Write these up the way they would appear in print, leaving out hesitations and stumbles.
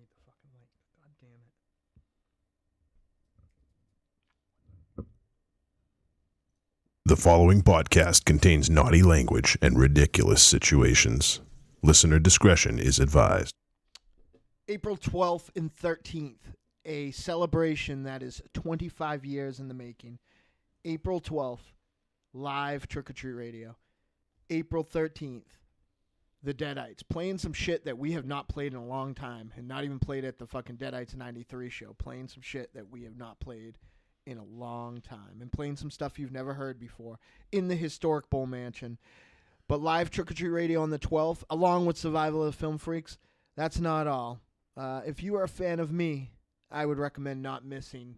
light the fucking light. God damn it. The following podcast contains naughty language and ridiculous situations. Listener discretion is advised. April 12th and 13th, a celebration that is 25 years in the making. April 12th, live trick-or-treat radio. April 13th, the Deadites, playing some shit that we have not played in a long time, and not even played at the fucking Deadites 93 show, playing some shit that we have not played in a long time, and playing some stuff you've never heard before in the historic Bull Mansion. But live trick-or-treat radio on the 12th, along with Survival of the Film Freaks. That's not all. If you are a fan of me, I would recommend not missing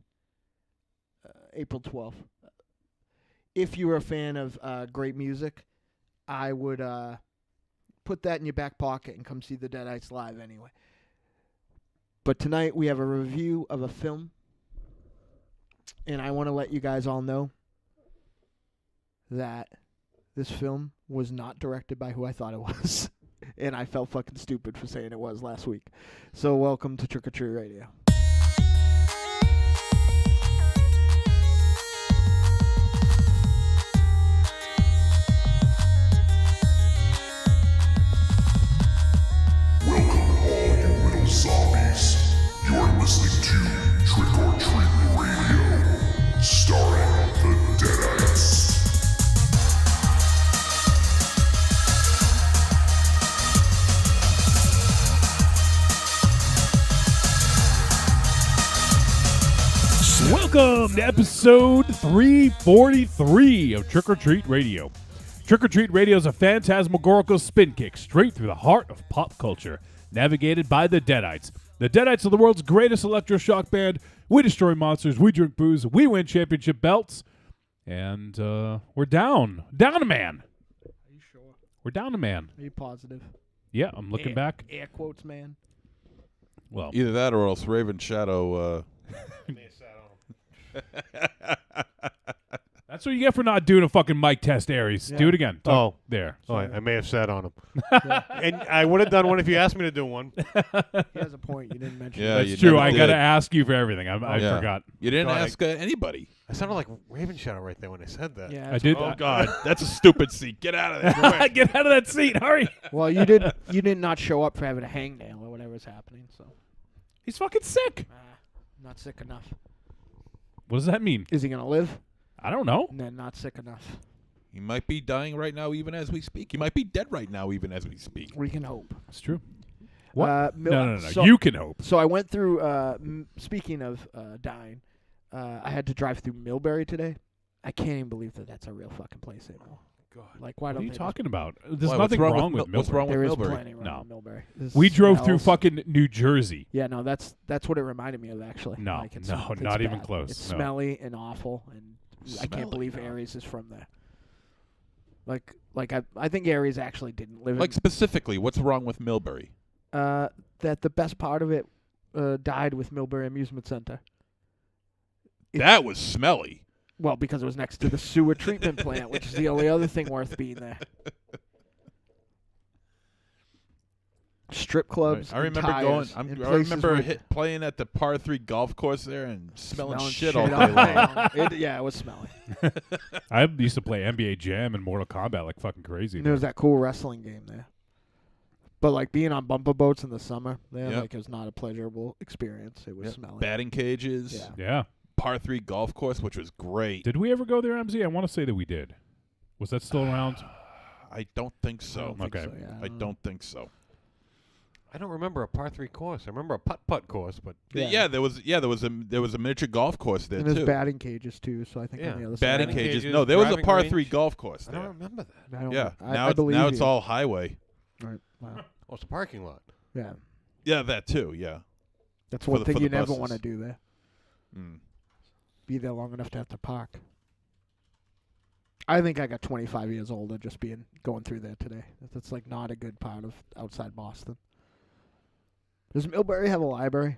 April 12th. If you are a fan of great music, I would put that in your back pocket and come see the Deadites live anyway. But tonight we have a review of a film, and I want to let you guys all know that this film was not directed by who I thought it was. And I felt fucking stupid for saying it was last week. So welcome to Trick or Treat Radio. Welcome all you little zombies. You are listening to Trick or Treat Radio, starring the Deadites. Welcome to episode 343 of Trick or Treat Radio. Trick or Treat Radio is a phantasmagorical spin kick straight through the heart of pop culture, navigated by the Deadites. The Deadites are the world's greatest electroshock band. We destroy monsters, we drink booze, we win championship belts, and we're down. Down a man. Are you sure? We're down a man. Are you positive? Yeah, I'm looking back. Air quotes, man. Well, Either that or else Raven Shadow. that's what you get for not doing a fucking mic test, Aries. Yeah. Do it again. Oh. There. Oh, I may have sat on him. And I would have done one if you asked me to do one. He has a point. You didn't mention Yeah, that. That's you true. never I did. got to ask you for everything. I Yeah. forgot. You didn't God, ask anybody. I sounded like Raven Shadow right there when I said that. Yeah, I that's did. Oh God, that's a stupid seat. Get out of there. quick. Get out of that seat. Hurry. Well, you did not show up for having a hangnail or whatever's happening, so He's fucking sick. not sick enough. What does that mean? Is he gonna live? I don't know. And then not sick enough. He might be dying right now, even as we speak. He might be dead right now, even as we speak. We can hope. It's true. What? No. So, You can hope. So I went through. Speaking of dying, I had to drive through Millbury today. I can't even believe that that's a real fucking place anymore. God. Like, why What don't are you they talking about? There's Why, nothing what's wrong with What's Millbury. wrong There with is Millbury? plenty wrong with Millbury. There's We drove through smells. fucking New Jersey. Yeah, no, that's what it reminded me of actually. No, Like, it's, no, it's not even bad. close, It's no. smelly and awful, and I can't Smelly, believe huh? Aries is from there. Like I think Aries actually didn't live Like specifically, what's wrong with Millbury? in. That the best part of it died with Millbury Amusement Center. That was smelly. Well, because it was next to the sewer treatment plant, which is the only other thing worth being there. Strip clubs. I remember and going. tires I and places remember where- playing at the par 3 golf course there and smelling shit all all day long. Yeah, it was smelly. I used to play NBA Jam and Mortal Kombat like fucking crazy. And there was that cool wrestling game there. But like being on bumper boats in the summer, there Yep. like it was not a pleasurable experience. It was Yep. smelly. Batting cages, Yeah. Yeah. par 3 golf course, which was great. Did we ever go there, MZ? I want to say that we did. Was that still around? I don't think I so. don't think Okay. so, yeah, I don't think so. I don't remember a par 3 course. I remember a putt-putt course, but Yeah. There was a miniature golf course there And there's too. batting cages too, so I think Yeah. on the other Batting side. cages. cages, No, there was a driving par range. 3 golf course I there. don't remember that. I don't Yeah. know. Now I believe it's you. all highway. Right. Wow. Oh, it's a parking lot. Yeah. Yeah, that too. Yeah. That's For one the- thing for you the never buses. want to do there. Mm. Be there long enough to have to park. I think I got 25 years older just going through there today. That's like not a good part of outside Boston. Does Millbury have a library?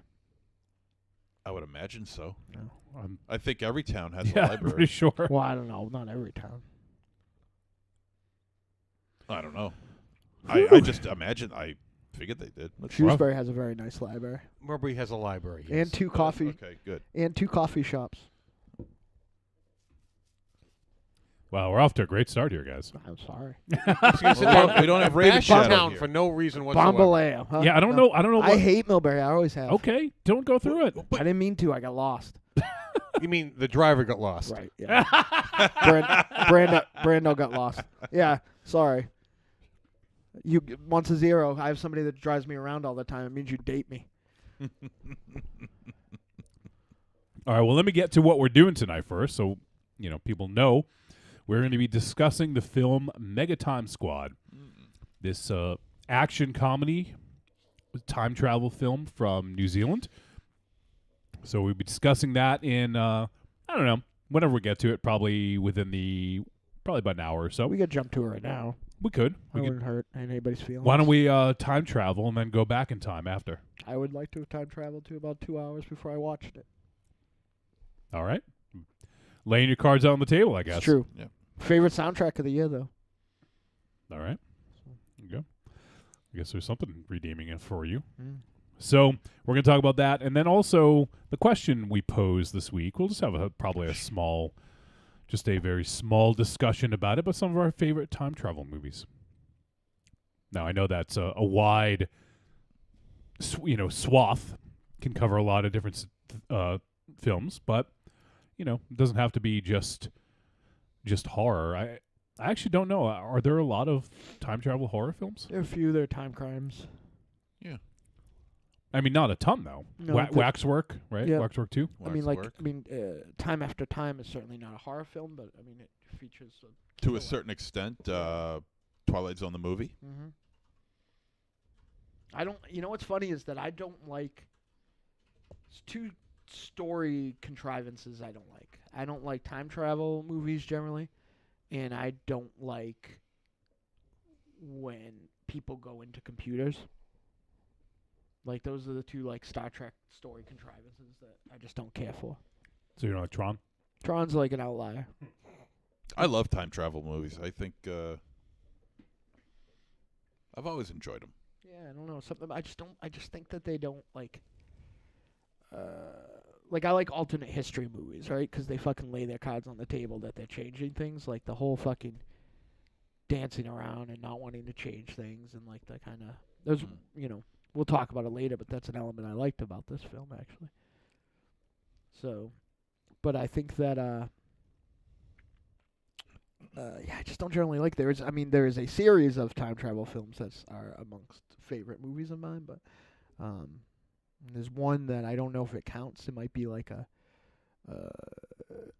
I would imagine so. No. I think every town has a Yeah, I'm library. pretty sure. Well, I don't know. Not every town. I don't know. I just imagine. Figured they did. That's Shrewsbury has a very nice library Murbury has a library. and yes. two coffee Okay, good. and two coffee shops. Wow, we're off to a great start here, guys. I'm sorry. We don't have Raven Bash Shadow town here. for no reason whatsoever. Bambaleo. Huh? Yeah, I don't know. I don't know. I What, hate Millbury. I always have. okay, don't go through it. I didn't mean to. I got lost. You mean the driver got lost? Right. Yeah. Brando got lost. Yeah. Sorry. You once a zero. I have somebody that drives me around all the time. It means you date me. All right, well, let me get to what we're doing tonight first, so people know. We're going to be discussing the film Megatime Squad, this action comedy, time travel film from New Zealand. So we'll be discussing that in, I don't know, whenever we get to it, probably about an hour or so. We could jump to it right now. We could. It wouldn't hurt anybody's feelings. Why don't we time travel and then go back in time after? I would like to have time traveled to about 2 hours before I watched it. All right. Laying your cards out on the table, I guess. It's true. Yeah. Favorite soundtrack of the year, though. All right. There you go. I guess there's something redeeming it for you. Mm. So we're going to talk about that. And then also the question we posed this week. We'll just have probably a very small discussion about it, but some of our favorite time travel movies. Now, I know that's a wide swath, can cover a lot of different films, but it doesn't have to be just horror. I actually don't know. Are there a lot of time travel horror films? There are a few. There are time crimes. Yeah. I mean, not a ton though. No, Waxwork, right? Yeah. Waxwork 2. Time After Time is certainly not a horror film, but I mean, it features To a certain extent, Twilight Zone the movie. Mm-hmm. I don't. You know what's funny is that I don't like. It's two story contrivances I don't like. I don't like time travel movies generally, and I don't like when people go into computers. Like, those are the two, Star Trek story contrivances that I just don't care for. So you're like Tron? Tron's like an outlier. I love time travel movies. I think I've always enjoyed them. Yeah, I don't know. I just think that they don't, I like alternate history movies, right? Because they fucking lay their cards on the table that they're changing things. Like, the whole fucking dancing around and not wanting to change things and, the kind of... There's, we'll talk about it later, but that's an element I liked about this film, actually. So, but I think that, I just don't generally like. There is a series of time travel films that are amongst favorite movies of mine, but there's one that I don't know if it counts. It might be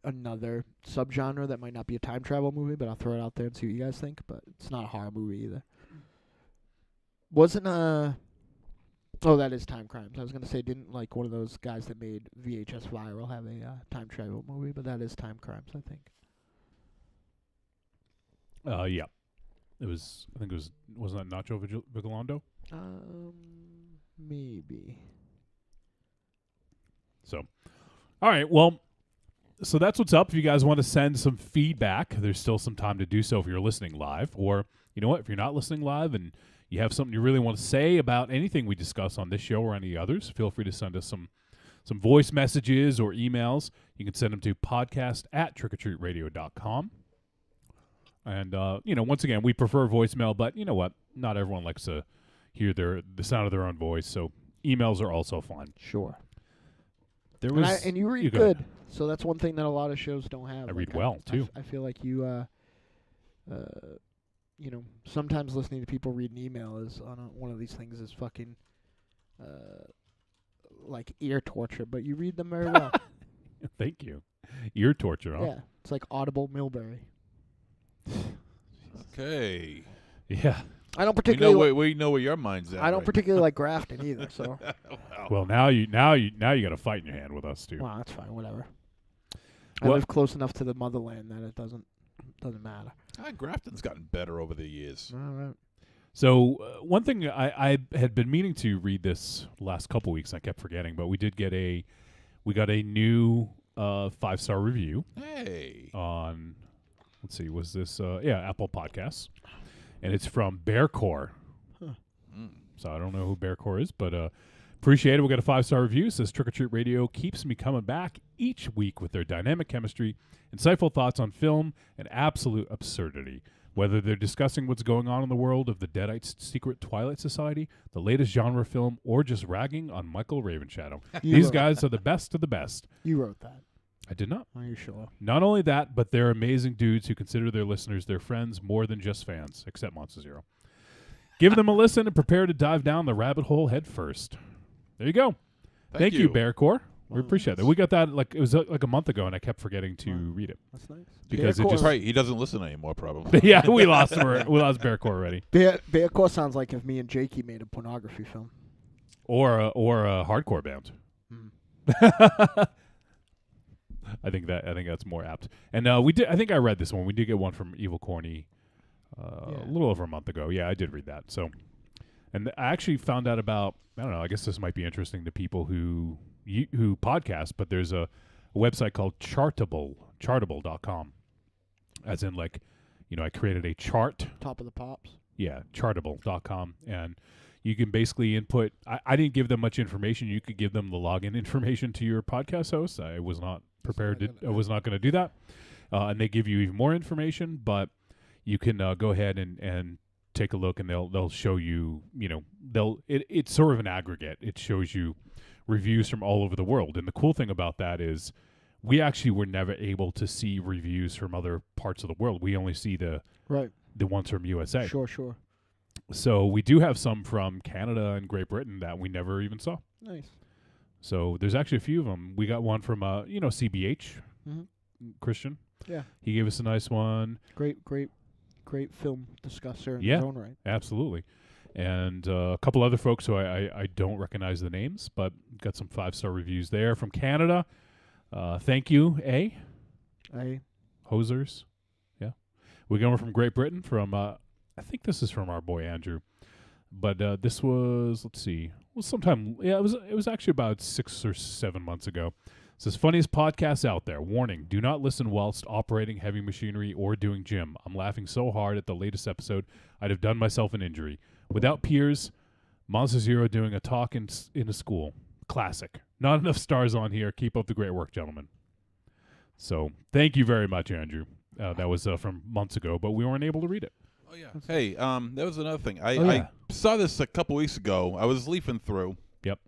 another subgenre that might not be a time travel movie, but I'll throw it out there and see what you guys think. But it's not a horror movie either. Wasn't Oh, that is Time Crimes. I was going to say, didn't one of those guys that made VHS Viral have a time travel movie, but that is Time Crimes, I think. Yeah. Wasn't that Nacho Vigalondo? Maybe. So, all right, well, so that's what's up. If you guys want to send some feedback, there's still some time to do so if you're listening live. Or, you know what, if you're not listening live and you have something you really want to say about anything we discuss on this show or any others, feel free to send us some voice messages or emails. You can send them to podcast@trickortreatradio.com. And, once again, we prefer voicemail, but you know what? Not everyone likes to hear the sound of their own voice, so emails are also fine. Sure. And you read good, so that's one thing that a lot of shows don't have. I read well, too. I feel like you, sometimes listening to people read an email is on one of these things is fucking, ear torture, but you read them very well. Thank you. Ear torture, huh? Yeah, it's like Audible Millbury. Okay. Yeah. I don't particularly. We know where your mind's at. I don't particularly like Grafton either. So. Well, now you got a fight in your hand with us too. Well, that's fine. Whatever. I live close enough to the motherland that it doesn't matter. Grafton's gotten better over the years. All right. So one thing I had been meaning to read this last couple weeks, I kept forgetting, but we got a new 5-star review. Hey. On, let's see, was this Apple Podcasts, and it's from Bearcore. Huh. So I don't know who Bearcore is, but appreciate it. We got a 5-star review. It says Trick or Treat Radio keeps me coming back each week with their dynamic chemistry, insightful thoughts on film, and absolute absurdity. Whether they're discussing what's going on in the world of the Deadites' secret Twilight Society, the latest genre film, or just ragging on Michael Ravenshadow. These guys are the best of the best. You wrote that. I did not. Are you sure? Not only that, but they're amazing dudes who consider their listeners their friends more than just fans, except Monster Zero. Give them a listen and prepare to dive down the rabbit hole head first. There you go. Thank you, Bearcore. We appreciate that. We got that it was like a month ago, and I kept forgetting to read it. That's nice. Because Bearcore. it just Right, he doesn't listen anymore, probably. yeah, we lost him. We lost Bearcore already. Bearcore sounds like if me and Jakey made a pornography film. Or a hardcore band. Hmm. I think that's more apt. And we did. I think I read this one. We did get one from Evil Corny a little over a month ago. Yeah, I did read that. So, and I actually found out about. I don't know. I guess this might be interesting to people who podcast. But there's a website called Chartable.com. As in, like, I created a chart. Top of the pops. Yeah, Chartable.com, and you can basically input. I didn't give them much information. You could give them the login information to your podcast host. I was not prepared I was not going to do that. And they give you even more information, but you can go ahead and take a look, and they'll show you. It's sort of an aggregate. It shows you reviews from all over the world, and the cool thing about that is we actually were never able to see reviews from other parts of the world. We only see the ones from USA. Sure. So we do have some from Canada and Great Britain that we never even saw. Nice. So there's actually a few of them. We got one from CBH, Christian. Yeah. He gave us a nice one. Great film discusser in Yeah. his own right. Absolutely. And a couple other folks who I don't recognize the names, but got some 5-star reviews there from Canada. Thank you, A. Hosers. Yeah. We got one from Great Britain from, I think this is from our boy Andrew. But this was, let's see, it was actually about 6 or 7 months ago. It says, funniest podcast out there. Warning, do not listen whilst operating heavy machinery or doing gym. I'm laughing so hard at the latest episode, I'd have done myself an injury. Without peers, Monster Zero doing a talk in a school. Classic. Not enough stars on here. Keep up the great work, gentlemen. So, thank you very much, Andrew. That was from months ago, but we weren't able to read it. Oh, yeah. Hey, that was another thing. I yeah. saw this a couple weeks ago. I was leafing through. Yep.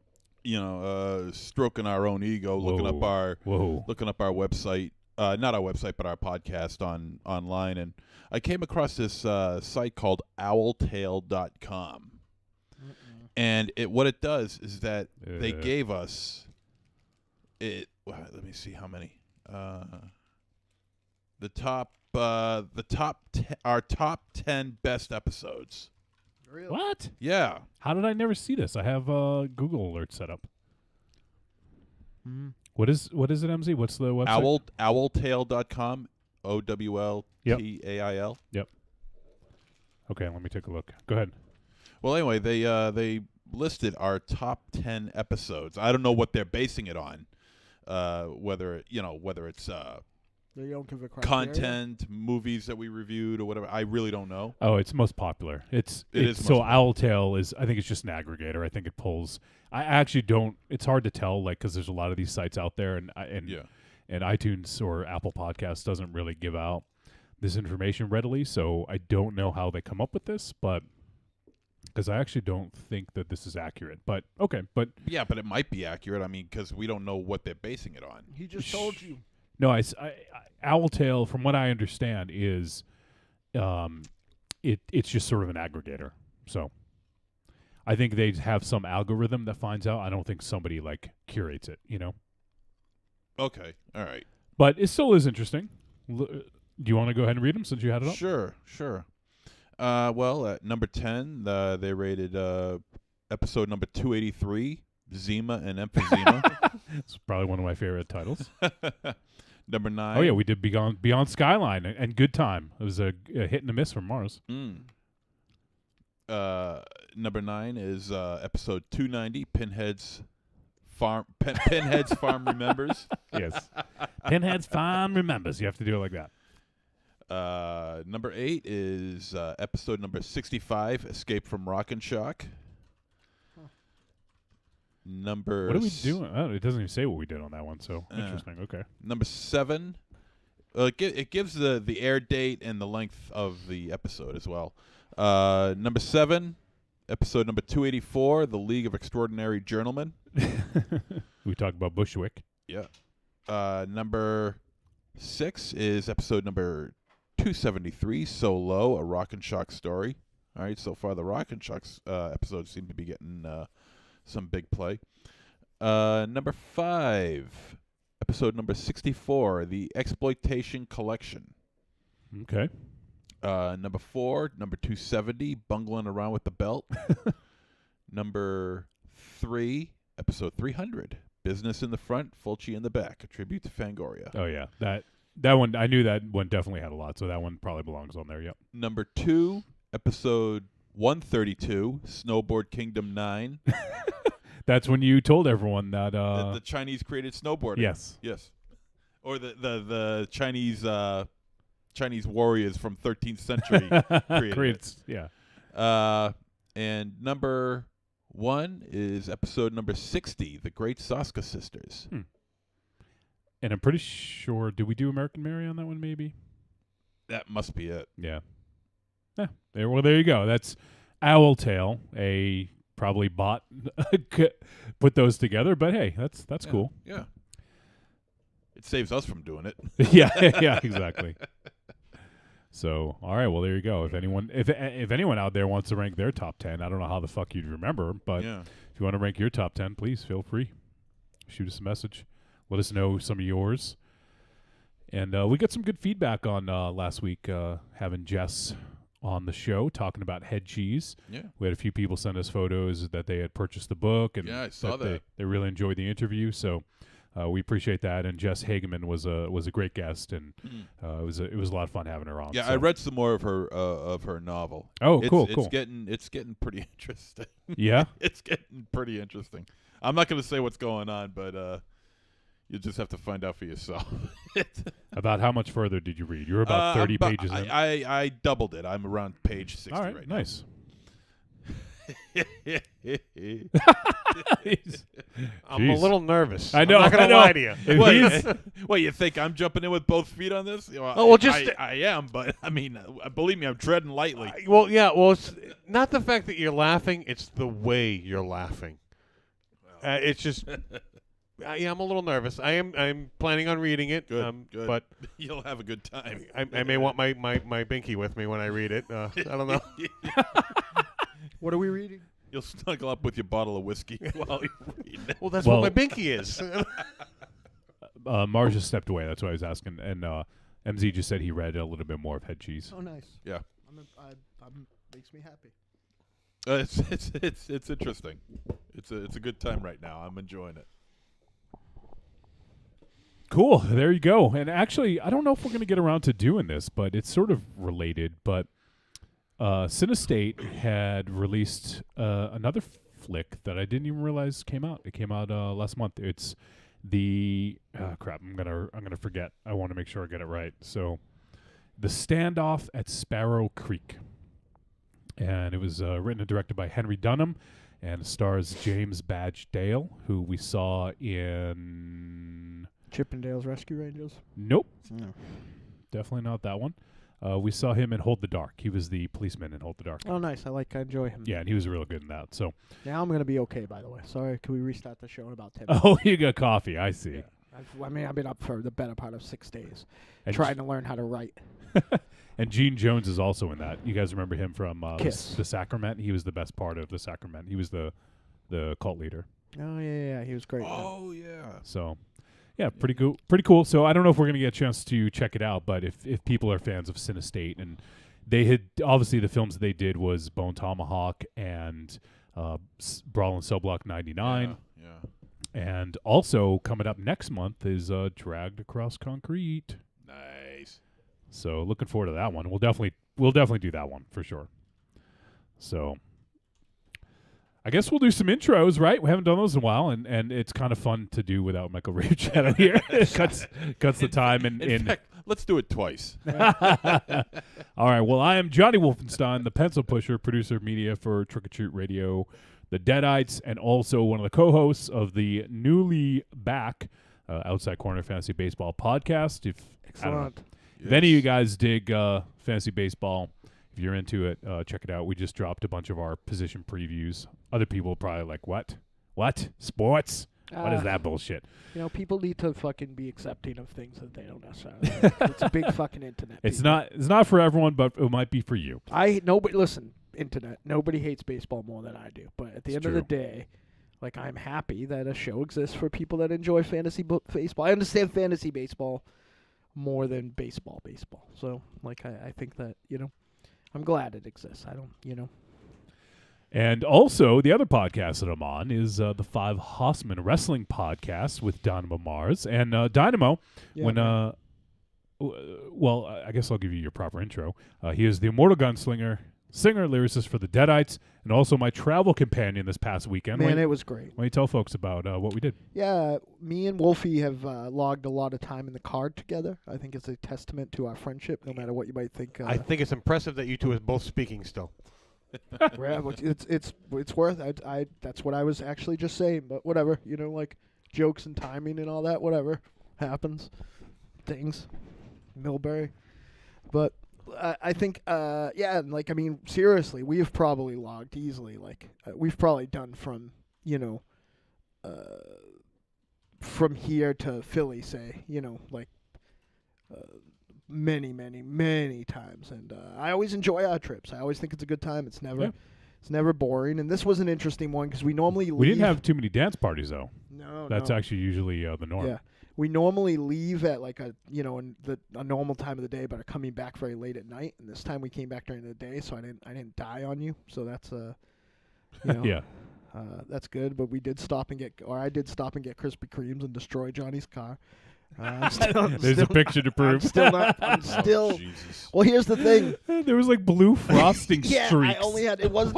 Stroking our own ego, looking up our website. Not our website, but our podcast online. And I came across this site called owltail.com. And what it does is that they gave us let me see how many. Our top 10 best episodes. Really? What? Yeah. How did I never see this? I have Google Alert set up. Mm-hmm. What is it, MZ? What's the website? Owltail.com. OWLTAIL. Yep. Okay, let me take a look. Go ahead. Well, anyway, they listed our top 10 episodes. I don't know what they're basing it on. Whether it's They don't give a criteria? content, movies that we reviewed, or whatever. I really don't know. Oh, it's most popular. It is so most Owltail is. I think it's just an aggregator. I think it pulls. I actually don't. It's hard to tell, because there's a lot of these sites out there, and iTunes or Apple Podcasts doesn't really give out this information readily. So I don't know how they come up with this, but because I actually don't think that this is accurate. But okay, but yeah, but it might be accurate. I mean, because we don't know what they're basing it on. He just told you. No, Owltail, from what I understand, is it's just sort of an aggregator. So I think they have some algorithm that finds out. I don't think somebody curates it, Okay, all right. But it still is interesting. Do you want to go ahead and read them since you had it up? Sure. Well, at number 10, they rated episode number 283, Zima and Emphysema. It's probably one of my favorite titles. Number 9. Oh, yeah, we did Beyond Skyline and Good Time. It was a hit and a miss from Mars. Number 9 is episode 290, Pinhead's Farm Remembers. Yes. Pinhead's Farm Remembers. You have to do it like that. Number 8 is episode number 65, Escape from Rock and Shock. Number. What are we doing? Oh, it doesn't even say what we did on that one. So interesting. Okay. Number 7. It gives the air date and the length of the episode as well. Number 7, episode number 284, The League of Extraordinary Gentlemen. We talked about Bushwick. Yeah. Number 6 is episode number 273, So Low, A Rock and Shock Story. All right, so far the Rock and Shock episodes seem to be getting some big play. Number 5, episode number 64, The Exploitation Collection. Okay. Number 4, number 270, Bungling Around with the Belt. Number 3, episode 300, Business in the Front, Fulci in the Back, a tribute to Fangoria. Oh, yeah. That one, I knew that one definitely had a lot, so that one probably belongs on there, yep. Number 2, episode 132, Snowboard Kingdom 9. That's when you told everyone that... the Chinese created snowboarding. Yes. Yes. Or the Chinese warriors from 13th century created it. Yeah. And number 1 is episode number 60, The Great Saska Sisters. And I'm pretty sure, did we do American Mary on that one maybe? That must be it. Yeah. There you go. That's Owl Tale, a probably bot put those together, but hey, that's cool. Yeah. It saves us from doing it. yeah, exactly. So, all right, well there you go. If anyone out there wants to rank their top 10, I don't know how the fuck you'd remember, but if you want to rank your top 10, please feel free. Shoot us a message. Let us know some of yours. And we got some good feedback on last week having Jess on the show talking about head cheese. Yeah. We had a few people send us photos that they had purchased the book and I saw that. They really enjoyed the interview. So we appreciate that. And Jess Hageman was a great guest, and it was a lot of fun having her on. Yeah, so. I read some more of her novel. Oh, cool. It's getting pretty interesting. Yeah, it's getting pretty interesting. I'm not going to say what's going on, but you just have to find out for yourself. About how much further did you read? You're about 30 pages in. I doubled it. I'm around page 60 All right, right nice. I'm a little nervous. I know. I'm not going to lie to you. What, you think I'm jumping in with both feet on this? I am, but I mean, believe me, I'm treading lightly. It's not the fact that you're laughing; it's the way you're laughing. It's just, I'm a little nervous. I'm planning on reading it. Good. But you'll have a good time. I may want my binky with me when I read it. I don't know. What are we reading? You'll snuggle up with your bottle of whiskey while you're reading it. Well, that's what my binky is. Mars just stepped away. That's why I was asking. And MZ just said he read a little bit more of Head Cheese. Oh, nice. Yeah. Makes me happy. It's interesting. It's a good time right now. I'm enjoying it. Cool. There you go. And actually, I don't know if we're going to get around to doing this, but it's sort of related. But Cinestate had released another flick that I didn't even realize came out. It came out last month. It's the crap. I'm gonna forget. I want to make sure I get it right. So, the Standoff at Sparrow Creek, and it was written and directed by Henry Dunham, and stars James Badge Dale, who we saw in Chippendales Rescue Rangers. Nope. No. Definitely not that one. We saw him in Hold the Dark. He was the policeman in Hold the Dark. Oh, nice. I enjoy him. Yeah, and he was real good in that. So now I'm going to be okay, by the way. Sorry, can we restart the show in about 10 minutes? Oh, you got coffee. I see. Yeah. I've been up for the better part of 6 days and trying to learn how to write. And Gene Jones is also in that. You guys remember him from Kiss. The Sacrament? He was the best part of The Sacrament. He was the cult leader. Oh, yeah. He was great. Oh, yeah. So... yeah, pretty cool. So I don't know if we're going to get a chance to check it out, but if people are fans of Cinestate, and they had, obviously the films they did was Bone Tomahawk and Brawl in Cell Block 99. Yeah. And also coming up next month is Dragged Across Concrete. Nice. So looking forward to that one. We'll definitely do that one for sure. So I guess we'll do some intros, right? We haven't done those in a while, and it's kind of fun to do without Michael Ravechatter here. cuts the time. In fact, let's do it twice. All right. Well, I am Johnny Wolfenstein, the pencil pusher, producer of media for Trick or Treat Radio, the Deadites, and also one of the co-hosts of the newly back Outside Corner Fantasy Baseball podcast. I don't know, Excellent. if any of you guys dig fantasy baseball, if you're into it, check it out. We just dropped a bunch of our position previews. Other people are probably like, what? Sports? What is that bullshit? People need to fucking be accepting of things that they don't necessarily like. It's a big fucking internet. It's people. not for everyone, but it might be for you. Listen, internet. Nobody hates baseball more than I do. But at the end of the day, like, I'm happy that a show exists for people that enjoy fantasy baseball. I understand fantasy baseball more than baseball. So, like, I think that, I'm glad it exists. I don't. And also, the other podcast that I'm on is the Five Hossman Wrestling Podcast with Dynamo Mars. And Dynamo, I guess I'll give you your proper intro. He is the Immortal Gunslinger, singer, lyricist for the Deadites, and also my travel companion this past weekend. Man, it was great. Why don't you tell folks about what we did? Yeah, me and Wolfie have logged a lot of time in the car together. I think it's a testament to our friendship, no matter what you might think. I think it's impressive that you two are both speaking still. It's worth. I that's what I was actually just saying. But whatever, like jokes and timing and all that. Whatever happens, things, Millbury. But I think, seriously, we have probably logged easily. Like we've probably done from from here to Philly, say, many times, and I always enjoy our trips. I always think it's a good time. It's never boring. And this was an interesting one because we normally we didn't have too many dance parties though. No, that's actually usually the norm. Yeah, we normally leave at like a normal time of the day, but are coming back very late at night. And this time we came back during the day, so I didn't die on you. So that's that's good. But I did stop and get Krispy Kremes and destroy Johnny's car. There's a picture to prove. I'm still. Jesus. Well, here's the thing. There was like blue frosting yeah, streaks. I only had. It was.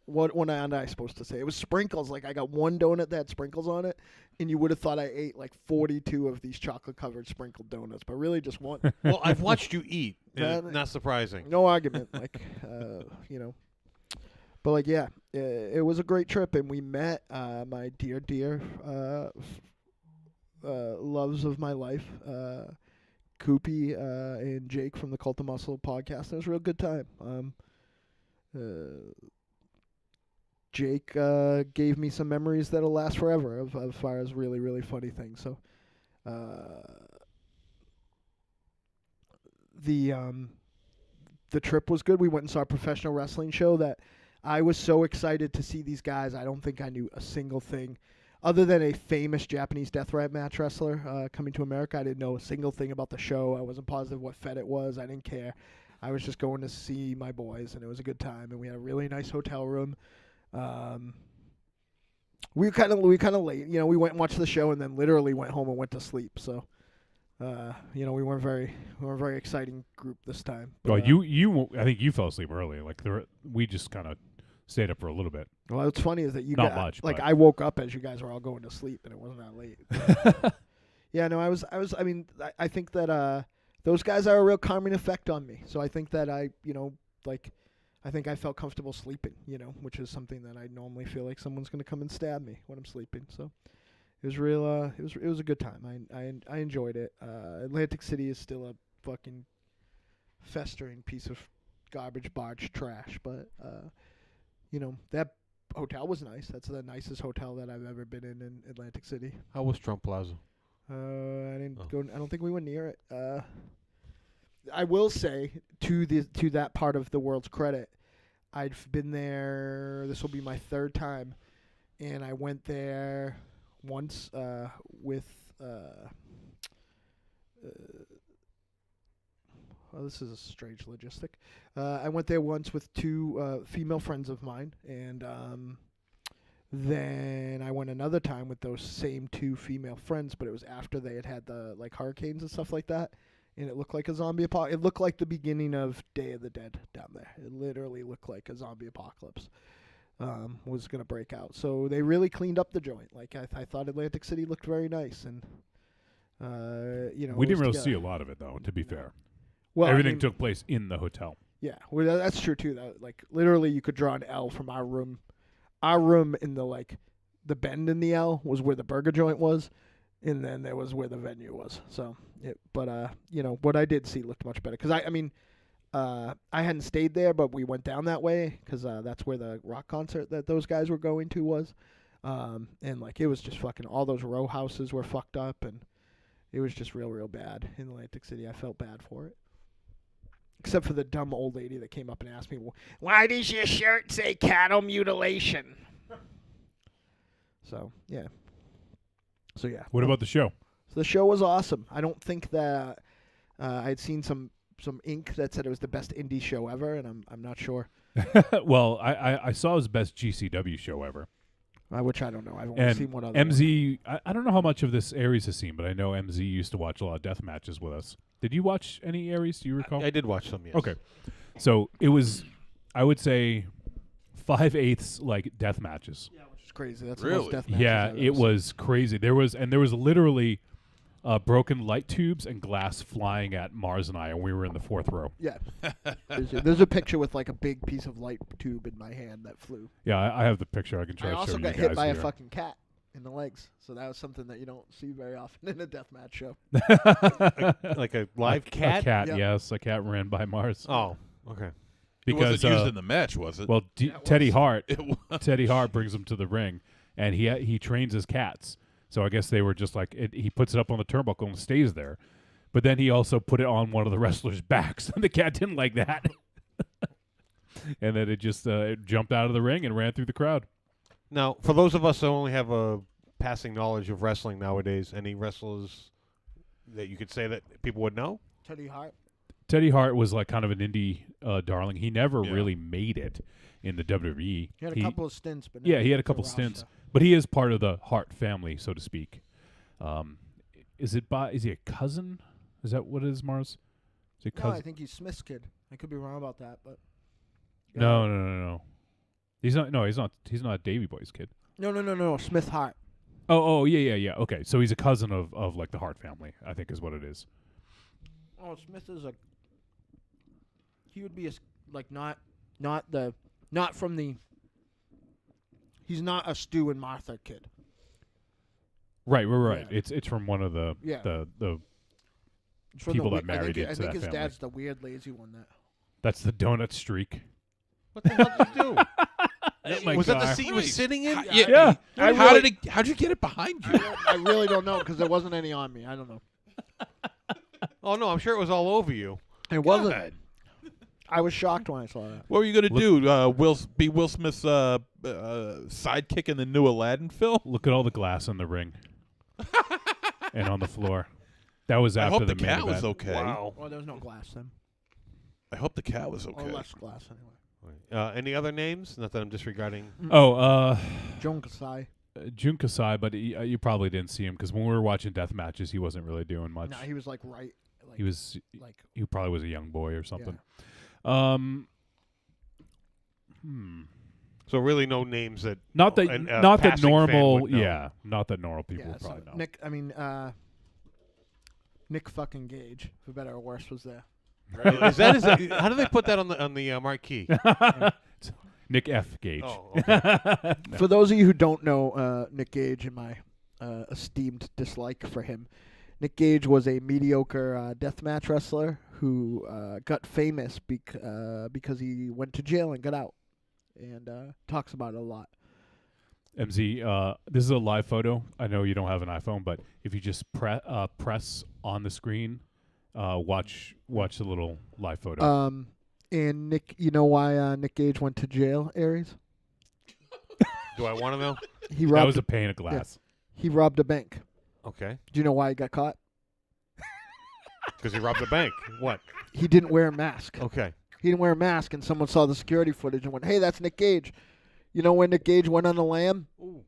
What am I supposed to say? It was sprinkles. Like I got one donut that had sprinkles on it, and you would have thought I ate like 42 of these chocolate-covered sprinkled donuts, but really just one. Well, I've watched you eat. Not surprising. No argument. Like, But like, yeah, it was a great trip, and we met my dear loves of my life, Koopy and Jake from the Cult of Muscle podcast. It was a real good time. Jake gave me some memories that'll last forever of as far as really, really funny things. So the trip was good. We went and saw a professional wrestling show that I was so excited to see these guys. I don't think I knew a single thing other than a famous Japanese deathmatch wrestler coming to America. I didn't know a single thing about the show. I wasn't positive what fed it was. I didn't care. I was just going to see my boys, and it was a good time. And we had a really nice hotel room. We were kind of late. We went and watched the show, and then literally went home and went to sleep. So, we weren't very exciting group this time. But, I think you fell asleep early. Like we just kind of stayed up for a little bit. Well, what's funny is that you not much. Like I woke up as you guys were all going to sleep, and it wasn't that late. Yeah, no, I was. I mean, I think that those guys are a real calming effect on me. So I think that I think I felt comfortable sleeping. Which is something that I normally feel like someone's going to come and stab me when I'm sleeping. So it was real. It was a good time. I enjoyed it. Atlantic City is still a fucking festering piece of garbage barge trash, but that hotel was nice. That's the nicest hotel that I've ever been in Atlantic City. How was Trump Plaza? I didn't go. I don't think we went near it. I will say to that part of the world's credit, I've been there. This will be my third time, and I went there once with. Well, this is a strange logistic. I went there once with two female friends of mine, and then I went another time with those same two female friends, but it was after they had the hurricanes and stuff like that, and it looked like a zombie apocalypse. It looked like the beginning of Day of the Dead down there. It literally looked like a zombie apocalypse was going to break out. So they really cleaned up the joint. Like I thought Atlantic City looked very nice, and we didn't really see a lot of it though. To be fair. Well, everything took place in the hotel. Yeah, well, that's true too. That like literally, you could draw an L from our room. Our room in the like the bend in the L was where the burger joint was, and then there was where the venue was. So, but you know, what I did see looked much better because I hadn't stayed there, but we went down that way because that's where the rock concert that those guys were going to was, and like it was just fucking all those row houses were fucked up, and it was just real bad in Atlantic City. I felt bad for it. Except for the dumb old lady that came up and asked me, "Why does your shirt say cattle mutilation?" So yeah. What about the show? So the show was awesome. I don't think that I had seen some ink that said it was the best indie show ever, and I'm not sure. Well, I saw his best GCW show ever. Which I don't know. I've only seen one other. MZ, I don't know how much of this Aries has seen, but I know MZ used to watch a lot of death matches with us. Did you watch any Aries? Do you recall? I did watch some, yes. Okay. So it was, I would say, 5/8 like death matches. Yeah, which is crazy. That's Really? the most death matches Yeah, I've it ever seen. was crazy. There was literally broken light tubes and glass flying at Mars and I, and we were in the fourth row. Yeah. There's a picture with like a big piece of light tube in my hand that flew. Yeah, I have the picture. I can try I to show also you got guys hit by a here. fucking cat in the legs, so that was something that you don't see very often in a deathmatch show. Like a live cat? A cat, Yeah. yes. A cat ran by Mars. Oh, okay. It Because wasn't used in the match, was it? well, Yeah, it Teddy was. Hart, It was. Teddy Hart brings him to the ring, and he trains his cats. So I guess they were just like he puts it up on the turnbuckle and stays there. But then he also put it on one of the wrestlers' backs, and the cat didn't like that. And then it just it jumped out of the ring and ran through the crowd. Now, for those of us that only have a passing knowledge of wrestling nowadays, any wrestlers that you could say that people would know? Teddy Hart. Teddy Hart was like kind of an indie darling. He never Yeah. really made it in the WWE. He had a couple of stints, but Yeah, never he had a the couple roster. stints, but he is part of the Hart family, so to speak. Is he a cousin? Is that what it is, Mars? Is he a No, cousin? I think he's Smith's kid. I could be wrong about that, but No. He's not. No, he's not. He's not Davey Boy's kid. No. Smith Hart. Oh, yeah. Okay, so he's a cousin of like the Hart family, I think is what it is. Oh, Smith is a. He would be like not from the. He's not a Stu and Martha kid. Right. Yeah. It's from one of the Yeah. the It's from people the that married I into think that his family. dad's the weird lazy one that. That's the donut streak. What the hell did you do? my Was that the car. seat you were sitting in? Yeah. How'd you get it behind you? I really don't know because there wasn't any on me. I don't know. Oh, no, I'm sure it was all over you. It wasn't. God. I was shocked when I saw that. What were you gonna do? Will Smith's sidekick in the new Aladdin film? Look at all the glass in the ring and on the floor. That was I after hope the main cat event. was okay. Wow. Well, there was no glass then. I hope the cat was okay. Or less glass anyway. Any other names? Not that I'm disregarding. Oh, Joan Kasai. Jun Kasai, but you probably didn't see him because when we were watching death matches, he wasn't really doing much. No, he was like right. Like, he was like he probably was a young boy or something. So really no names that... Not that not that passing fan normal. would know. Yeah, not that normal people yeah. would So probably know. Nick fucking Gage, for better or worse, was there. Is that how do they put that on the marquee? Nick F. Gage. Oh, okay. For those of you who don't know Nick Gage and my esteemed dislike for him, Nick Gage was a mediocre deathmatch wrestler who got famous because he went to jail and got out, and talks about it a lot. MZ, this is a live photo. I know you don't have an iPhone, but if you just press on the screen, watch the little live photo. And Nick, you know why Nick Gage went to jail, Aries? Do I want to know? He that robbed. was a pane of glass. He robbed a bank. Okay. Do you know why he got caught? Because he robbed the bank. What? He didn't wear a mask. Okay. He didn't wear a mask, and someone saw the security footage and went, "Hey, that's Nick Gage." You know when Nick Gage went on the lam Ooh.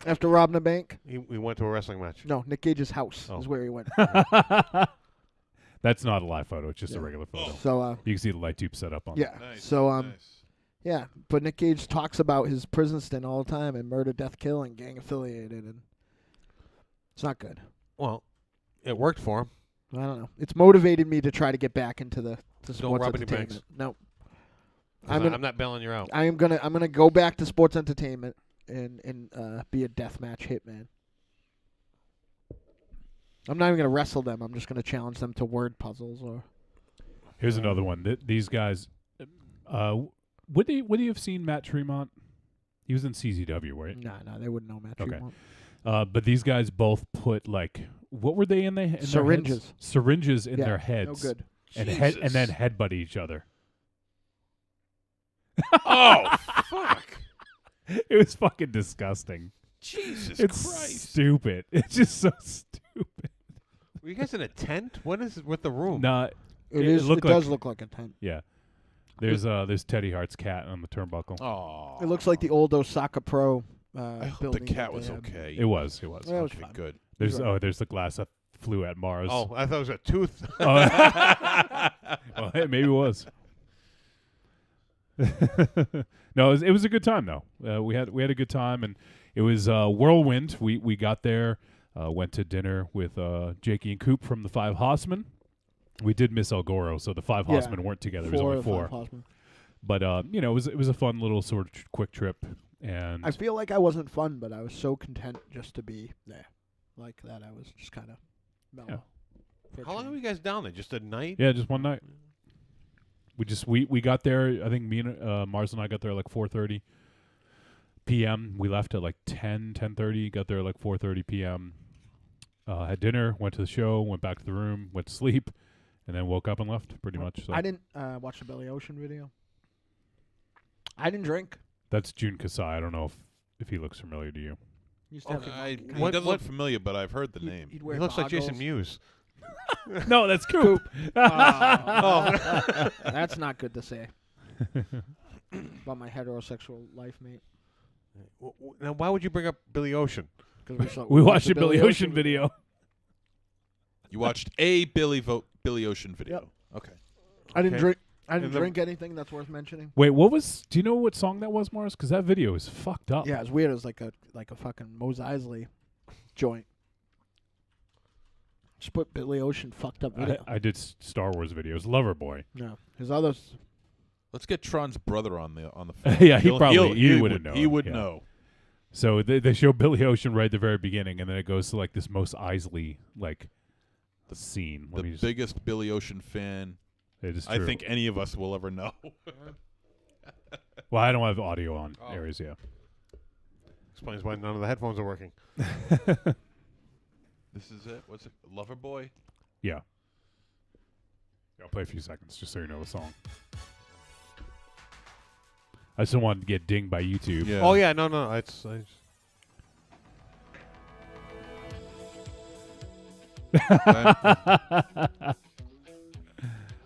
after robbing a bank? He went to a wrestling match. No, Nick Gage's house Oh. is where he went. That's not a live photo. It's just a Yeah. regular photo. So, You can see the light tube set up on it. yeah. Nice, So, nice. yeah. But Nick Gage talks about his prison stint all the time and murder, death, kill, and gang affiliated, and it's not good. Well, it worked for him. I don't know. It's motivated me to try to get back into the sports rob any entertainment. banks. No. 'Cause I'm not bailing you out. I'm gonna go back to sports entertainment and be a deathmatch hitman. I'm not even gonna wrestle them. I'm just gonna challenge them to word puzzles or. Here's another one. These guys, would you have seen Matt Tremont? He was in CZW, right? No, they wouldn't know Matt Okay. Tremont. But these guys both put what were they in their Syringes. their heads? Syringes in their No heads. good. And Jesus. then headbutt each other. Oh, fuck. It was fucking disgusting. Jesus It's Christ. stupid. It's just so stupid. Were you guys in a tent? What is with the room? Nah, It looked does look like a tent. yeah. There's Teddy Hart's cat on the turnbuckle. Oh. It looks like the old Osaka Pro. I hope the building that cat they was had. okay. It was. Yeah, it was Okay, fine. good. There's right. there's the glass that flew at Mars. Oh, I thought it was a tooth. Oh. Well, hey, maybe it was. No, it was a good time though. We had a good time, and it was whirlwind. We got there, went to dinner with Jakey and Coop from the Five Hossmen. We did miss El Goro, so the Five Yeah. Hossmen weren't together. It was only four. But it was a fun little sort of quick trip, and I feel like I wasn't fun, but I was so content just to be there. Like that, I was just kind of mellow. for a How long change. were you guys down there? Just a night? yeah, just one night. We got there. I think me and Mars and I got there like 4:30 p.m. We left at like 10:30. Got there at like 4:30 p.m. Had dinner, went to the show, went back to the room, went to sleep, and then woke up and left. Pretty much. So. I didn't watch the Billy Ocean video. I didn't drink. That's Jun Kasai. I don't know if he looks familiar to you. He used to have Okay. the He monkey- doesn't look familiar, but I've heard the he'd- name. He'd wear He looks like Jason goggles. Mewes. No, that's Coop. Oh. That's not good to say about my heterosexual life, mate. Now, why would you bring up Billy Ocean? Because We watched a Billy Ocean video. You watched a Billy Ocean video. Yep. Okay. I didn't Okay. drink. I And didn't the- drink anything that's worth mentioning. Wait, what was? Do you know what song that was, Mars? Because that video is fucked up. Yeah, it's weird. It was like a fucking Mos Eisley joint. Just put Billy Ocean fucked up video. I did Star Wars videos. Loverboy. No, his others. Let's get Tron's brother on the phone. Yeah, he He wouldn't would know. He would Yeah. know. So they show Billy Ocean right at the very beginning, and then it goes to like this Mos Eisley like the scene. The biggest Billy Ocean fan It is I true. think any of us will ever know. Well, I don't have audio on Oh. areas. Yeah. Explains why none of the headphones are working. This is it. What's it? Loverboy? Yeah. I'll play a few seconds just so you know the song. I just don't want to get dinged by YouTube. Yeah. Oh yeah, no. It's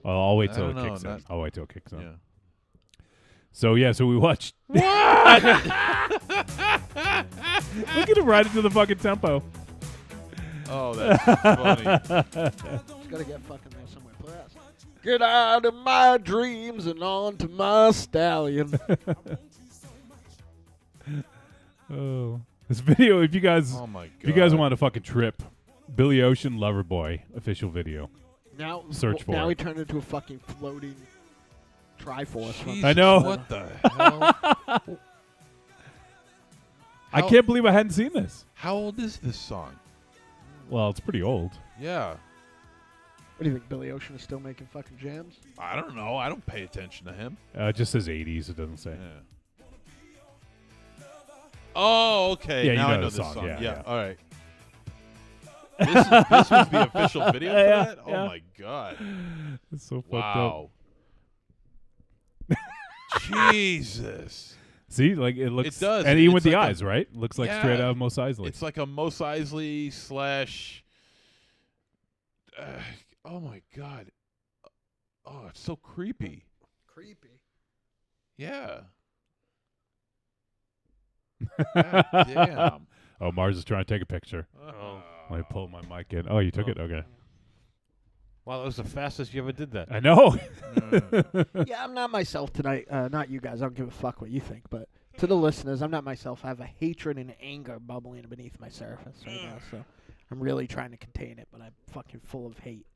Well, I'll wait I till it don't know, kicks in. not- I'll wait till it kicks in. Yeah. So we watched. Look at him right into the fucking tempo. Oh, that's funny. It's gotta get fucking there somewhere. Plus. Get out of my dreams and onto my stallion. Oh, this video! If you guys, Oh my god. if you guys want a fucking trip, Billy Ocean Loverboy official video. Now, Search for now it. he turned into a fucking floating Triforce. Jesus, I know. What the hell? I can't believe I hadn't seen this. How old is this song? Well, it's pretty old. Yeah. What do you think? Billy Ocean is still making fucking jams? I don't know. I don't pay attention to him. It just says 80s. It doesn't say. Yeah. Oh, okay. Yeah, you now know I know the this song. song. Yeah, Yeah. yeah. All right. This was the official video for Yeah, that? yeah. Oh my god. It's so fucked Wow. Jesus. up. See, like it looks. It does. And even It's with the like a- eyes, right? Looks like Yeah. straight out of Mos Eisley. It's like a Mos Eisley slash. Oh my god. Oh, it's so creepy. Creepy. Yeah. God damn. Oh, Mars is trying to take a picture. Oh. Let me pull my mic in. Oh, you took Oh. it? Okay. wow, that was the fastest you ever did that. I know. Yeah, I'm not myself tonight. Not you guys. I don't give a fuck what you think. But to the listeners, I'm not myself. I have a hatred and anger bubbling beneath my surface right now. So I'm really trying to contain it, but I'm fucking full of hate.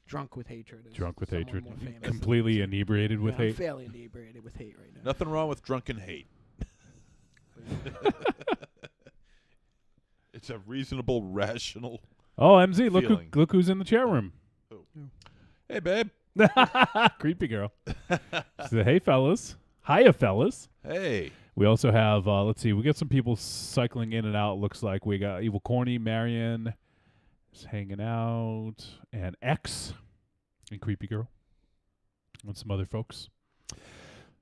Drunk with hatred. Drunk with someone hatred. more famous. Completely inebriated with I'm hate. fairly inebriated with hate right now. Nothing wrong with drunken hate. It's a reasonable, rational. Oh, MZ, feeling. look who's in the chat room. Hey, babe. Creepy girl. She said, hey, fellas. Hiya, fellas. Hey. We also have, let's see, we got some people cycling in and out. Looks like we got Evil Corny, Marion is hanging out, and X, and Creepy Girl, and some other folks.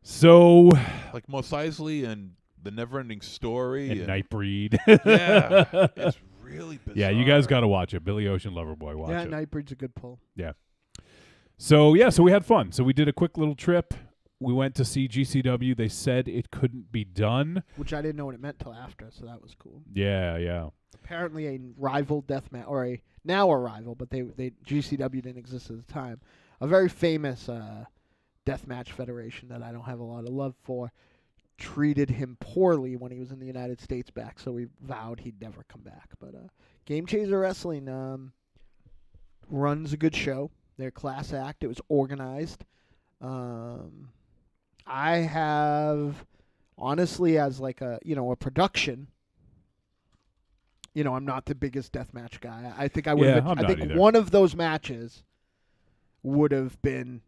So, Like Mos Eisley and The Neverending Story. and Nightbreed. Yeah. It's really bizarre. Yeah, you guys got to watch it. Billy Ocean, Loverboy, watch Yeah, it. Nightbreed's a good pull. Yeah. So we had fun. So we did a quick little trip. We went to see GCW. They said it couldn't be done. Which I didn't know what it meant till after, so that was cool. Yeah. Apparently a rival deathmatch, or now a rival, but they GCW didn't exist at the time. A very famous deathmatch federation that I don't have a lot of love for treated him poorly when he was in the United States back, so we vowed he'd never come back. But GameChanger Wrestling runs a good show. They're a class act. It was organized. I have, honestly, as like a production, I'm not the biggest deathmatch guy. I think I would have. I think one of those matches would have been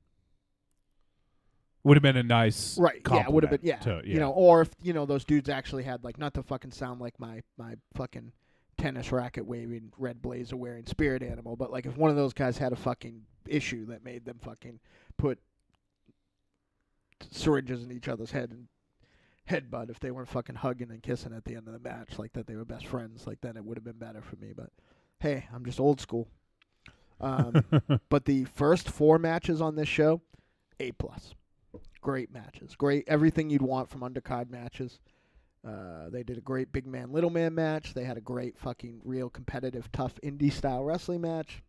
a nice right. Yeah, would have been. Yeah, to, or if those dudes actually had like, not to fucking sound like my fucking tennis racket waving, red blazer wearing spirit animal, but like if one of those guys had a fucking issue that made them fucking put syringes in each other's head and headbutt, if they weren't fucking hugging and kissing at the end of the match, like that they were best friends, like then it would have been better for me. But hey, I'm just old school. But the first 4 matches on this show, A+. Great matches. Great everything you'd want from undercard matches. They did a great big man, little man match. They had a great fucking real competitive, tough indie style wrestling match.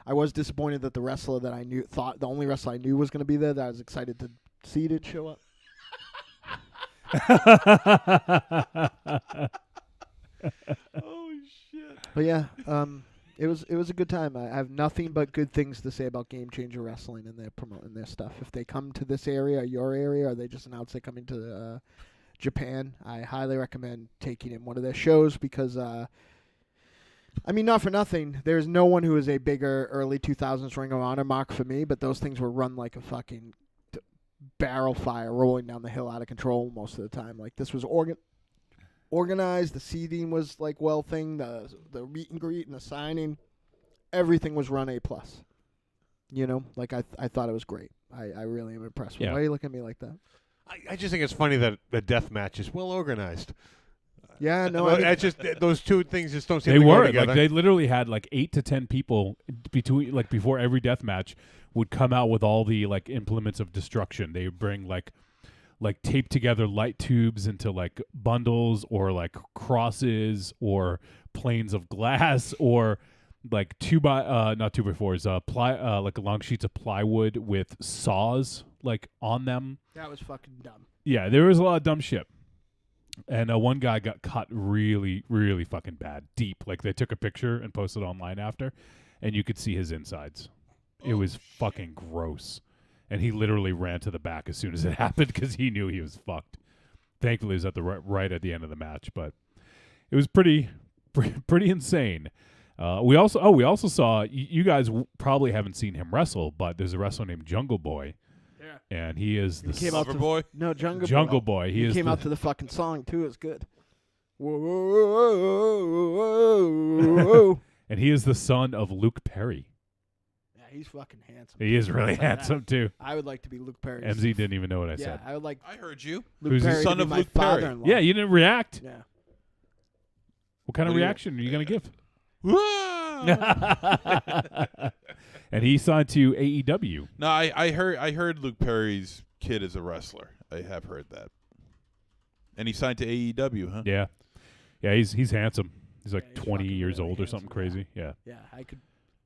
I was disappointed that the wrestler that I the only wrestler I knew was going to be there, that I was excited to see did show up. Oh, shit. But yeah, it was a good time. I have nothing but good things to say about GameChanger Wrestling, and they're promoting their stuff. If they come to this area, or your area, or they just announced they're coming to Japan, I highly recommend taking in one of their shows because, not for nothing, there's no one who is a bigger early 2000s Ring of Honor mark for me, but those things were run like a fucking barrel fire rolling down the hill out of control most of the time. Like, this was organized, the seating was like the meet and greet and the signing, everything was run A+. Like I thought it was great. I really am impressed. Yeah. Why are you looking at me like that? I just think it's funny that the death match is well organized. Yeah, no, It's just those two things just don't seem They to go were together. like they literally had like 8 to 10 people between, like, before every death match would come out with all the like implements of destruction. They would bring like tape together light tubes into like bundles, or like crosses, or planes of glass, or like not 2x4s, like long sheets of plywood with saws like on them. that was fucking dumb. Yeah, there was a lot of dumb shit. And one guy got cut really, really fucking bad, deep. Like, they took a picture and posted online after, and you could see his insides. It was fucking gross. And he literally ran to the back as soon as it happened because he knew he was fucked. Thankfully, it was at the right at the end of the match, but it was pretty insane. We also saw, you guys probably haven't seen him wrestle, but there's a wrestler named Jungle Boy. Yeah. And he is the Loverboy? No, Jungle Boy. He came out to the fucking song too. It's good. Whoa, whoa, whoa, whoa. And he is the son of Luke Perry. Yeah, he's fucking handsome. He is really handsome too. I would like to be Luke Perry. MZ didn't even know what I said. I would like I heard you. Luke Who's the Perry son to be of my Luke Perry? father-in-law. Yeah, you didn't react. Yeah. What kind of What do you- reaction are you gonna give? And he signed to AEW. No, I heard Luke Perry's kid is a wrestler. I have heard that. And he signed to AEW, huh? Yeah, he's handsome. He's like Yeah, he's 20 fucking years really old or something handsome, crazy. Yeah. Yeah, I could.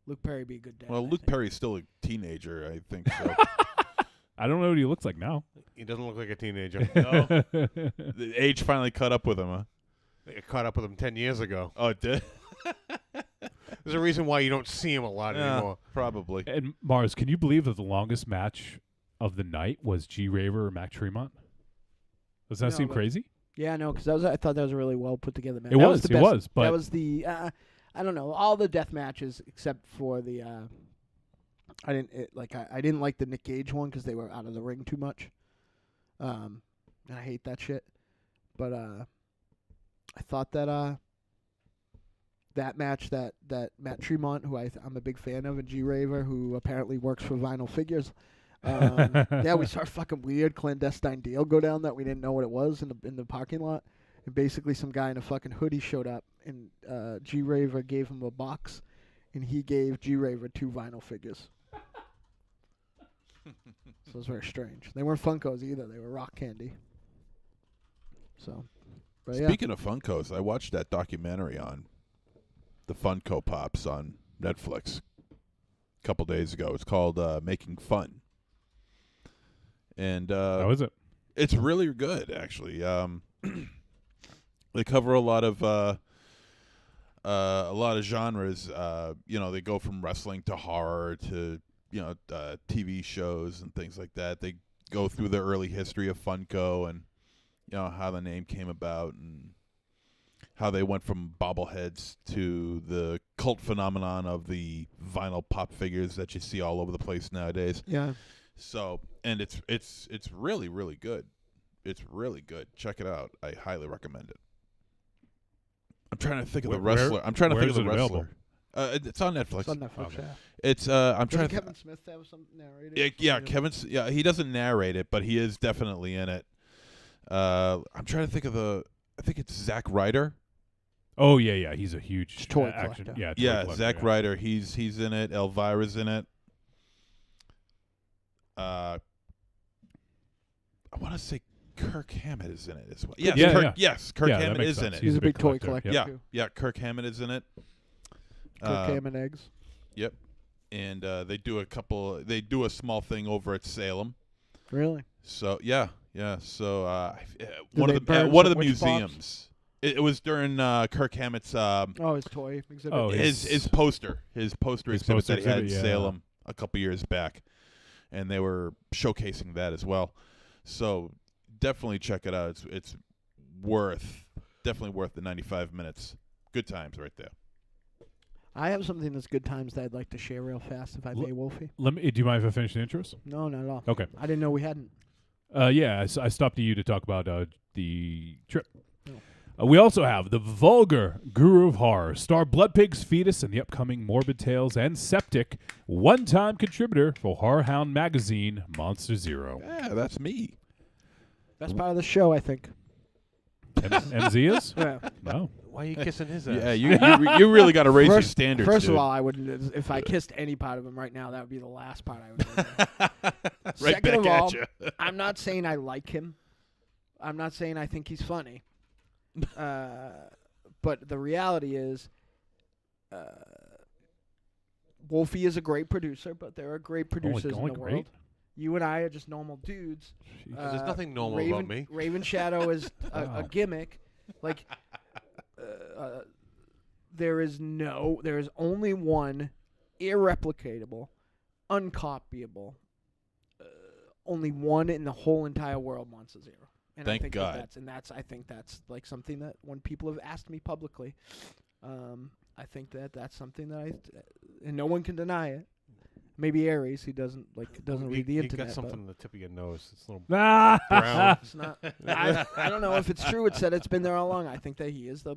Luke Perry be a good dad. Well, I Luke think. Perry's still a teenager, I think so. I don't know what he looks like now. He doesn't look like a teenager. No. The age finally caught up with him, huh? I caught up with him 10 years ago. Oh, it did? There's a reason why you don't see him a lot anymore. Probably. And Mars, can you believe that the longest match of the night was G Raver or Mac Tremont? Does that seem crazy? Yeah, no, because I thought that was a really well put together match. It was, but that was the I don't know, all the death matches except for the I didn't like the Nick Gage one because they were out of the ring too much. And I hate that shit. But I thought that that match that Matt Tremont, who I'm a big fan of, and G Raver, who apparently works for Vinyl Figures. Yeah, we saw a fucking weird clandestine deal go down that we didn't know what it was in the parking lot. And basically some guy in a fucking hoodie showed up, and G Raver gave him a box, and he gave G Raver 2 vinyl figures. So it was very strange. They weren't Funkos either. They were rock candy. So, but Speaking of Funkos, I watched that documentary on the Funko Pops on Netflix a couple days ago. It's called Making Fun. And how is it? It's really good, actually. They cover a lot of genres. They go from wrestling to horror to TV shows and things like that. They go through the early history of Funko and how the name came about and how they went from bobbleheads to the cult phenomenon of the vinyl pop figures that you see all over the place nowadays. Yeah. So, and it's really, really good. It's really good. Check it out. I highly recommend it. I'm trying to think of the wrestler. I'm trying to think of the wrestler. It's on Netflix. It's on Netflix. Okay. Yeah. It's I'm trying to. Kevin Smith have something narrated? Kevin's. Yeah, he doesn't narrate it, but he is definitely in it. I'm trying to think of I think it's Zack Ryder. Oh yeah. He's a huge toy action. collector. Yeah, Zack Ryder. He's in it. Elvira's in it. I want to say Kirk Hammett is in it as well. Yes, Kirk Hammett is in it. He's a big toy collector. Yeah, Kirk Hammett is in it. Kirk Hammett eggs. Yep. And they do a small thing over at Salem. Really? So yeah. So one of the museums. It was during Kirk Hammett's his toy exhibit. His poster exhibit that he had in Salem a couple years back. And they were showcasing that as well. So definitely check it out. It's definitely worth the 95 minutes. Good times right there. I have something that's good times that I'd like to share real fast, if I may, Wolfie. Do you mind if I finish the intros? No, not at all. Okay. I didn't know we hadn't. I stopped to you to talk about the trip. We also have the vulgar guru of horror, star Bloodpig's Fetus in the upcoming Morbid Tales, and Septic, one-time contributor for Horror Hound magazine, Monster Zero. Yeah, that's me. Best part of the show, I think. MZ is? Yeah. No. Why are you kissing his ass? Yeah, you really got to raise your standards. First dude. of all, I wouldn't. If I kissed any part of him right now, that would be the last part I would do. Right Second back of all, at you. I'm not saying I like him. I'm not saying I think he's funny. But the reality is, Wolfie is a great producer, but there are great producers in the world. You and I are just normal dudes. There's nothing normal about me. Raven Shadow is a gimmick. Like, there is only one irreplicatable, uncopyable, only one in the whole entire world, Monster Zero. And Thank I think God. I think that's like something that when people have asked me publicly, I think that's something that and no one can deny it. Maybe Aries, he doesn't read the internet. You got something on the tip of your nose. It's a little brown. It's not. I don't know if it's true. It said it's been there all along. I think that he is the.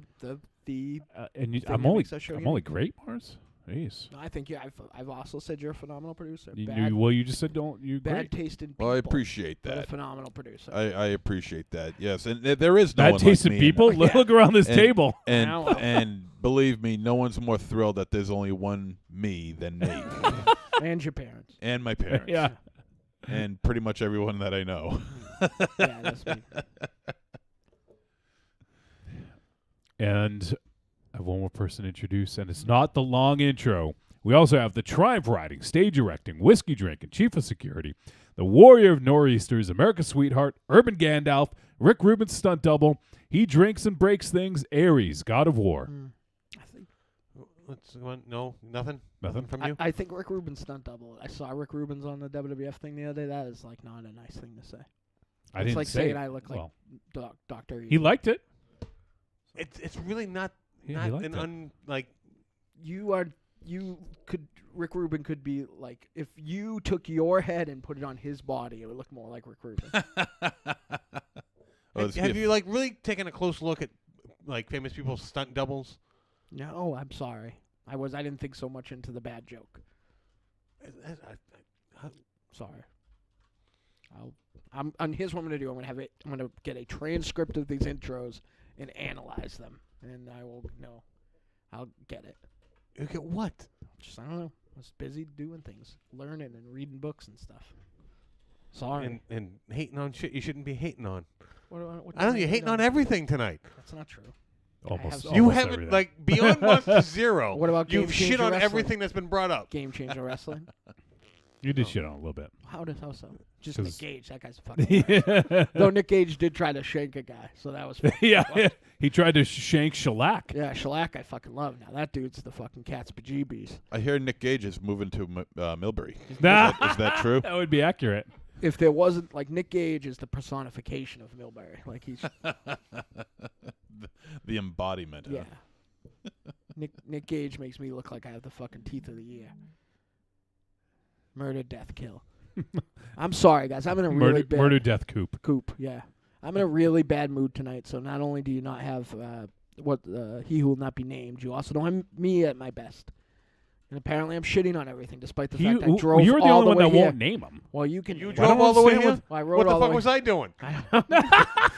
I'm only great, Mars. Jeez. I think I've also said you're a phenomenal producer. You just said you bad great. taste in people. Well, I appreciate But a that. phenomenal producer. I appreciate that. Yes, and there is no bad one taste like in me. people. Look around this table. And believe me, no one's more thrilled that there's only one me than me. And your parents. And my parents. Yeah. And pretty much everyone that I know. Yeah, that's me. And I have one more person to introduce, and it's not the long intro. We also have the triumph riding, stage erecting, whiskey drinking, chief of security, the warrior of nor'easters, America's sweetheart, urban Gandalf, Rick Rubin's stunt double. He drinks and breaks things, Ares, god of war. I think Let's go on. No, nothing. Nothing from you. I think Rick Rubin's stunt double. I saw Rick Rubin's on the WWF thing the other day. That is like not a nice thing to say. I It's didn't like say saying it. I look like Well, Dr. he liked it. It's really not Yeah, he liked an it. like. Rick Rubin could be like, if you took your head and put it on his body, it would look more like Rick Rubin. Have you like really taken a close look at like famous people's stunt doubles? No, I'm sorry. I didn't think so much into the bad joke. Sorry. Here's what I'm gonna do. I'm gonna get a transcript of these intros and analyze them, and I will know. I'll get it. You get what? Just I don't know. I was busy doing things, learning and reading books and stuff. Sorry. And hating on shit you shouldn't be hating on. What I don't know. You're hating on everything tonight. That's not true. Almost. have- You almost haven't everything. like beyond 1 to 0. What about you've shit GameChanger on Wrestling? everything that's been brought up. GameChanger Wrestling. You did shit on it a little bit. How so? Just 'Cause- Nick Gage. That guy's a fucking liar. Though Nick Gage did try to shank a guy, so that was fun. yeah. He tried to shank Shellac. Yeah, Shellac I fucking love. Now that dude's the fucking cat's bejeebies. I hear Nick Gage is moving to Millbury. Nah. Is that true? That would be accurate. If there wasn't, like, Nick Gage is the personification of Millbury. Like, he's, The embodiment. yeah. Nick Gage makes me look like I have the fucking teeth of the year. Murder, death, kill. I'm sorry, guys. I'm in a really bad Murder, death, coop. Yeah. I'm in a really bad mood tonight, so not only do you not have he who will not be named, you also don't have me at my best. And apparently I'm shitting on everything, despite the fact I drove You're the all only one way that here. won't name him. Well, you can. You I drove don't all the way understand here. I rode What the all fuck way. was I doing? I don't know.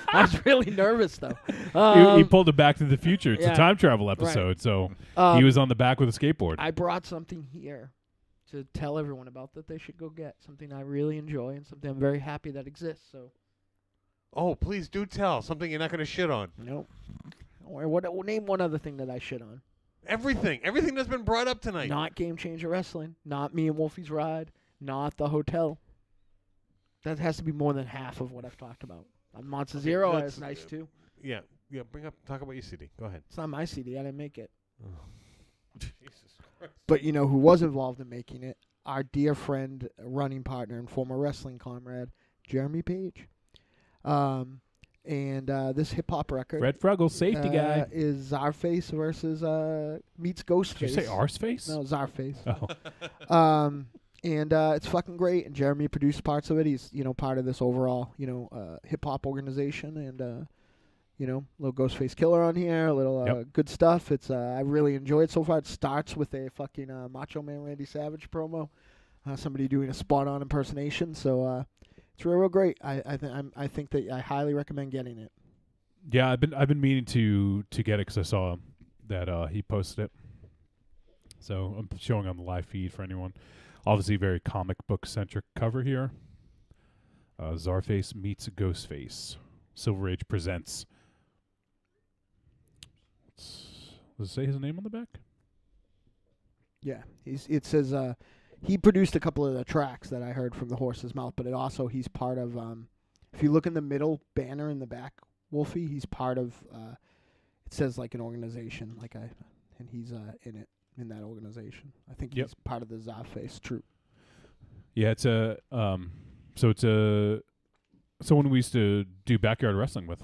I was really nervous though. He pulled it Back to the Future. It's yeah. a time travel episode, so he was on the back with a skateboard. I brought something here to tell everyone about that they should go get. Something I really enjoy and something I'm very happy that exists. So, Oh, please do tell something you're not going to shit on. nope. Don't worry. Name one other thing that I shit on. Everything that's been brought up tonight. Not GameChanger Wrestling. Not me and Wolfie's Ride. Not the hotel. That has to be more than half of what I've talked about. Monster Zero let's- is nice too. Yeah. Talk about your CD. Go ahead. It's not my CD. I didn't make it. Jesus Christ. But you know who was involved in making it? Our dear friend, running partner, and former wrestling comrade, Jeremy Page. And this hip hop record, Fred Fruggle, safety guy. is Czarface versus meets Ghostface. Did you say Arseface? No, Czarface. Oh. And it's fucking great. And Jeremy produced parts of it. He's part of this overall hip hop organization, and little Ghostface Killer on here, a little good stuff. It's I really enjoy it so far. It starts with a fucking Macho Man Randy Savage promo, somebody doing a spot on impersonation. So it's real great. I think that I highly recommend getting it. Yeah, I've been meaning to get it because I saw that he posted it. So I'm showing on the live feed for anyone. Obviously, very comic book centric cover here. Czarface meets Ghostface. Silver Age presents. Does it say his name on the back? Yeah, it says he produced a couple of the tracks that I heard from the horse's mouth, but he's part of. If you look in the middle banner in the back, Wolfie, he's part of. It says like an organization, and he's in that organization. I think he's part of the Czarface troop. Yeah, it's a someone we used to do backyard wrestling with.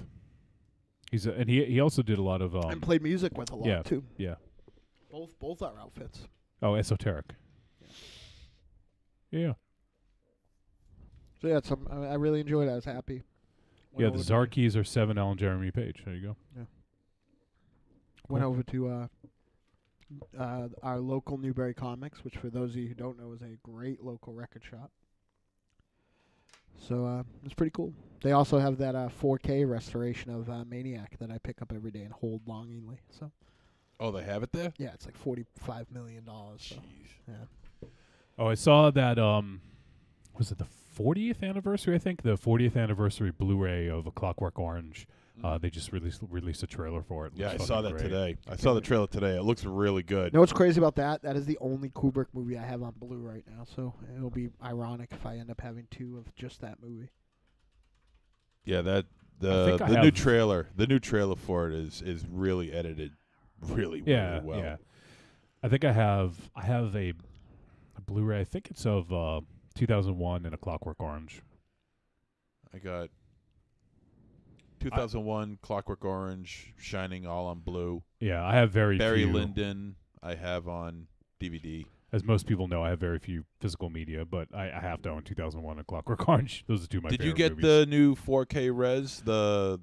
He also did a lot of and played music with a lot too. Yeah. Both our outfits. Oh, esoteric. Yeah. So yeah, I really enjoyed it. I was happy. Yeah, the Czar keys are 7L and Jeremy Page. There you go. Yeah. Went over to our local Newbury Comics, which for those of you who don't know is a great local record shop. So it's pretty cool. They also have that 4K restoration of Maniac that I pick up every day and hold longingly. So. Oh, they have it there? Yeah, it's like $45 million. So. Yeah. Oh, I saw that. Was it the 40th anniversary? I think the 40th anniversary Blu-ray of A Clockwork Orange. They just released a trailer for it. Yeah, I Looks saw fucking that great. today. I saw the trailer today. It looks really good. You know what's crazy about that? That is the only Kubrick movie I have on Blu right now. So it'll be ironic if I end up having two of just that movie. Yeah, the new trailer for it is really edited really Yeah, well. yeah. I think I have a Blu-ray. I think it's of 2001 and a Clockwork Orange. I got 2001 Clockwork Orange, Shining all on blue. Yeah, I have very Barry few. Lyndon I have on DVD. As most people know, I have very few physical media, but I have to own 2001 and Clockwork Orange. Those are two of my Did favorite you get movies. the new 4K res? No.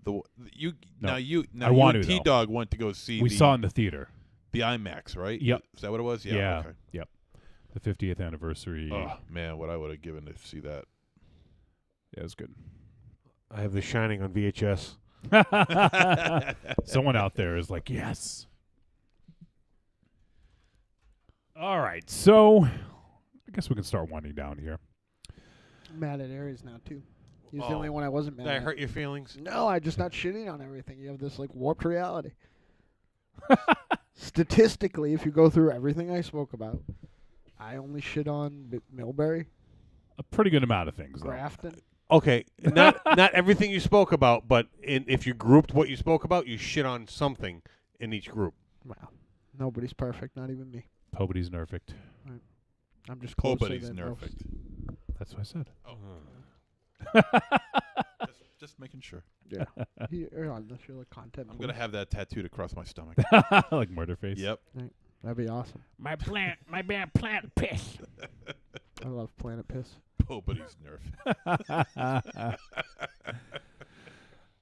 Now I you want and to, though. T-Dog went to go see We saw it in the theater. the IMAX, right? Yep. Is that what it was? Yeah. Okay. Yep. The 50th anniversary. Oh man, what I would have given to see that. Yeah, it was good. I have The Shining on VHS. Someone out there is like, yes. All right, so I guess we can start winding down here. I'm mad at Aries now too. He's the Oh. only one I wasn't mad Did I at. hurt your feelings? No, I just not shitting on everything. You have this like warped reality. Statistically, if you go through everything I spoke about, I only shit on Milbury, A pretty good amount of things, though. Grafton. Okay, not everything you spoke about, but if you grouped what you spoke about, you shit on something in each group. Wow, nobody's perfect, not even me. Nobody's perfect. I'm just closer Nobody's than nerfed. most. That's what I said. Just making sure. Yeah, you're on this. You're like content. I'm gonna have that tattooed across my stomach. Like Murderface. Yep. That'd be awesome. My bad plant piss. I love Planet Piss. Nobody's nerfed.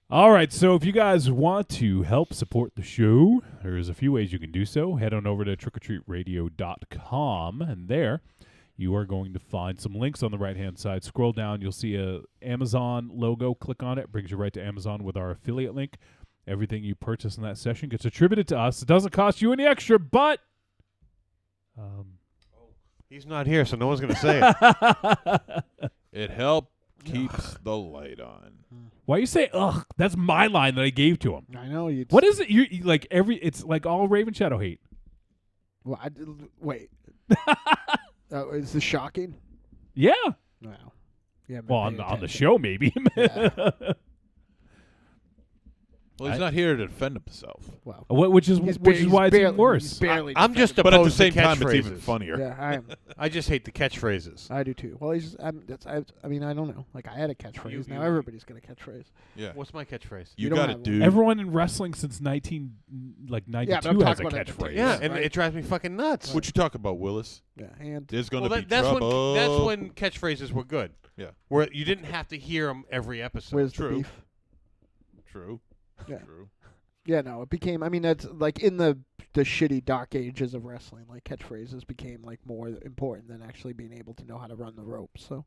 All right, so if you guys want to help support the show, there's a few ways you can do so. Head on over to trickortreatradio.com, and there you are going to find some links on the right-hand side. Scroll down, you'll see a Amazon logo. Click on it. Brings you right to Amazon with our affiliate link. Everything you purchase in that session gets attributed to us. It doesn't cost you any extra, but... He's not here, so no one's going to say it. It helps keeps the light on. Why you say, ugh? That's my line that I gave to him. I know you. What is it? You like it's like all Raven Shadow hate. Well, wait. Is this shocking? Yeah. Wow. Yeah. Well, on the show, maybe. Yeah. Well, he's not here to defend himself. Well, which is why it's even worse. He's barely I'm just But at the opposed same to time, it's even catchphrases. funnier. Yeah, I am. I just hate the catchphrases. I do too. Well, I mean, I don't know. Like, I had a catchphrase. Now everybody's got a catchphrase. Yeah. What's my catchphrase? You don't got have it, one. dude. Everyone in wrestling since 92 but I'm has a talking about catchphrase. Yeah, Yes, and right. it drives me fucking nuts. What you talk about, Willis? Yeah, and There's gonna Well, be that's trouble. that's when catchphrases were good. Yeah. Where you didn't have to hear them every episode. where's the True. beef? True. Yeah. True. Yeah, no, it became. I mean, that's like in the shitty dark ages of wrestling. Like catchphrases became like more important than actually being able to know how to run the ropes. So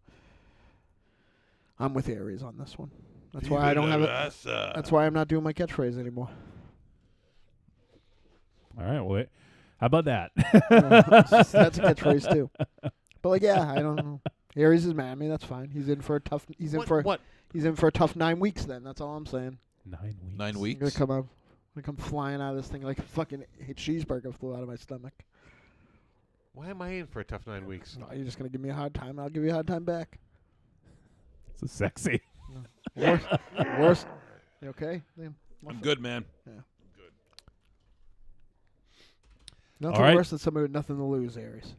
I'm with Aries on this one. That's why I don't have it. That's why I'm not doing my catchphrase anymore. All right. Well, how about that? That's a catchphrase too. But like, yeah, I don't know. Aries is mad at me. That's fine. He's in for a tough. He's in for. What? He's in for a tough 9 weeks. Then that's all I'm saying. 9 weeks. 9 I'm weeks. gonna come up. I'm gonna come flying out of this thing like a fucking cheeseburger flew out of my stomach. Why am I in for a tough 9 weeks? No, you're just gonna give me a hard time. I'll give you a hard time back. So sexy. Worst. You okay? Liam? I'm good, man. Nothing All right. worse than somebody with nothing to lose, Aries.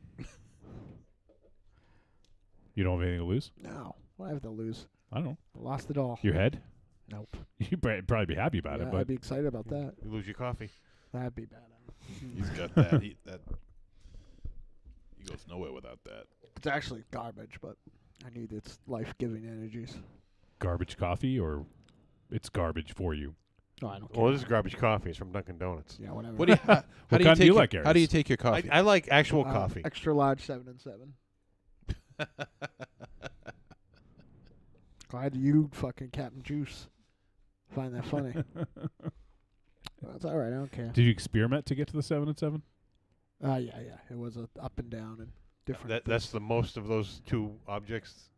You don't have anything to lose? No. What do I have to lose? I don't know. I lost it all. Your head? Nope. You'd probably be happy about Yeah, it, but I'd be excited about that. You lose your coffee. That'd be bad. He's got that. He goes nowhere without that. It's actually garbage, but I need its life-giving energies. garbage coffee or it's garbage for you? No, I don't care. Well, this is garbage coffee. It's from Dunkin' Donuts. Yeah, whatever. What do you? How What do you kind do take you your, like, How do you Aries? take your coffee? I like actual coffee. Extra large 7 and 7. Glad you fucking Captain Juice find that funny. That's all right. I don't care. Did you experiment to get to the 7 and 7? Yeah. It was a up and down and different. That's the most of those two objects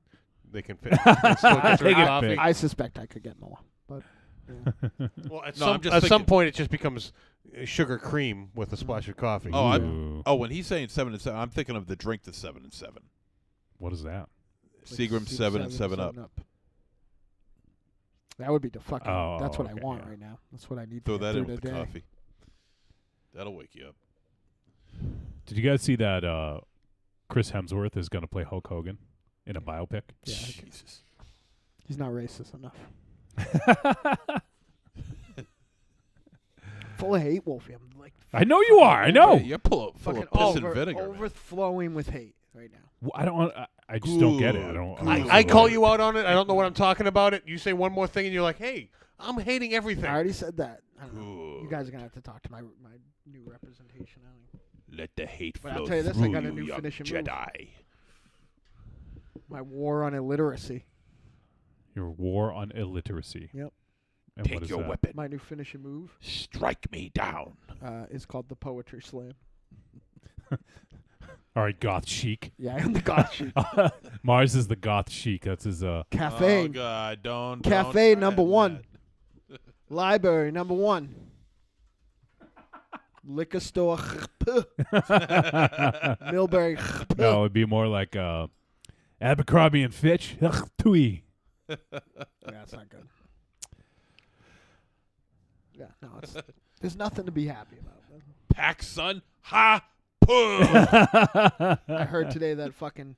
they can fit. They still get They rid of get coffee. fit. I suspect I could get more, but yeah. Well, at No, some I'm just at some thinking- point, it just becomes sugar cream with a splash of coffee. Oh, Ooh. when he's saying 7 and 7, I'm thinking of the drink that's 7 and 7. What is that? Seagram 7 and 7 up. That would be the fucking. Oh, that's what okay, I want yeah. right now. That's what I need. Throw to that get in through with the day. coffee. That'll wake you up. Did you guys see that Chris Hemsworth is going to play Hulk Hogan in a biopic? Yeah, Jesus. he's not racist enough. Full of hate, Wolfie. I'm like, I know you are. I know. You're full of fucking piss and vinegar. man. overflowing with hate right now. I don't. I just don't get it. I don't. I call you out on it. I don't know what I'm talking about it. You say one more thing, and you're like, "Hey, I'm hating everything." I already said that. I don't know. You guys are gonna have to talk to my new representation. Let the hate But flow I'll tell you this, through I got a you, new young finishing move. Jedi. My war on illiteracy. Your war on illiteracy. Yep. And Take what is your that? weapon. My new finishing move Strike me down. is called the Poetry Slam. All right, Goth Chic. Yeah, I'm the goth sheet. Mars is the Goth Chic. That's his. Caffeine. Oh God, don't. Cafe don't number threaten 1. that. Library number 1. Liquor store. Millbury. No, it'd be more like Abercrombie and Fitch. Tui. Yeah, that's not good. Yeah, no, there's nothing to be happy about. Pack, son. Ha. Puh. I heard today that fucking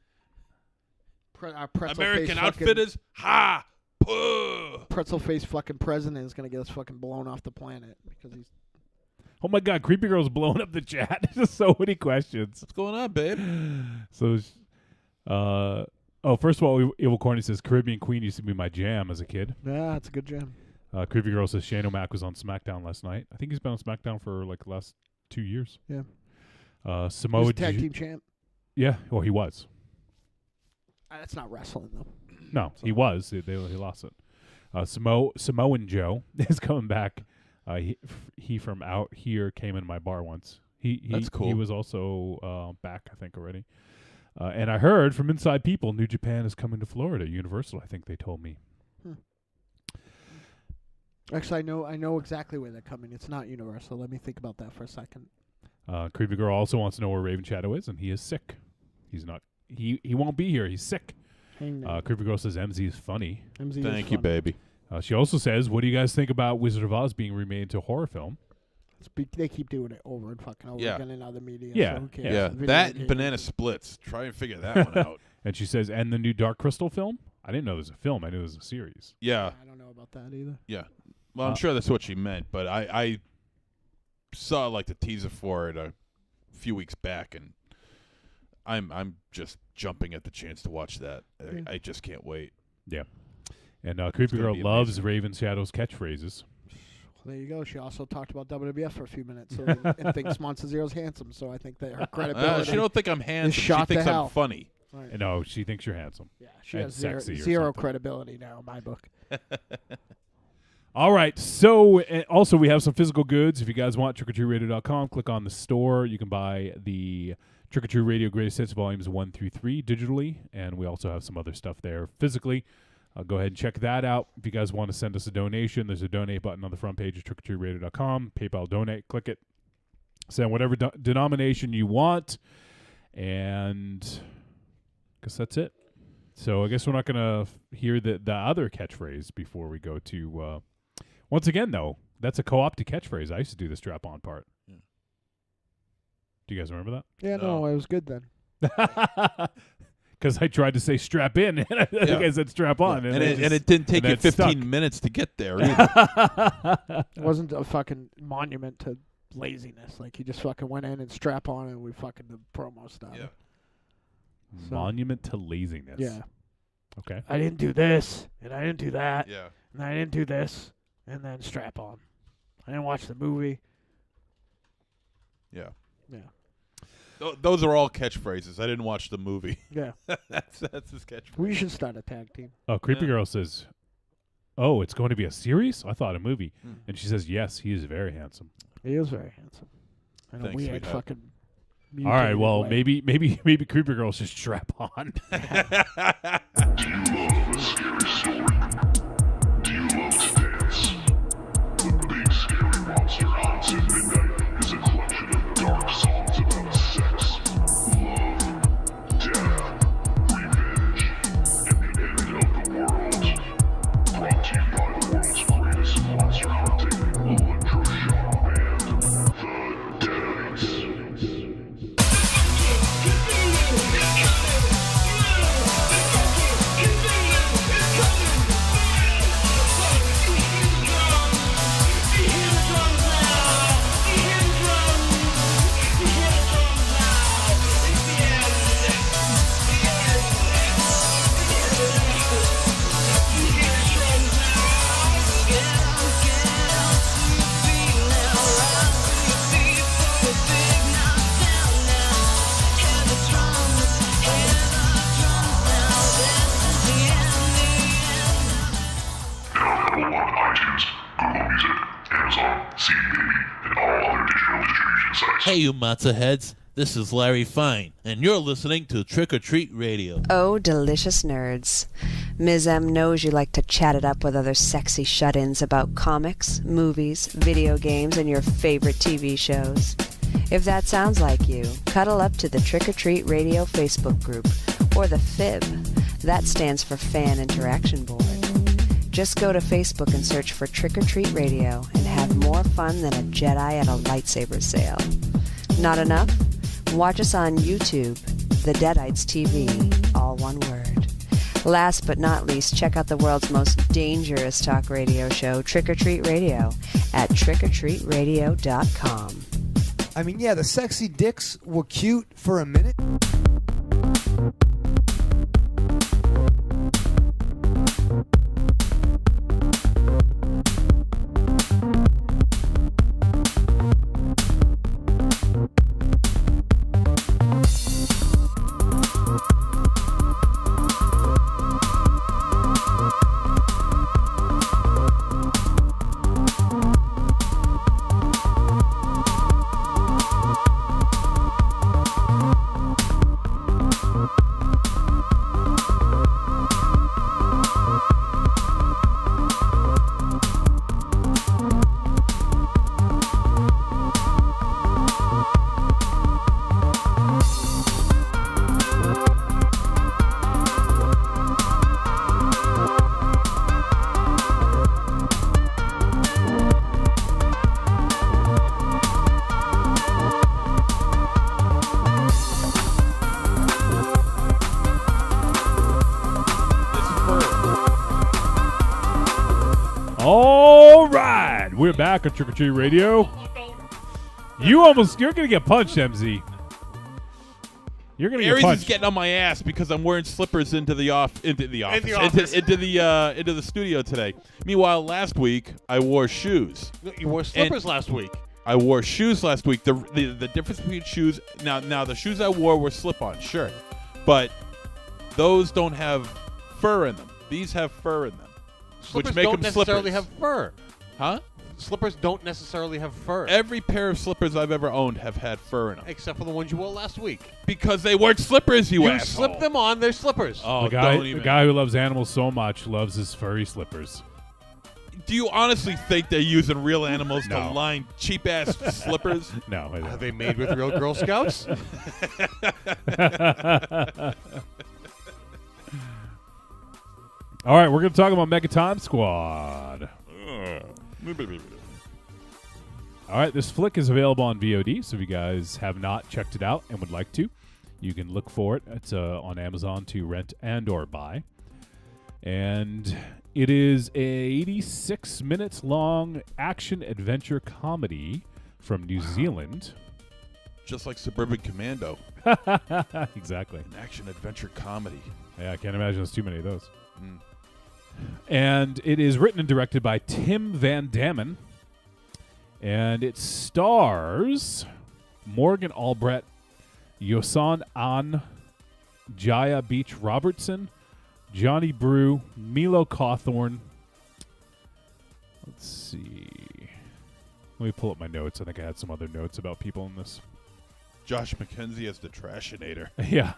our pretzel American face Outfitters. Ha. Puh. pretzel face fucking president is gonna get us fucking blown off the planet because he's. Oh my God, Creepy Girl's blowing up the chat. There's so many questions. What's going on, babe? So, first of all, Evil Corny says Caribbean Queen used to be my jam as a kid. Yeah, it's a good jam. Creepy Girl says Shane O'Mac was on SmackDown last night. I think he's been on SmackDown for like the last 2 years. Yeah. Samoa He's tag team champ. Yeah, well, he was. That's not wrestling though. No, he was. He lost it. Samoan Joe is coming back. He from out here came in my bar once. That's cool. He was also back, I think, already. And I heard from inside people, New Japan is coming to Florida. Universal, I think they told me. Actually, I know exactly where they're coming. It's not Universal. Let me think about that for a second. Creepy Girl also wants to know where Raven Shadow is, and he is sick. He's not. He won't be here. He's sick. Creepy Girl says MZ is funny. MZ Thank is you, funny. baby. She also says, what do you guys think about Wizard of Oz being remade into a horror film? They keep doing it over and fucking over again in other media. Yeah. So who cares? Yeah, Video that games. and Banana Splits. Try and figure that one out. And she says, and the new Dark Crystal film? I didn't know there was a film. I knew there was a series. Yeah, I don't know about that either. yeah. Well, I'm sure that's what she meant, but I saw like the teaser for it a few weeks back, and I'm just jumping at the chance to watch that. I just can't wait. Yeah. And Creepy gonna Girl be loves amazing. Raven Shadow's catchphrases. Well, there you go. She also talked about WWF for a few minutes and thinks Monster Zero's handsome. So I think that her credibility. She don't think I'm handsome. She shot thinks to I'm hell. funny. Right. And no, she thinks you're handsome. Yeah, she and has sexy or zero something. credibility now in my book. All right. So, also, we have some physical goods. If you guys want, trickortreatradio.com. Click on the store. You can buy the Trick or Treat Radio Greatest Hits Volumes 1 through 3 digitally. And we also have some other stuff there physically. Go ahead and check that out. If you guys want to send us a donation, there's a donate button on the front page of trickortreatradio.com. PayPal donate. Click it. Send whatever denomination you want. And I guess that's it. So I guess we're not going to hear the other catchphrase before we go to... once again, though, that's a co-opted catchphrase. I used to do the strap-on part. Yeah. Do you guys remember that? Yeah, no, it was good then. Because I tried to say strap in, and I think I said strap on. Yeah. And it didn't take and you that 15 stuck. minutes to get there either. It wasn't a fucking monument to laziness. Like, he just fucking went in and strap on and we fucking the promo stuff. Yeah. So- Monument to laziness. Yeah. Okay. I didn't do this, and I didn't do that, Yeah. and I didn't do this, and then strap on. I didn't watch the movie. Yeah. Yeah. Those are all catchphrases. I didn't watch the movie. Yeah. that's his catchphrase. We should start a tag team. Oh, Creepy Yeah. Girl says, oh, it's going to be a series? I thought a movie. Hmm. And she says, yes, he is very handsome. He is very handsome. And a Thanks, weird sweetheart. fucking All right, mutated well, way. maybe Creepy Girl should strap on. Do you love a scary story? Do you love to dance? The Big Scary Monster Haunts at Midnight is a collection of dark songs about sex, love, death, revenge, and the end of the world. Brought to you by the world's greatest monster hunting electro genre band, the Deadites. Hey, you matzo heads. This is Larry Fine, and you're listening to Trick or Treat Radio. Oh, delicious nerds. Ms. M knows you like to chat it up with other sexy shut-ins about comics, movies, video games, and your favorite TV shows. If that sounds like you, cuddle up to the Trick or Treat Radio Facebook group, or the FIB. That stands for Fan Interaction Board. Just go to Facebook and search for Trick or Treat Radio and have more fun than a Jedi at a lightsaber sale. Not enough? Watch us on YouTube, the Deadites TV, all one word. Last but not least, check out the world's most dangerous talk radio show, Trick or Treat Radio, at trickortreatradio.com. I mean, yeah, the sexy dicks were cute for a minute. All right, we're back on Trick or Treat Radio. You're gonna get punched, MZ. You're gonna get Aries punched. is getting on my ass because I'm wearing slippers into the office, into the studio today. Meanwhile, last week I wore shoes. You wore slippers last week. I wore shoes last week. The difference between shoes now the shoes I wore were slip-on, sure, but those don't have fur in them. These have fur in them, Slippers which make don't them necessarily slippers. have fur. Huh? Slippers don't necessarily have fur. Every pair of slippers I've ever owned have had fur in them. Except for the ones you wore last week. Because they weren't slippers, you asshole. Slip them on, they're slippers. Oh, the guy who loves animals so much loves his furry slippers. Do you honestly think they're using real animals No. to line cheap-ass slippers? No, I Are don't. they made with real Girl Scouts? All right, we're going to talk about Mega Time Squad. All right, this flick is available on VOD, so if you guys have not checked it out and would like to, you can look for it. It's on Amazon to rent and or buy. And it is a 86 minutes long action-adventure comedy from New Zealand. Just like Suburban Commando. Exactly. An action-adventure comedy. Yeah, I can't imagine there's too many of those. Mm. And it is written and directed by Tim Van Damen. And it stars Morgan Albrecht, Yosan An, Jaya Beach Robertson, Johnny Brew, Milo Cawthorn. Let's see. Let me pull up my notes. I think I had some other notes about people in this. Josh McKenzie as the Trashinator. Yeah.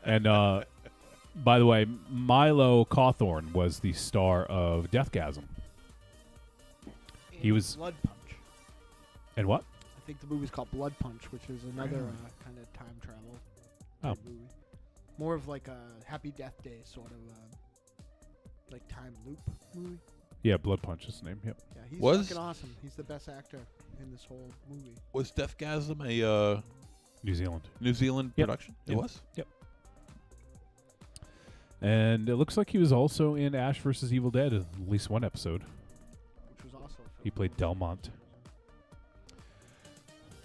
And by the way, Milo Cawthorn was the star of Deathgasm. He was... Blood Punch. And what? I think the movie's called Blood Punch, which is another kind of time travel type movie. More of like a Happy Death Day sort of like time loop movie. Yeah, Blood Punch is the name. Yep. Yeah, he's Was- fucking awesome. He's the best actor in this whole movie. Was Deathgasm a New Zealand. New Zealand Yep. production? Yep. It was? Yep. And it looks like he was also in Ash vs. Evil Dead, at least one episode. Which was also He played Delmont.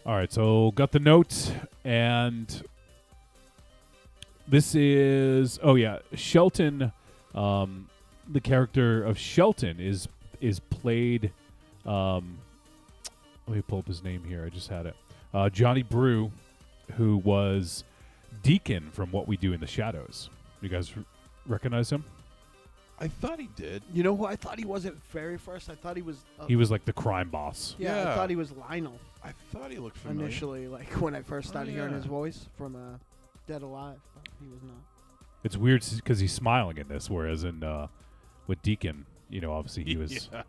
All right, so got the notes, and this is Shelton. The character of Shelton is played. Let me pull up his name here. I just had it. Johnny Brew, who was Deacon from What We Do in the Shadows. You guys recognize him? I thought he did. You know who I thought he was at very first? I thought he was. He was like the crime boss. Yeah, I Yeah. thought he was Lionel I thought he looked familiar. initially, like when I first started hearing yeah. his voice from Dead Alive, but he was not. It's weird because he's smiling in this, whereas in with Deacon, you know, obviously he was Yeah.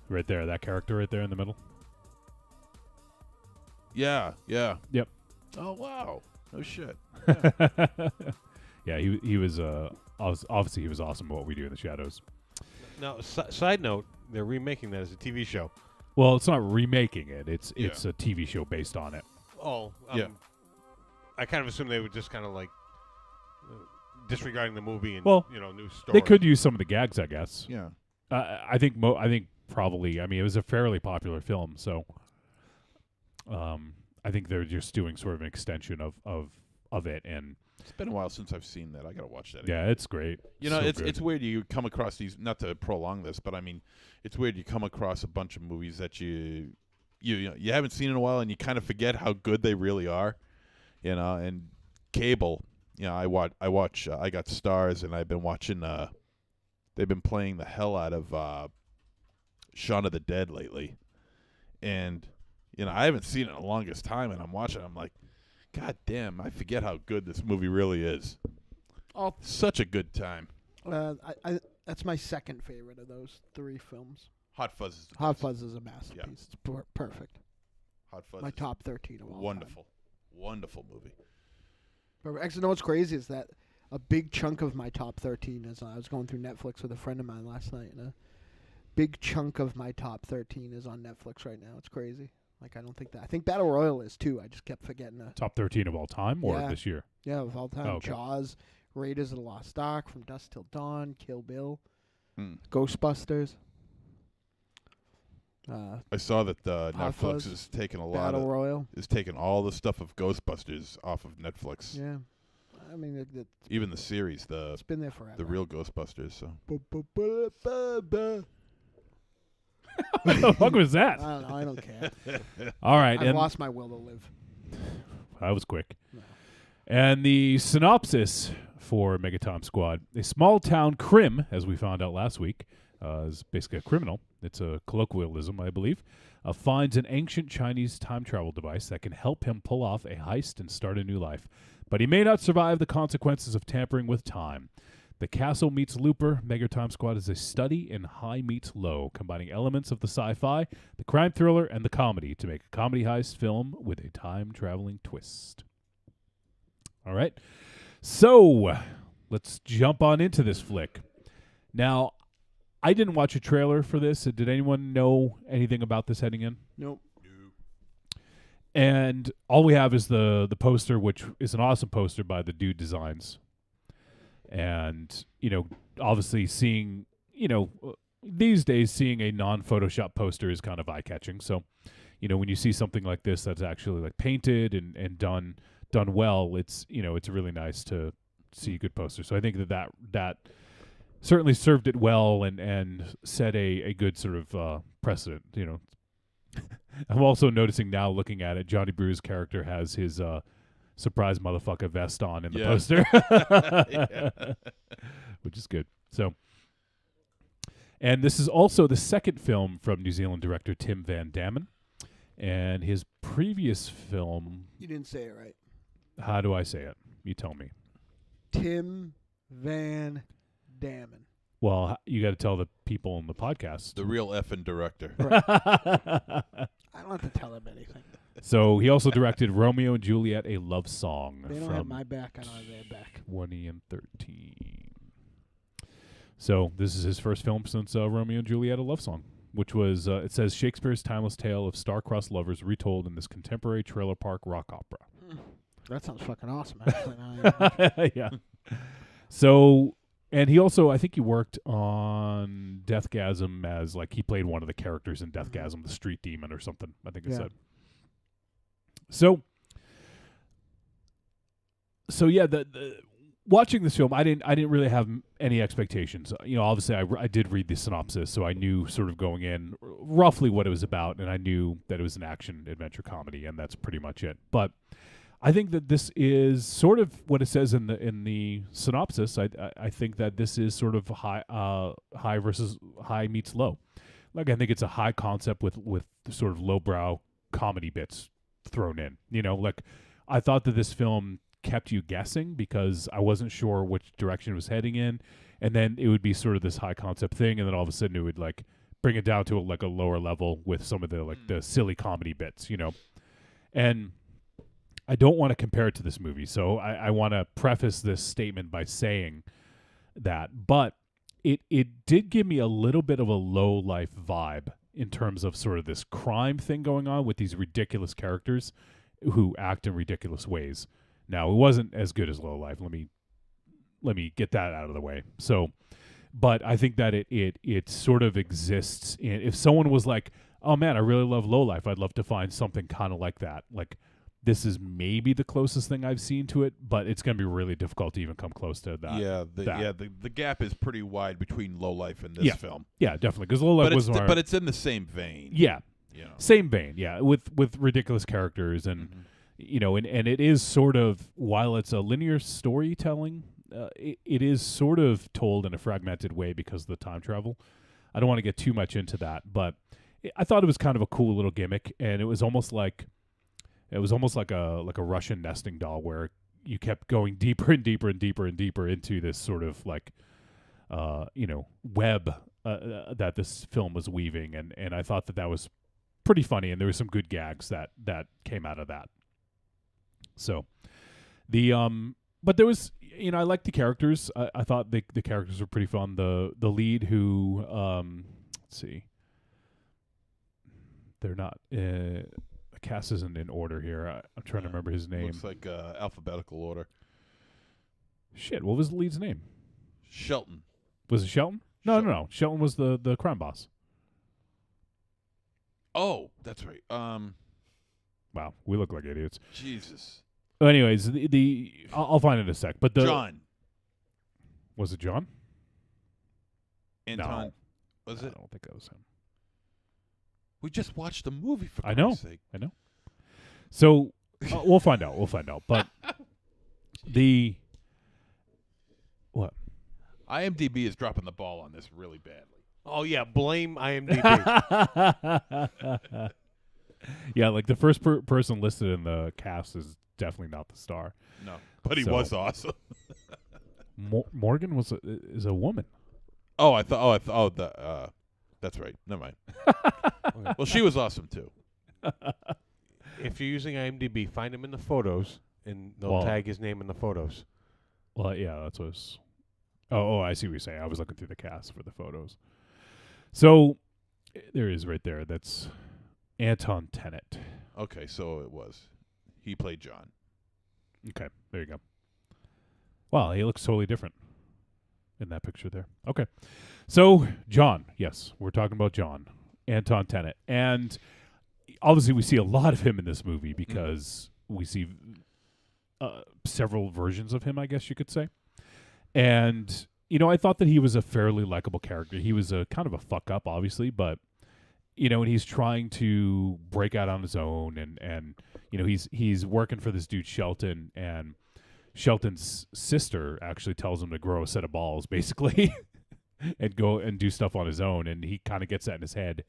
right there. That character right there in the middle. Yeah. Yep. Oh wow. No shit. Yeah, he was obviously he was awesome at What We Do in the Shadows. Now, side note, they're remaking that as a TV show. Well, it's not remaking it. It's Yeah. a TV show based on it. Oh, Yeah. I kind of assumed they would just kind of like disregarding the movie and Well, new story. They could use some of the gags, I guess. Yeah. I think probably. I mean, it was a fairly popular film, so I think they're just doing sort of an extension of it, and It's been a while since I've seen that. I gotta watch that. yeah, it's great. You know, So it's good. weird you come across these. Not to prolong this, but I mean, it's weird you come across a bunch of movies that you haven't seen in a while, and you kind of forget how good they really are. You know, and cable. You know, I watch. I got Stars, and I've been watching. They've been playing the hell out of Shaun of the Dead lately, and you know, I haven't seen it in the longest time, and I'm watching. I'm like, God damn! I forget how good this movie really is. Oh, Such a good time. I that's my second favorite of those three films. Hot Fuzz is the Hot best. Fuzz is a masterpiece. It's perfect. Hot Fuzz My is top 13 of all time. wonderful movie. Perfect. Actually, no, what's crazy is that a big chunk of my top 13 is I was going through Netflix with a friend of mine last night, and a big chunk of my top 13 is on Netflix right now. It's crazy. Like, I think Battle Royale is too. I just kept forgetting to. Top 13 of all time, or Yeah. this year. Yeah, of all time. Oh, okay. Jaws, Raiders of the Lost Ark, From Dusk Till Dawn, Kill Bill, Hmm. Ghostbusters, I saw that Hot Netflix Fuzz, is taking a lot Battle of Royale. is taking all the stuff of Ghostbusters off of Netflix. Yeah. I mean, Even the series, the it's been there forever. real Ghostbusters. So What the fuck was that? I don't know. I don't care. All right, I've and lost my will to live. that was quick. No. And the synopsis for Megaton Squad: a small town crim, as we found out last week, is basically a criminal. It's a colloquialism, I believe. Finds an ancient Chinese time travel device that can help him pull off a heist and start a new life. But he may not survive the consequences of tampering with time. The Castle meets Looper. Megatime Squad is a study in high meets low, combining elements of the sci-fi, the crime thriller, and the comedy to make a comedy heist film with a time-traveling twist. All right. So, let's jump on into this flick. Now, I didn't watch a trailer for this. Did anyone know anything about this heading in? Nope. And all we have is the poster, which is an awesome poster by the Dude Designs. And, you know, obviously seeing, you know, these days seeing a non-Photoshop poster is kind of eye-catching. So, you know, when you see something like this that's actually like painted and done well, it's, you know, it's really nice to see a good poster. So I think that certainly served it well and set a good sort of precedent, you know. I'm also noticing now, looking at it, Johnny Brew's character has his surprise motherfucker vest on in the poster, which is good. So, and this is also the second film from New Zealand director Tim Van Damme, and his previous film. You didn't say it right. How do I say it? You tell me. Tim Van Damme. Well, you got to tell the people in the podcast. the real effing director. I don't have to tell him anything. So he also directed Romeo and Juliet, a love song They don't have from my back. I don't have their back. 2013. So this is his first film since Romeo and Juliet, a love song, which was, it says, Shakespeare's timeless tale of star-crossed lovers retold in this contemporary trailer park rock opera. That sounds fucking awesome, actually. Yeah. So, and he also, I think he worked on Deathgasm as, like, he played one of the characters in Deathgasm, the street demon or something, I think it Yeah. said. So yeah, the watching this film, I didn't really have any expectations. You know, obviously I did read the synopsis, so I knew sort of going in roughly what it was about, and I knew that it was an action adventure comedy, and that's pretty much it. But I think that this is sort of what it says in the synopsis. I think that this is sort of high versus high meets low. Like I think it's a high concept with sort of lowbrow comedy bits thrown in. Like I thought that this film kept you guessing because I wasn't sure which direction it was heading in, and then it would be sort of this high concept thing, and then all of a sudden it would like bring it down to a lower level with some of the silly comedy bits, and I don't want to compare it to this movie, so I want to preface this statement by saying that, but it did give me a little bit of a low life vibe in terms of sort of this crime thing going on with these ridiculous characters who act in ridiculous ways. Now, it wasn't as good as Low Life. Let me get that out of the way. So, but I think that it sort of exists in, if someone was like, "Oh man, I really love Low Life. I'd love to find something kind of like that." Like this is maybe the closest thing I've seen to it, but it's going to be really difficult to even come close to that. Yeah, the gap is pretty wide between Low Life and this film. Yeah, definitely, because Low Life was more, but it's in the same vein. Yeah, same vein. Yeah, with ridiculous characters and and it is sort of, while it's a linear storytelling, it is sort of told in a fragmented way because of the time travel. I don't want to get too much into that, but I thought it was kind of a cool little gimmick, and it was almost like a Russian nesting doll where you kept going deeper and deeper and deeper and deeper into this sort of like web that this film was weaving, and I thought that was pretty funny, and there were some good gags that came out of that. So but there was, I liked the characters. I thought the characters were pretty fun. The lead, who let's see, they're not the cast isn't in order here. I'm trying to remember his name. Looks like alphabetical order. Shit, what was the lead's name? Shelton. Was it Shelton? No. Shelton was the crime boss. Oh, that's right. Wow, we look like idiots. Jesus. Anyways, I'll find it in a sec. But John. Was it John? Anton. No. Was it? I don't think that was him. We just watched the movie, for I know. Christ's sake. I know. So we'll find out. We'll find out. But what? IMDb is dropping the ball on this really badly. Oh yeah, blame IMDb. Yeah, like the first person listed in the cast is definitely not the star. No, but he was awesome. Morgan is a woman. That's right. Never mind. Well, she was awesome too. If you're using IMDb, find him in the photos, and they'll tag his name in the photos. Well, yeah, that's what. Oh, I see what you're saying. I was looking through the cast for the photos. So there he is right there. That's Anton Tenet. Okay, so it was. He played John. Okay, there you go. Wow, he looks totally different in that picture there. Okay. So, John, yes, we're talking about John, Anton Tenet. And obviously we see a lot of him in this movie because we see several versions of him, I guess you could say. And, I thought that he was a fairly likable character. He was a kind of a fuck up, obviously, but, and he's trying to break out on his own and he's working for this dude, Shelton, and Shelton's sister actually tells him to grow a set of balls, basically. And go and do stuff on his own, and he kind of gets that in his head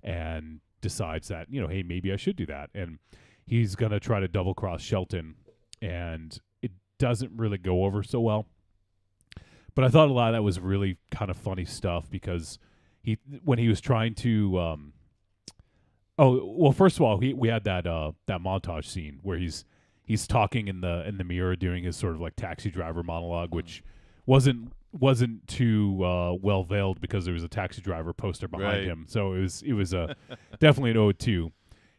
and decides that, hey, maybe I should do that. And he's going to try to double-cross Shelton, and it doesn't really go over so well. But I thought a lot of that was really kind of funny stuff because when he was trying to first of all, we had that montage scene where he's talking in the mirror doing his sort of like taxi driver monologue, which wasn't too well veiled because there was a taxi driver poster behind him. So it was definitely an ode too.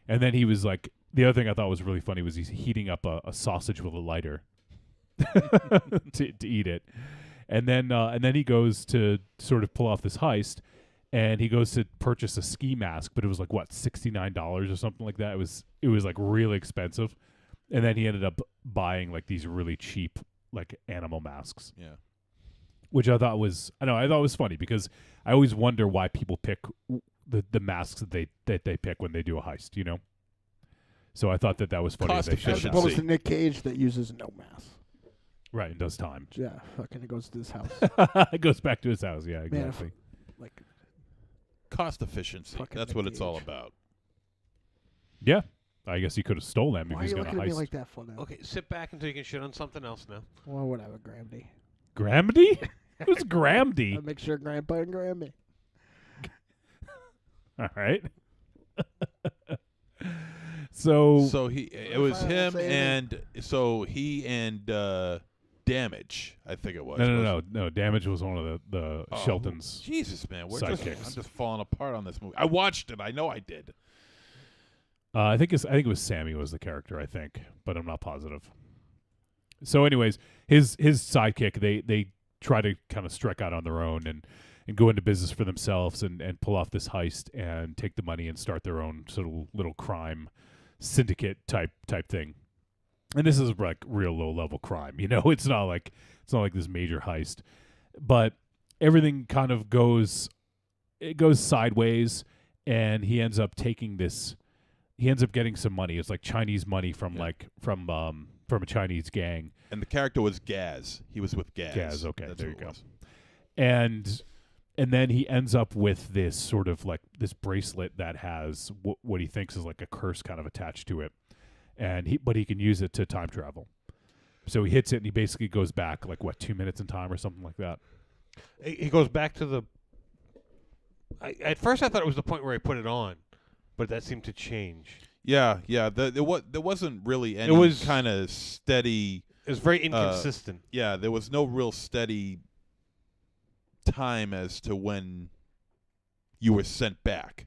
And then he was like, the other thing I thought was really funny was he's heating up a sausage with a lighter to eat it. And then he goes to sort of pull off this heist, and he goes to purchase a ski mask, but it was like what, $69 or something like that. It was like really expensive. And then he ended up buying like these really cheap like animal masks. Yeah. Which I thought was funny because I always wonder why people pick the masks that they pick when they do a heist, So I thought that was funny. Cost They showed As that. efficiency. opposed to Nick Cage that uses no mask. Right, and does time. Yeah, fucking it goes to his house. It goes back to his house. Yeah, Man, exactly. Like, Cost efficiency. Fucking That's Nick what it's all Cage. about. Yeah, I guess he could have stolen them if why he are was you going to looking at me heist. like that for now? Okay, sit back until you can shit on something else now. Well, whatever, Gramdy. Gramdy? Who's Gramdy? I'll make sure Grandpa and Grammy. All right. So So it was I will him say and he and Damage, I think it was. no. Damage was one of the Oh, Shelton's. Jesus, man, I'm sidekicks. just falling apart on this movie. I watched it. I know I did. I think it was Sammy was the character. I think, but I'm not positive. So, anyways, his sidekick they try to kind of strike out on their own and go into business for themselves and pull off this heist and take the money and start their own sort of little crime syndicate type thing. And this is like real low level crime, It's not like this major heist, but everything kind of goes sideways, and he ends up taking this. He ends up getting some money. It's like Chinese money from from a Chinese gang. And the character was Gaz. He was with Gaz. Gaz, okay, That's there who you it go. was. And then he ends up with this sort of like this bracelet that has what he thinks is like a curse kind of attached to it, but he can use it to time travel. So he hits it and he basically goes back like 2 minutes in time or something like that. He goes back to the. At first, I thought it was the point where he put it on, but that seemed to change. Yeah. There wasn't really any kind of steady. It was very inconsistent. Yeah, there was no real steady time as to when you were sent back.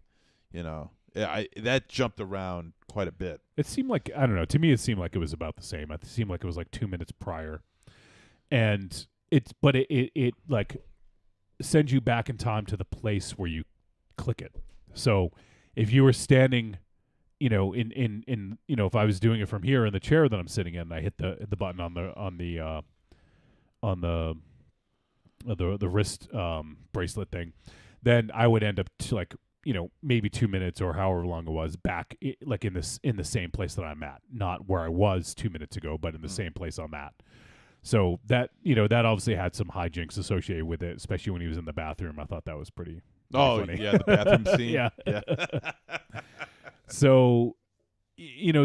That jumped around quite a bit. It seemed like, I don't know, to me it seemed like it was about the same. It seemed like it was like 2 minutes prior. And it like sends you back in time to the place where you click it. So if you were standing, if I was doing it from here in the chair that I'm sitting in, and I hit the button on the wrist bracelet thing, then I would end up to maybe 2 minutes or however long it was back in the same place that I'm at, not where I was 2 minutes ago, but in the same place I'm at. So that that obviously had some hijinks associated with it, especially when he was in the bathroom. I thought that was pretty funny. Yeah, the bathroom scene. Yeah. So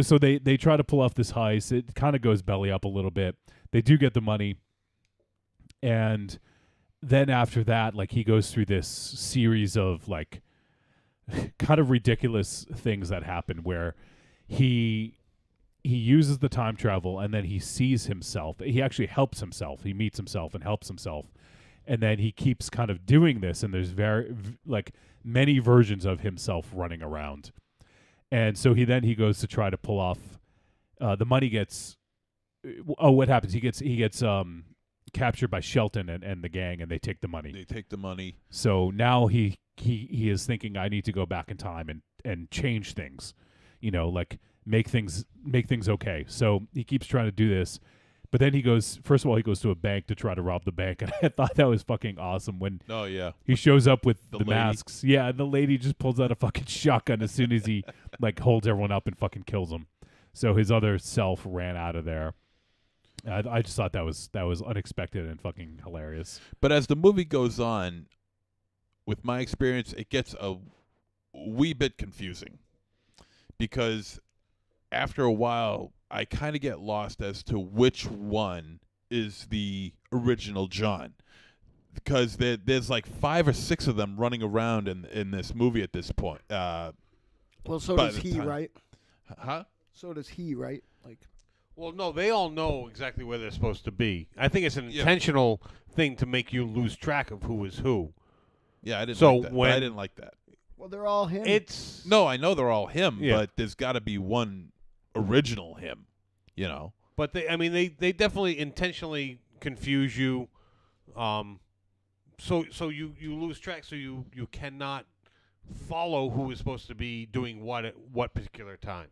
so they try to pull off this heist. It kind of goes belly up a little bit. They do get the money, and then after that, he goes through this series of kind of ridiculous things that happen where he uses the time travel and then he sees himself. He actually helps himself. He meets himself and helps himself. And then he keeps kind of doing this, and there's very many versions of himself running around. And so he goes to try to pull off the money gets what happens? He gets captured by Shelton and the gang, and they take the money. They take the money. So now he is thinking, I need to go back in time and change things, make things okay. So he keeps trying to do this, but then he goes to a bank to try to rob the bank, and I thought that was fucking awesome when he shows up with the masks. Yeah, and the lady just pulls out a fucking shotgun as soon as he holds everyone up and fucking kills them. So his other self ran out of there. I just thought that was unexpected and fucking hilarious. But as the movie goes on, with my experience, it gets a wee bit confusing, because after a while, I kind of get lost as to which one is the original John, because there's 5 or 6 of them running around in this movie at this point. Well, so does he, right? Huh? So does he, right? Well, no, they all know exactly where they're supposed to be. I think it's an intentional thing to make you lose track of who is who. Yeah, I didn't So like that. when- I didn't like that. Well, they're all him. No, I know they're all him, Yeah. but there's got to be one original him, But they definitely intentionally confuse you, so you lose track, so you cannot follow who is supposed to be doing what at what particular time.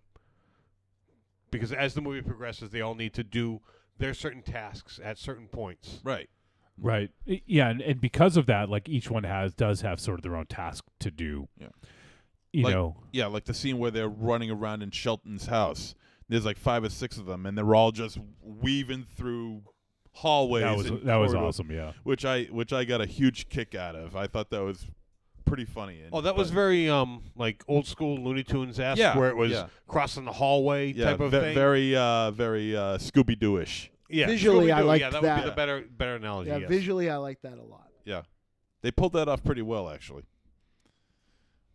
Because as the movie progresses, they all need to do their certain tasks at certain points. Right. Right. Yeah, and because of that, each one does have sort of their own task to do. Yeah. you know. Yeah, like the scene where they're running around in Shelton's house. There's like 5 or 6 of them, and they're all just weaving through hallways. That was awesome, yeah. Which I got a huge kick out of. I thought that was pretty funny. That was very like old school Looney Tunes-esque, where it was crossing the hallway type of thing. Very Scooby-Doo-ish. Yeah, visually, I like that. that. Would be the better analogy. Yeah, yes. visually, I like that a lot. Yeah, they pulled that off pretty well, actually.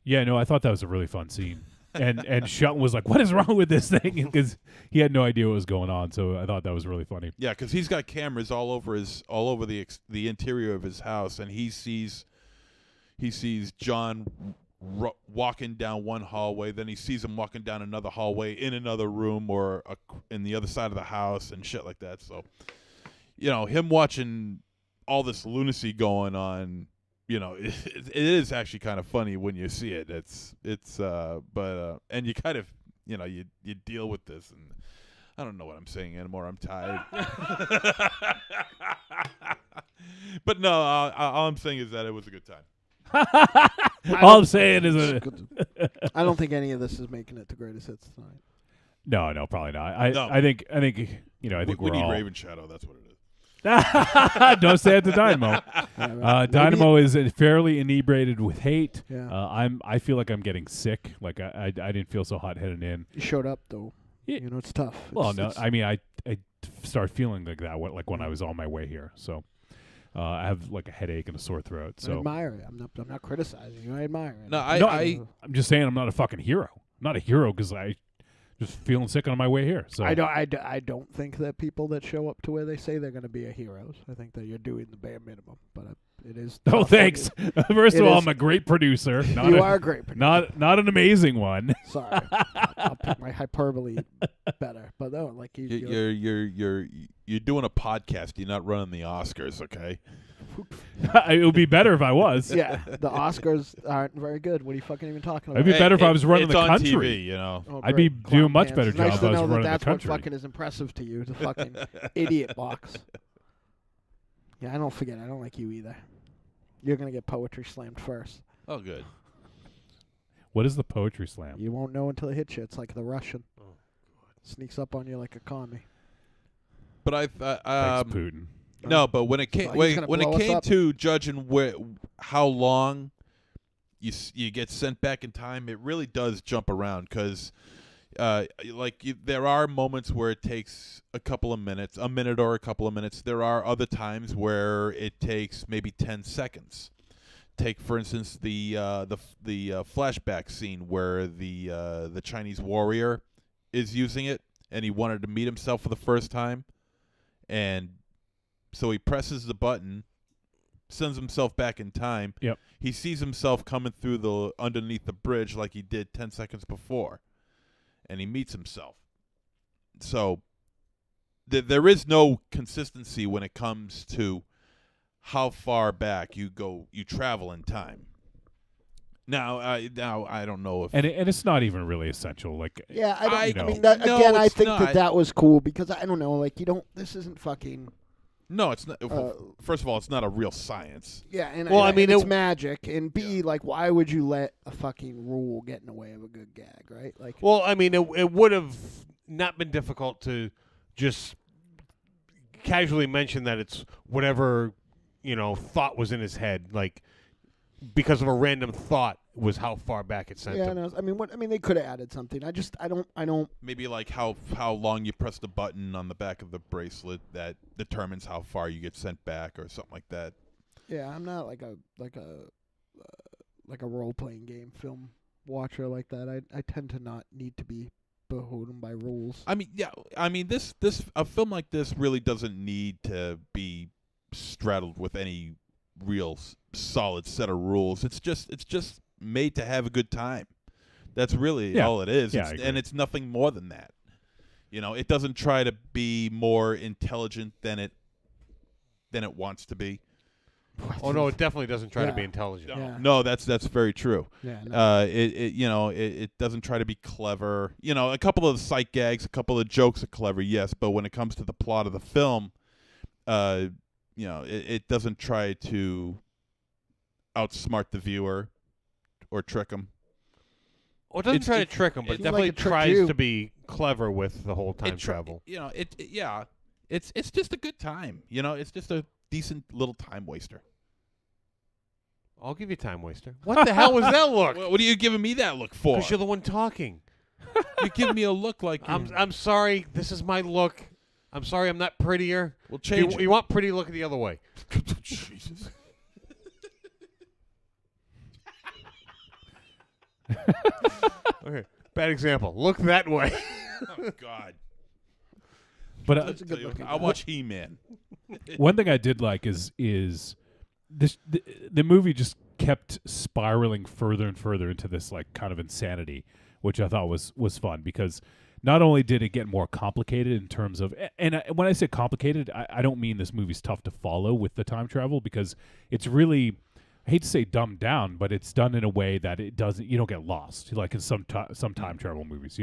Yeah, no, I thought that was a really fun scene. And Shelton was like, "What is wrong with this thing?" Because he had no idea what was going on. So I thought that was really funny. Yeah, because he's got cameras all over the interior of his house, and he sees John walking down one hallway, then he sees him walking down another hallway in another room or in the other side of the house and shit like that. So, him watching all this lunacy going on, it is actually kind of funny when you see it. And you kind of, you deal with this, and I don't know what I'm saying anymore. I'm tired. But no, all I'm saying is that it was a good time. All I'm saying is I don't think any of this is making it to greatest hits tonight. No, probably not. I think we need Raven Shadow. That's what it is. Don't say it to Dynamo. Yeah, Dynamo is fairly inebriated with hate. Yeah. I feel like I'm getting sick. Like I didn't feel so hot heading in. You showed up though. Yeah. It's tough. I mean I started feeling like that like when I was on my way here. So. I have like a headache and a sore throat. So I admire it. I'm not criticizing you. I admire it. No, I'm just saying I'm not a fucking hero. I'm not a hero because I just feeling sick on my way here. So I don't think that people that show up to where they say they're going to be heroes. I think that you're doing the bare minimum. But it is. Oh, thanks. First of all, I'm a great producer. You are a great producer. Not an amazing one. Sorry, I'll pick my hyperbole better. But no, like you're doing a podcast. You're not running the Oscars, okay? It would be better if I was. Yeah, the Oscars aren't very good. What are you fucking even talking about? It'd be better if I was running the on country. TV, Oh, I'd be great. doing much Pants. better It's job nice if to I was know running that the that's what country. fucking is impressive to you, the fucking idiot box. Yeah, I don't forget. I don't like you either. You're gonna get poetry slammed first. Oh, good. What is the poetry slam? You won't know until it hits you. It's like the Russian. Oh, God. Sneaks up on you like a commie. But I Thanks, Putin. No, but when it came to judging how long you get sent back in time, it really does jump around because there are moments where it takes a minute or a couple of minutes. There are other times where it takes maybe 10 seconds. Take, for instance, the flashback scene where the Chinese warrior is using it, and he wanted to meet himself for the first time, and so he presses the button, sends himself back in time. Yep. He sees himself coming through underneath the bridge like he did 10 seconds before, and he meets himself. So there is no consistency when it comes to how far back you travel in time. Now I don't know if and it's not even really essential. Like yeah, I mean I think not. that was cool because I don't know, like this isn't fucking. No, it's not. First of all, it's not a real science. Yeah, and I mean it's magic, and B, like, why would you let a fucking rule get in the way of a good gag, right? Like, well, I mean, it would have not been difficult to just casually mention that it's whatever thought was in his head, like because of a random thought was how far back it sent him. No, I mean, they could have added something. I don't. Maybe like how long you press the button on the back of the bracelet that determines how far you get sent back, or something like that. Yeah, I'm not like a role playing game film watcher like that. I tend to not need to be beholden by rules. I mean, this a film like this really doesn't need to be straddled with any real solid set of rules. It's just made to have a good time. That's really all it is. Yeah, and it's nothing more than that. It doesn't try to be more intelligent than it wants to be. Oh no, it definitely doesn't try to be intelligent. Yeah. No, that's very true. Yeah, no. It doesn't try to be clever. A couple of the sight gags, a couple of jokes are clever, yes, but when it comes to the plot of the film, it doesn't try to outsmart the viewer or trick him. Well, it doesn't try to trick him, but it's definitely like it tricked tries you. to be clever with the whole time travel. It's just a good time. It's just a decent little time waster. I'll give you time waster. What the hell was that look? What are you giving me that look for? Because you're the one talking. You give me a look like I'm sorry. This is my look. I'm sorry. I'm not prettier. We'll change. You want pretty? Look the other way. Jesus. Okay. Bad example. Look that way. Oh God. But That's a good looking I'll guy. watch He-Man. one thing I did like is this the movie just kept spiraling further and further into this like kind of insanity, which I thought was fun because not only did it get more complicated in terms of, and when I say complicated, I don't mean this movie's tough to follow with the time travel because it's really, I hate to say dumbed down, but it's done in a way that you don't get lost like in some time travel movies,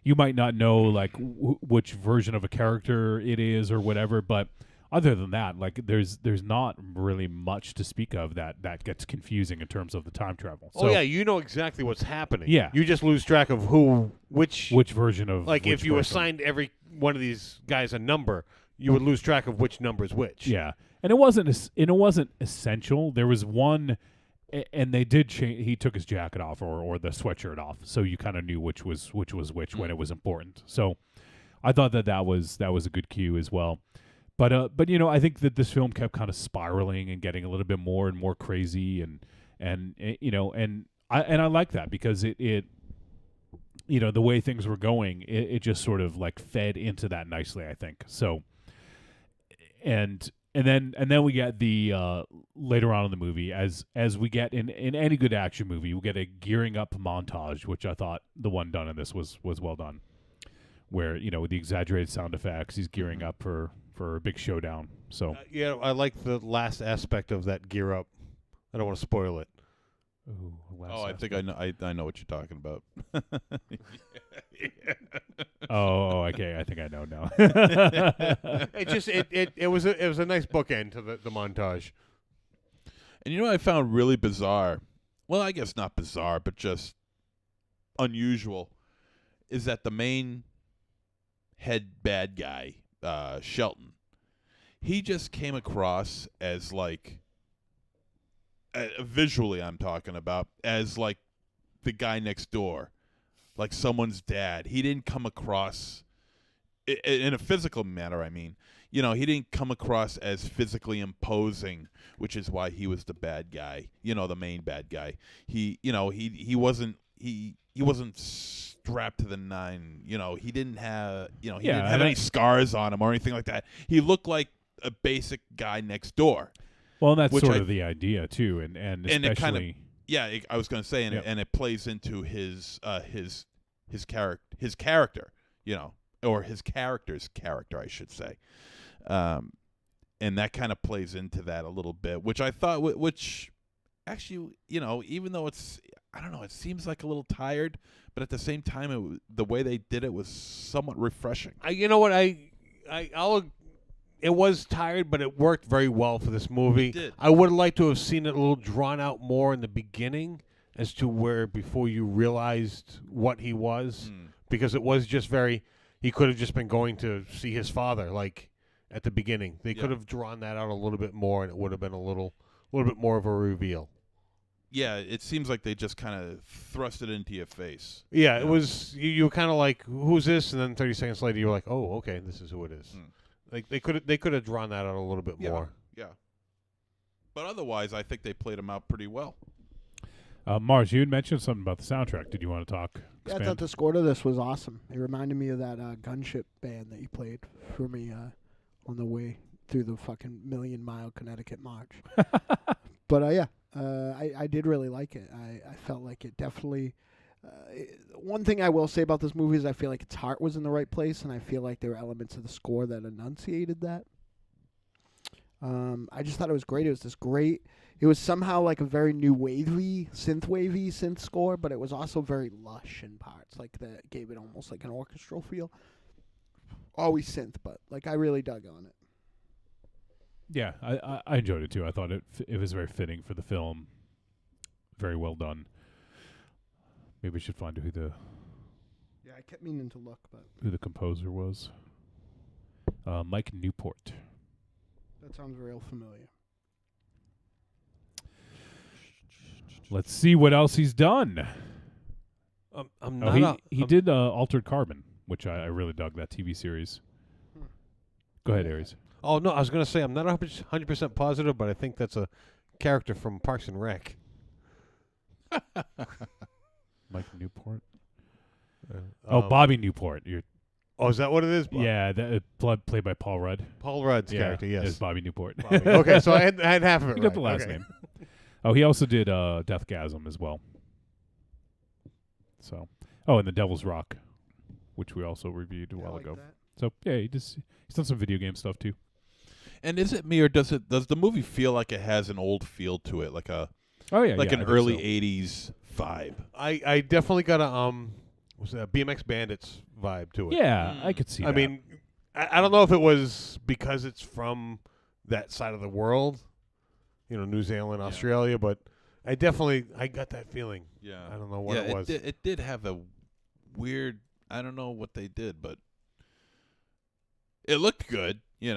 You might not know like which version of a character it is or whatever, but other than that, like there's not really much to speak of that gets confusing in terms of the time travel. So, Oh yeah, you know exactly what's happening. Yeah. You just lose track of which version of like which if you person. assigned every one of these guys a number, you would lose track of which number is which. Yeah, and it wasn't essential. There was one, and they did change. He took his jacket off or the sweatshirt off, so you kind of knew which was which when it was important. So I thought that was a good cue as well. But I think that this film kept kind of spiraling and getting a little bit more and more crazy and I like that because it the way things were going, it just sort of like fed into that nicely, I think. So and then we get the later on in the movie as we get in any good action movie, we get a gearing up montage, which I thought the one done in this was well done. Where with the exaggerated sound effects, he's gearing up for a big showdown. So Yeah, I like the last aspect of that gear up. I don't want to spoil it. ooh, I think I know. I know what you're talking about. Oh, okay. I think I know now. It was a nice bookend to the montage. And what I found really bizarre? Well, I guess not bizarre, but just unusual, is that the main head bad guy, Shelton, he just came across as like visually, I'm talking about, as like the guy next door, like someone's dad. He didn't come across in a physical manner. I mean, he didn't come across as physically imposing, which is why he was the bad guy. The main bad guy. He wasn't strapped to the nine. He didn't have didn't have any scars on him or anything like that. He looked like a basic guy next door. Well, and that's sort of the idea too, and especially it kind of I was going to say, and it plays into his character, or his character's character, I should say, and that kind of plays into that a little bit, which I thought, which actually, even though it's, I don't know, it seems like a little tired, but at the same time, the way they did it was somewhat refreshing. You know what? It was tired, but it worked very well for this movie. It did. I would have liked to have seen it a little drawn out more in the beginning as to where before you realized what he was, because it was just he could have just been going to see his father, like at the beginning. They could have drawn that out a little bit more, and it would have been a little bit more of a reveal. Yeah, it seems like they just kind of thrust it into your face. Yeah, it was. You were kind of like, "Who's this?" And then 30 seconds later, you were like, "Oh, okay, this is who it is." Like they could have drawn that out a little bit more. Yeah. But otherwise, I think they played him out pretty well. Mars, you had mentioned something about the soundtrack. Did you want to talk? Yeah, I thought the score to this was awesome. It reminded me of that gunship band that you played for me on the way through the fucking 1,000,000-mile Connecticut march. But I did really like it. I felt like it definitely. One thing I will say about this movie is I feel like its heart was in the right place, and I feel like there were elements of the score that enunciated that. I just thought it was great. It was this great. It was somehow like a very new wavy synth score, but it was also very lush in parts. Like that gave it almost like an orchestral feel. Always synth, but like I really dug on it. Yeah, I enjoyed it too. I thought it was very fitting for the film. Very well done. Maybe we should find who the Yeah, I kept meaning to look, but composer was. Mike Newport. that sounds real familiar. Let's see what else he's done. I'm Oh, not. he did Altered Carbon, which I really dug, that TV series. Go ahead, Aries. Oh no, I was gonna say I'm not 100% positive, but I think that's a character from Parks and Rec. Mike Newport. Um, Bobby Newport. You're, Oh, is that what it is? yeah, played by Paul Rudd. Paul Rudd's character. is Yes. Bobby Newport. Bobby. Okay, so I had half of it. You got the right. last Okay. name. Oh, he also did Deathgasm as well. So, and The Devil's Rock, which we also reviewed a while ago. That. So yeah, he's done some video game stuff too. And is it me or does the movie feel like it has an old feel to it, like an I think early so. '80s vibe? I definitely got a was that BMX Bandits vibe to it. Yeah, I could see. I that. mean, I don't know if it was because it's from that side of the world, New Zealand, Australia, but I got that feeling. Yeah, I don't know what it was. It did have a weird. I don't know what they did, but it looked good. It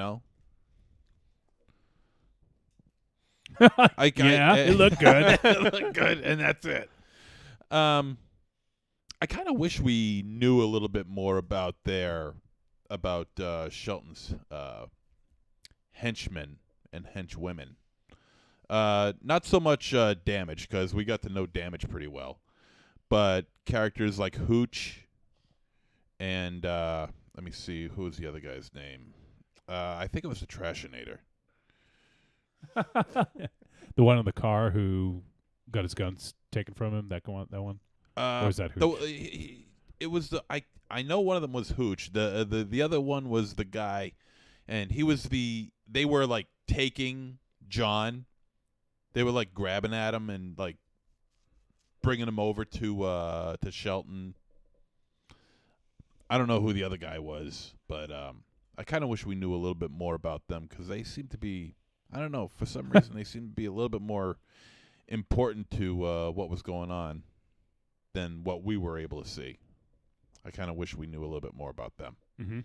looked good. It looked good, and that's it. I kind of wish we knew a little bit more about Shelton's henchmen and henchwomen. Not so much Damage, because we got to know Damage pretty well, but characters like Hooch and let me see, who was the other guy's name? I think it was the Trashinator. The one in the car who got his guns taken from him. That one. Or is that Hooch? It was I know one of them was Hooch. The other one was the guy, and he was they were like taking John. They were like grabbing at him and like bringing him over to Shelton. I don't know who the other guy was, but I kind of wish we knew a little bit more about them, because they seem to be, I don't know, for some reason they seem to be a little bit more important to what was going on than what we were able to see. I kind of wish we knew a little bit more about them. Mm-hmm.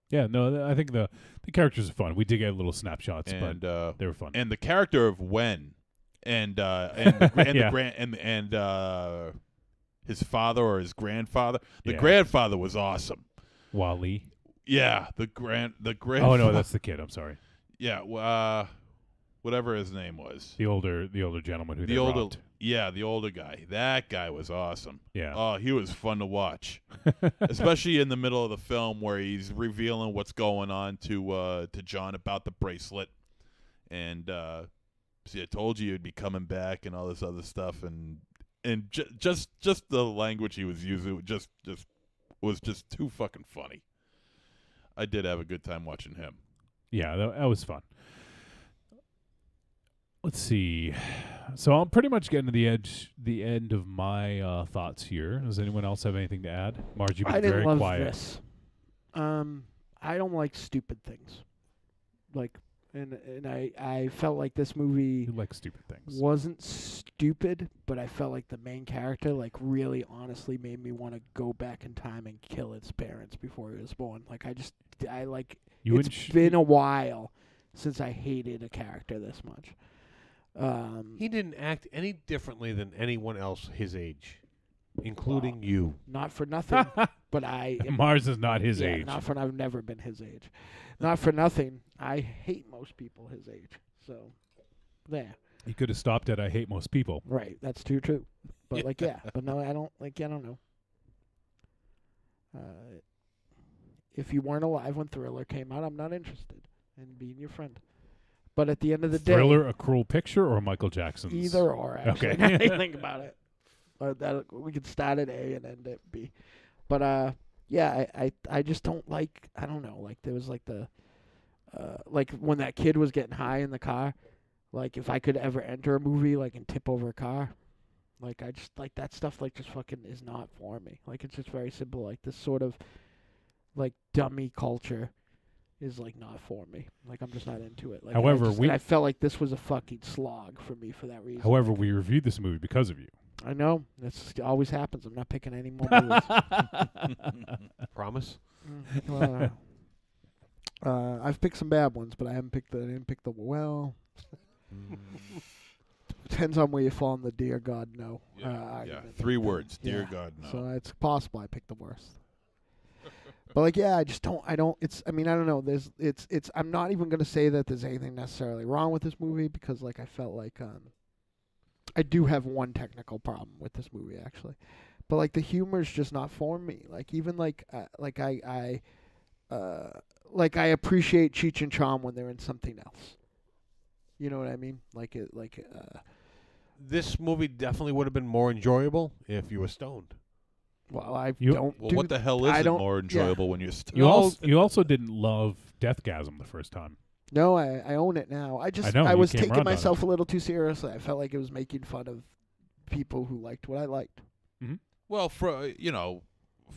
Yeah, no, I think the characters are fun. We did get little snapshots, And but they were fun. and the character of Wen and his father or his grandfather. The grandfather was awesome. Wally. Yeah, the grandfather. Oh no, that's the kid. I'm sorry. Yeah, whatever his name was. The older gentleman who they robbed. The older guy. That guy was awesome. Yeah. Oh, he was fun to watch, especially in the middle of the film where he's revealing what's going on to John about the bracelet, and see, I told you you'd be coming back and all this other stuff, and just the language he was using was just too fucking funny. I did have a good time watching him. Yeah, that was fun. Let's see. So I'm pretty much getting to the end of my thoughts here. Does anyone else have anything to add? Marge, you've been I didn't very love quiet. this. I don't like stupid things. And I felt like this movie You like stupid things. wasn't stupid, but I felt like the main character really honestly made me want to go back in time and kill his parents before he was born. It's been a while since I hated a character this much. He didn't act any differently than anyone else his age, including you. Not for nothing, but Mars is not his age. I've never been his age. Not for nothing, I hate most people his age. So, there. He could have stopped at "I hate most people." Right, that's too true. But but no, I don't know. If you weren't alive when Thriller came out, I'm not interested in being your friend. But at the end of the day, Thriller, A Cruel Picture, or Michael Jackson's? Either or, actually. Okay. Now you think about it. We could start at A and end at B. But I just don't like. I don't know. There was when that kid was getting high in the car. If I could ever enter a movie and tip over a car, I just that stuff just fucking is not for me. It's just very simple. This sort of dummy culture is not for me. I'm just not into it. However, I felt like this was a fucking slog for me for that reason. However, we reviewed this movie because of you. I know. It always happens. I'm not picking any more movies. Promise? I've picked some bad ones, but I didn't pick the well. Depends on where you fall in the dear God no. Argument. 3 words. Dear God no. So it's possible I picked the worst. But like, yeah, I don't. It's. I mean, I don't know. It's. I'm not even gonna say that there's anything necessarily wrong with this movie because like I felt like I do have one technical problem with this movie actually, but like the humor is just not for me. Like even like I appreciate Cheech and Chong when they're in something else. You know what I mean? This movie definitely would have been more enjoyable if you were stoned. Well, what the hell is it more enjoyable when you're stoned? You also didn't love Deathgasm the first time. No, I own it now. I was taking myself a little too seriously. I felt like it was making fun of people who liked what I liked. Mm-hmm. Well, for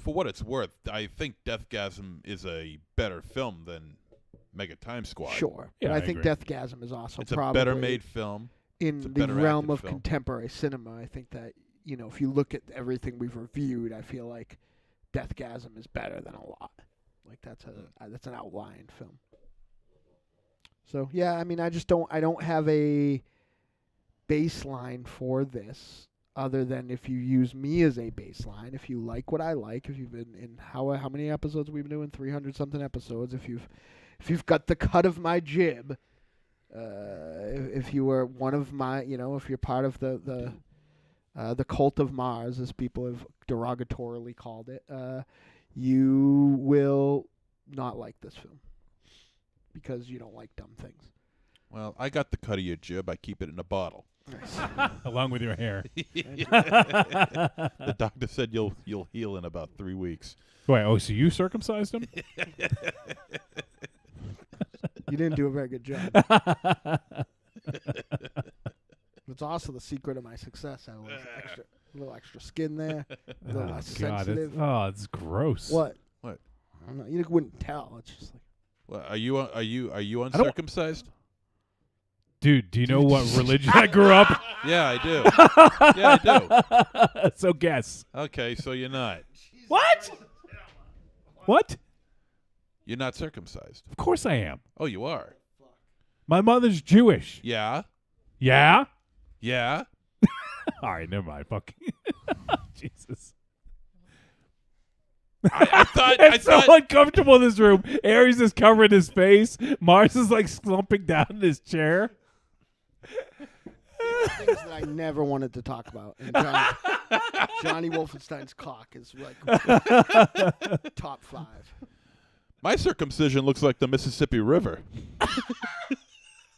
what it's worth, I think Deathgasm is a better film than Mega Time Squad. Sure. Yeah, but I think agree. Deathgasm is also It's probably a better made film. In It's a the better realm acted of film. contemporary cinema. I think that, if you look at everything we've reviewed, I feel like Deathgasm is better than a lot. Like that's an outlying film. So yeah, I mean, I don't have a baseline for this other than if you use me as a baseline, if you like what I like, if you've been in how many episodes we've been doing, 300 something episodes, if you've got the cut of my jib, if you were one of my, if you're part of the cult of Mars, as people have derogatorily called it, you will not like this film. Because you don't like dumb things. Well, I got the cut of your jib. I keep it in a bottle. Nice. Along with your hair. The doctor said you'll heal in about 3 weeks. Wait, so you circumcised him? You didn't do a very good job. It's also the secret of my success. I have a little extra skin there. A little less sensitive. It's gross. What? What? I don't know. You wouldn't tell. It's just like. Well, are you uncircumcised? Dude, do you know what religion I grew up? Yeah, I do. Yeah, I do. So guess. Okay, so you're not. What? What? You're not circumcised. Of course I am. Oh, you are. My mother's Jewish. Yeah. Yeah? Yeah. All right, never mind. Fuck. Jesus. I thought It's so uncomfortable in this room. Aries is covering his face. Mars is like slumping down in his chair. Things that I never wanted to talk about. And Johnny Wolfenstein's cock is like top 5. My circumcision looks like the Mississippi River.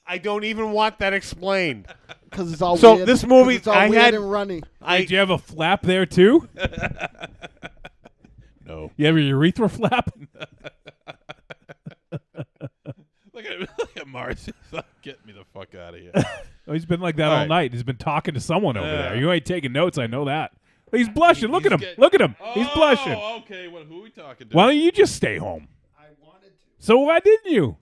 I don't even want that explained. Because it's all So weird. this movie, it's all I weird had- and runny. Did you have a flap there too? No. You have a urethra flap? Look at Mars. He's like, get me the fuck out of here. Oh, he's been like that All all right. night. He's been talking to someone over Yeah. there. You ain't taking notes. I know that. He's blushing. Look He's at him. getting- Look at him. He's blushing. Oh, okay. Well, who are we talking to? Why don't you just stay home? I wanted to. So why didn't you?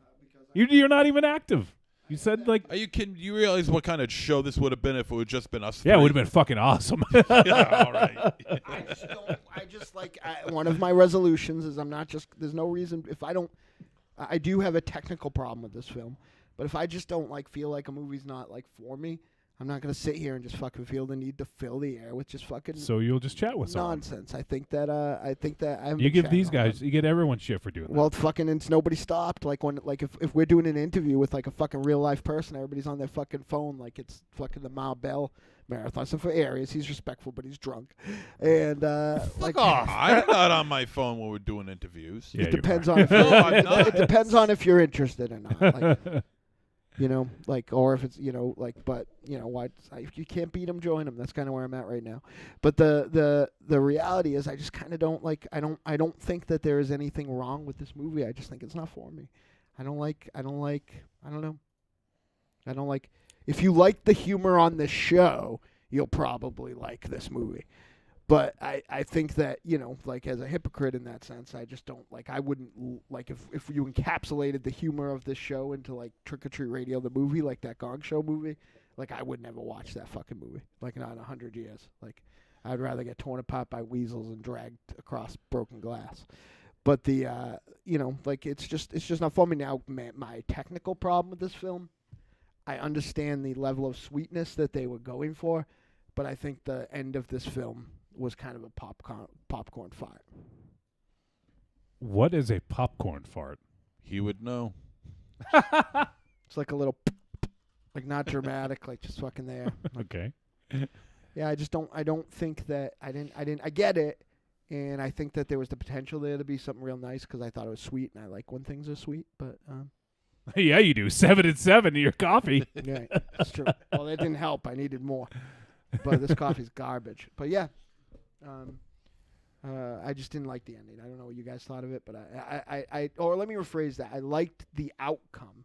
You're not even active. You said like, Are you kidding? You realize what kind of show this would have been if it would just been us? yeah, it three? would have been fucking awesome. Yeah, all right. I just like one of my resolutions is I'm not just. There's no reason if I don't. I do have a technical problem with this film, but if I just don't like feel like a movie's not like for me, I'm not gonna sit here and just fucking feel the need to fill the air with just fucking So you'll just chat with someone. nonsense. I think that I haven't You been give chatting these all guys, that. you get everyone shit for doing Well, it's nobody stopped. Like if we're doing an interview with like a fucking real life person, everybody's on their fucking phone like it's fucking the Ma Bell marathon. So for Aries, he's respectful, but he's drunk. And like I'm not on my phone when we're doing interviews. Yeah, it you depends are. on if No, I'm not. it depends on if you're interested or not. Like, like, or if it's, but, why? If you can't beat them, join them. That's kind of where I'm at right now. But the reality is, I just kind of don't like. I don't think that there is anything wrong with this movie. I just think it's not for me. I don't know. If you like the humor on this show, you'll probably like this movie. But I think that, like as a hypocrite in that sense, I just don't like, I wouldn't like if you encapsulated the humor of this show into like Trick or Treat Radio, the movie, like that Gong Show movie, Like, I would never watch that fucking movie. Like, not in 100 years. Like, I'd rather get torn apart by weasels and dragged across broken glass. But the, like, it's just not for me now. My technical problem with this film, I understand the level of sweetness that they were going for, but I think the end of this film was kind of a popcorn fart. What is a popcorn fart? He would know. It's like a little, like, not dramatic, like just fucking there. Okay. Yeah, I don't think that, I get it, and I think that there was the potential there to be something real nice because I thought it was sweet, and I like when things are sweet, but, Yeah, you do. 7 and 7 to your coffee. yeah, that's true. Well, that didn't help. I needed more. But this coffee's garbage. But yeah, I just didn't like the ending. I don't know what you guys thought of it, but or let me rephrase that. I liked the outcome,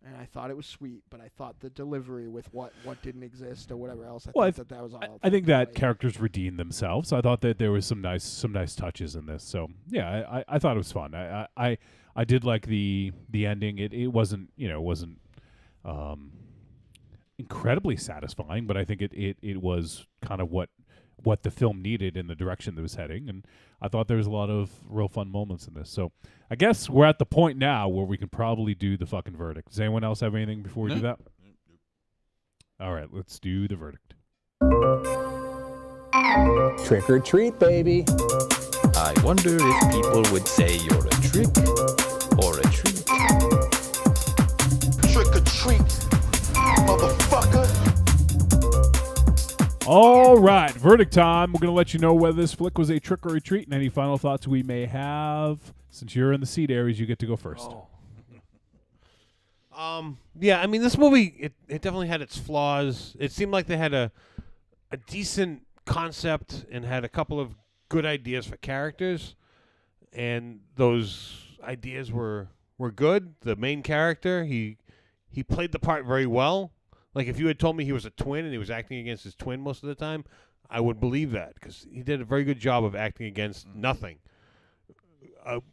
and I thought it was sweet, but I thought the delivery with what didn't exist or whatever else, I thought that was all. I think that characters redeemed themselves. I thought that there was some nice touches in this. So yeah, I thought it was fun. I did like the ending. It wasn't incredibly satisfying, but I think it was kind of what the film needed in the direction that it was heading, and I thought there was a lot of real fun moments in this. So I guess we're at the point now where we can probably do the fucking verdict. Does anyone else have anything before we do that? All right, let's do the verdict. Trick or treat, baby. I wonder if people would say you're a trick or a treat. Trick or treat, motherfucker. All right, verdict time. We're going to let you know whether this flick was a trick or a treat and any final thoughts we may have. Since you're in the seat areas, you get to go first. Yeah, I mean, this movie, it definitely had its flaws. It seemed like they had a decent concept and had a couple of good ideas for characters, and those ideas were good. The main character, he played the part very well. Like, if you had told me he was a twin and he was acting against his twin most of the time, I would believe that, because he did a very good job of acting against nothing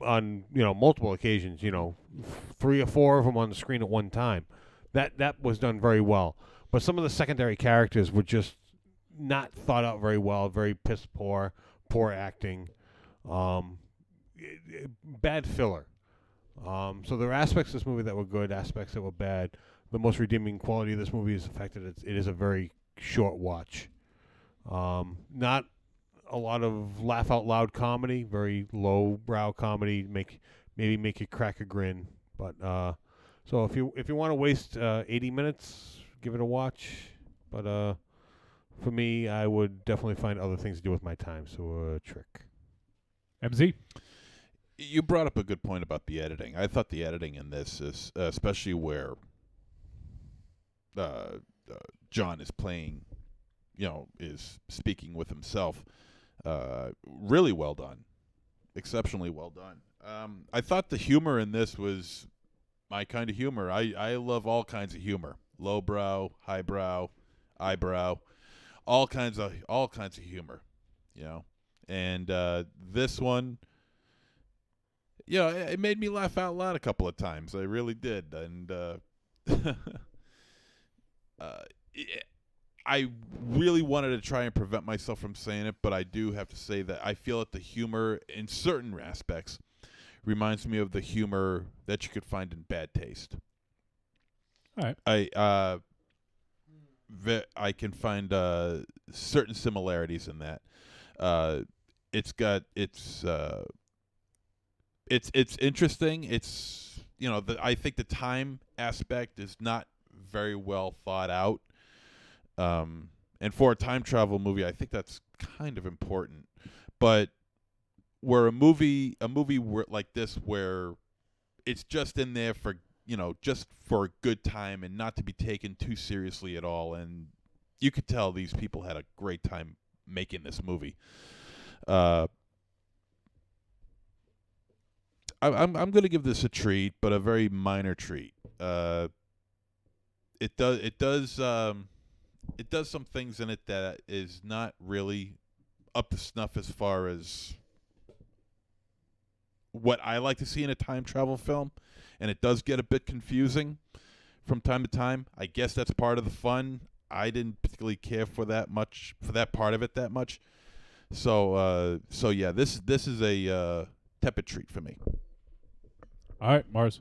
on multiple occasions. 3 or 4 of them on the screen at one time. That was done very well. But some of the secondary characters were just not thought out very well. Very piss poor acting, bad filler. So there are aspects of this movie that were good, aspects that were bad. The most redeeming quality of this movie is the fact that it is a very short watch. Not a lot of laugh out loud comedy, very low brow comedy, maybe make you crack a grin. But so if you want to waste 80 minutes, give it a watch. But for me, I would definitely find other things to do with my time. So trick. MZ? You brought up a good point about the editing. I thought the editing in this is, especially where John is playing, is speaking with himself, really well done, exceptionally well done. I thought the humor in this was my kind of humor. I love all kinds of humor: lowbrow, highbrow, eyebrow, all kinds of humor, And this one, it made me laugh out loud a couple of times. I really did, and I really wanted to try and prevent myself from saying it, but I do have to say that I feel that the humor in certain aspects reminds me of the humor that you could find in Bad Taste. All right. I can find certain similarities in that. It's interesting. It's I think the time aspect is not very well thought out. And for a time travel movie, I think that's kind of important. But where a movie like this, where it's just in there for just for a good time and not to be taken too seriously at all, and you could tell these people had a great time making this movie. I'm going to give this a treat, but a very minor treat. It does some things in it that is not really up to snuff as far as what I like to see in a time travel film, and it does get a bit confusing from time to time. I guess that's part of the fun. I didn't particularly care for that part of it that much. So yeah, this is a tepid treat for me. All right, Mars.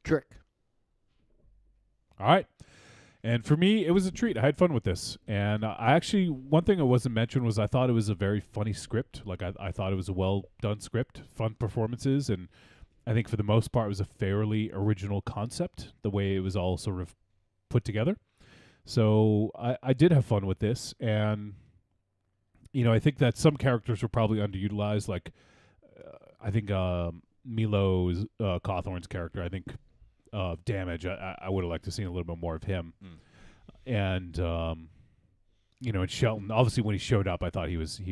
Trick. All right. And for me, it was a treat. I had fun with this. And one thing I wasn't mentioned was I thought it was a very funny script. Like, I thought it was a well-done script, fun performances, and I think for the most part it was a fairly original concept, the way it was all sort of put together. So I did have fun with this, and, I think that some characters were probably underutilized. Like, I think Milo's Cawthorn's character, I think, Damage, I would have liked to see a little bit more of him. And and Shelton, obviously when he showed up, I thought he was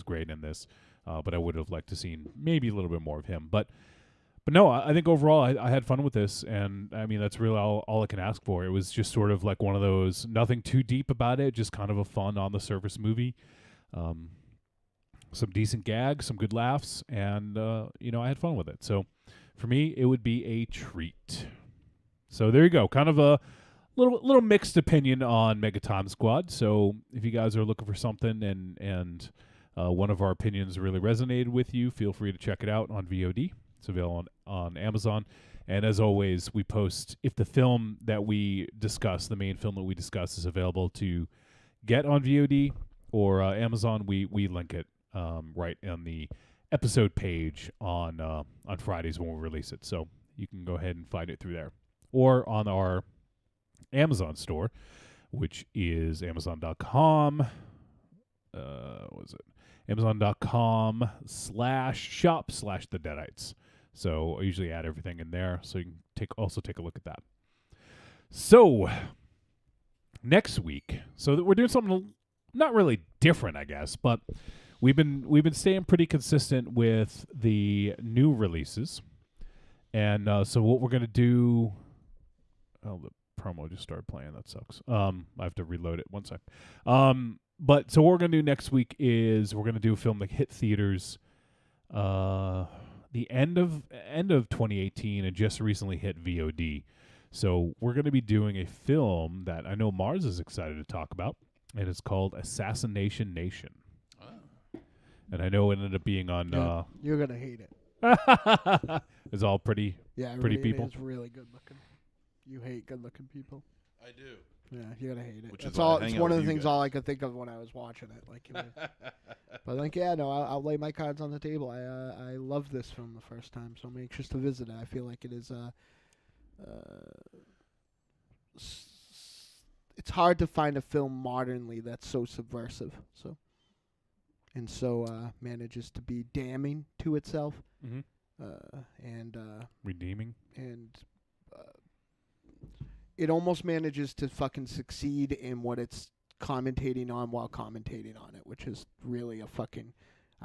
great in this, but I would have liked to seen maybe a little bit more of him. But no, I think overall I had fun with this, and I mean that's really all I can ask for. It was just sort of like one of those, nothing too deep about it, just kind of a fun on the surface movie. Some decent gags, some good laughs, and I had fun with it. So for me, it would be a treat. So there you go. Kind of a little mixed opinion on Megaton Squad. So if you guys are looking for something and one of our opinions really resonated with you, feel free to check it out on VOD. It's available on Amazon. And as always, we post, if the film that we discuss, the main film that we discuss, is available to get on VOD or Amazon, we link it right on the episode page on Fridays when we release it. So you can go ahead and find it through there. Or on our Amazon store, which is Amazon.com. What is it? Amazon.com/shop/the Deadites. So I usually add everything in there, so you can take a look at that. So next week, we're doing something not really different, I guess, but we've been staying pretty consistent with the new releases, and so what we're gonna do. Oh, the promo just started playing. That sucks. I have to reload it. 1 sec. But so what we're gonna do next week is we're gonna do a film that hit theaters the end of 2018 and just recently hit VOD. So we're gonna be doing a film that I know Mars is excited to talk about, and it's called Assassination Nation. And I know it ended up being on. You're gonna hate it. It's all pretty people. It's really good looking. You hate good looking people. I do. Yeah, you're gonna hate it. Which It's is why I It's hang one out of with the you things guys. all I could think of when I was watching it. But I'll lay my cards on the table. I love this film the first time, so I'm anxious to visit it. I feel like it is. It's hard to find a film modernly that's so subversive. So manages to be damning to itself, and redeeming, and it almost manages to fucking succeed in what it's commentating on while commentating on it, which is really I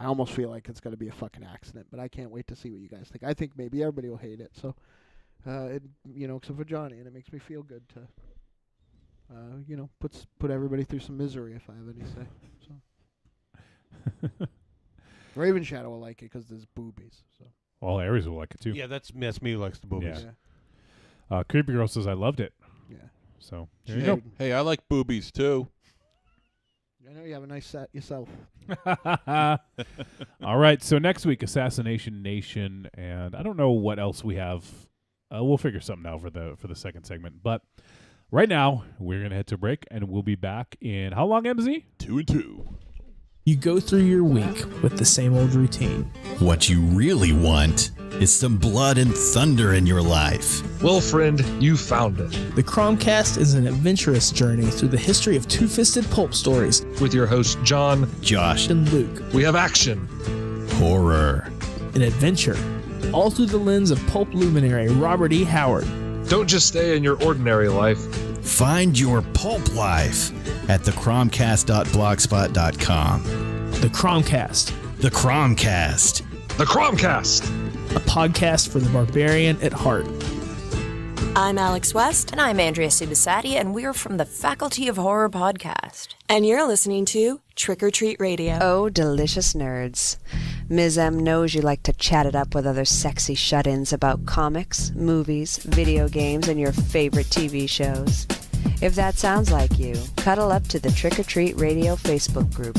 almost feel like it's going to be a fucking accident, but I can't wait to see what you guys think. I think maybe everybody will hate it, so, except for Johnny, and it makes me feel good to, put everybody through some misery if I have any say, so. Raven Shadow will like it because there's boobies, so. All Aries will like it too. Yeah, that's me who likes the boobies. Yeah. Creepy Girl says I loved it. Yeah. So there you go. Hey, I like boobies too. I know you have a nice set yourself. All right, so next week, Assassination Nation, and I don't know what else we have. We'll figure something out for the second segment. But right now, we're gonna head to break, and we'll be back in how long, MZ? 2 and 2. You go through your week with the same old routine. What you really want is some blood and thunder in your life. Well, friend, you found it. The Cromcast is an adventurous journey through the history of two-fisted pulp stories with your hosts John, Josh, and Luke. We have action, horror, and adventure, all through the lens of pulp luminary Robert E. Howard. Don't just stay in your ordinary life. Find your pulp life at thecromcast.blogspot.com. The Cromcast. The Cromcast. The Cromcast. A podcast for the barbarian at heart. I'm Alex West. And I'm Andrea Subasati, and we're from the Faculty of Horror podcast. And you're listening to Trick or Treat Radio. Oh, delicious nerds. Ms. M knows you like to chat it up with other sexy shut-ins about comics, movies, video games, and your favorite TV shows. If that sounds like you, cuddle up to the Trick or Treat Radio Facebook group,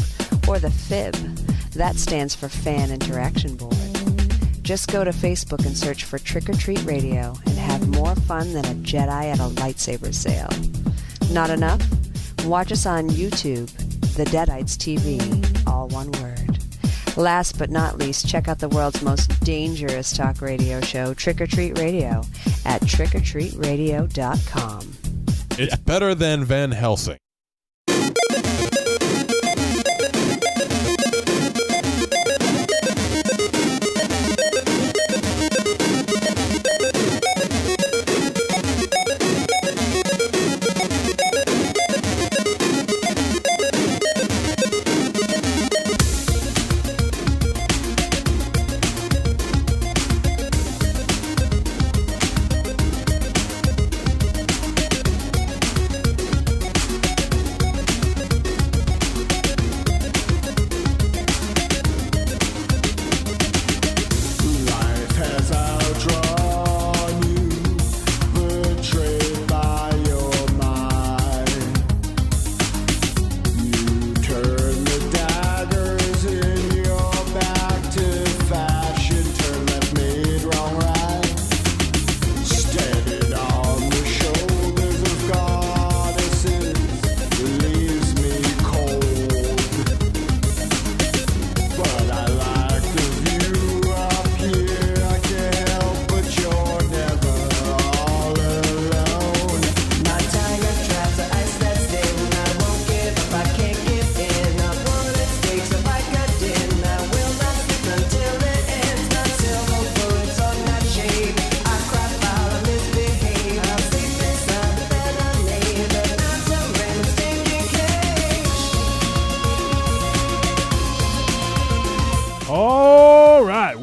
or the FIB. That stands for Fan Interaction Board. Just go to Facebook and search for Trick or Treat Radio and have more fun than a Jedi at a lightsaber sale. Not enough? Watch us on YouTube, the Deadites TV, all one word. Last but not least, check out the world's most dangerous talk radio show, Trick or Treat Radio, at trickortreatradio.com. It's better than Van Helsing.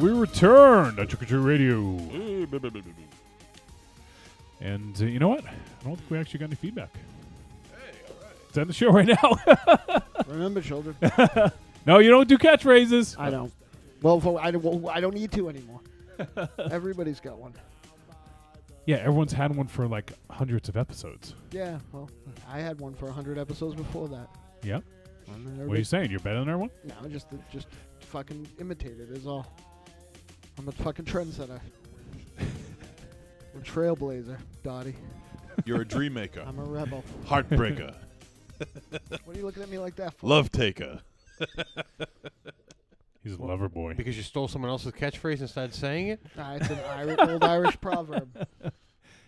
Return to Trick or Treat Radio. And you know what? I don't think we actually got any feedback. Hey, all right. Let's end the show right now. Remember, children. No, you don't do catchphrases. I don't. Well, I don't need to anymore. Everybody's got one. Yeah, everyone's had one for like hundreds of episodes. Yeah, well, I had one for 100 episodes before that. Yeah. What are you saying? You're better than everyone? No, just fucking imitate it is all. I'm a fucking trendsetter. I'm a trailblazer, Dottie. You're a dream maker. I'm a rebel. Heartbreaker. What are you looking at me like that for? Love taker. He's a lover boy. Because you stole someone else's catchphrase and started saying it? It's an old Irish proverb.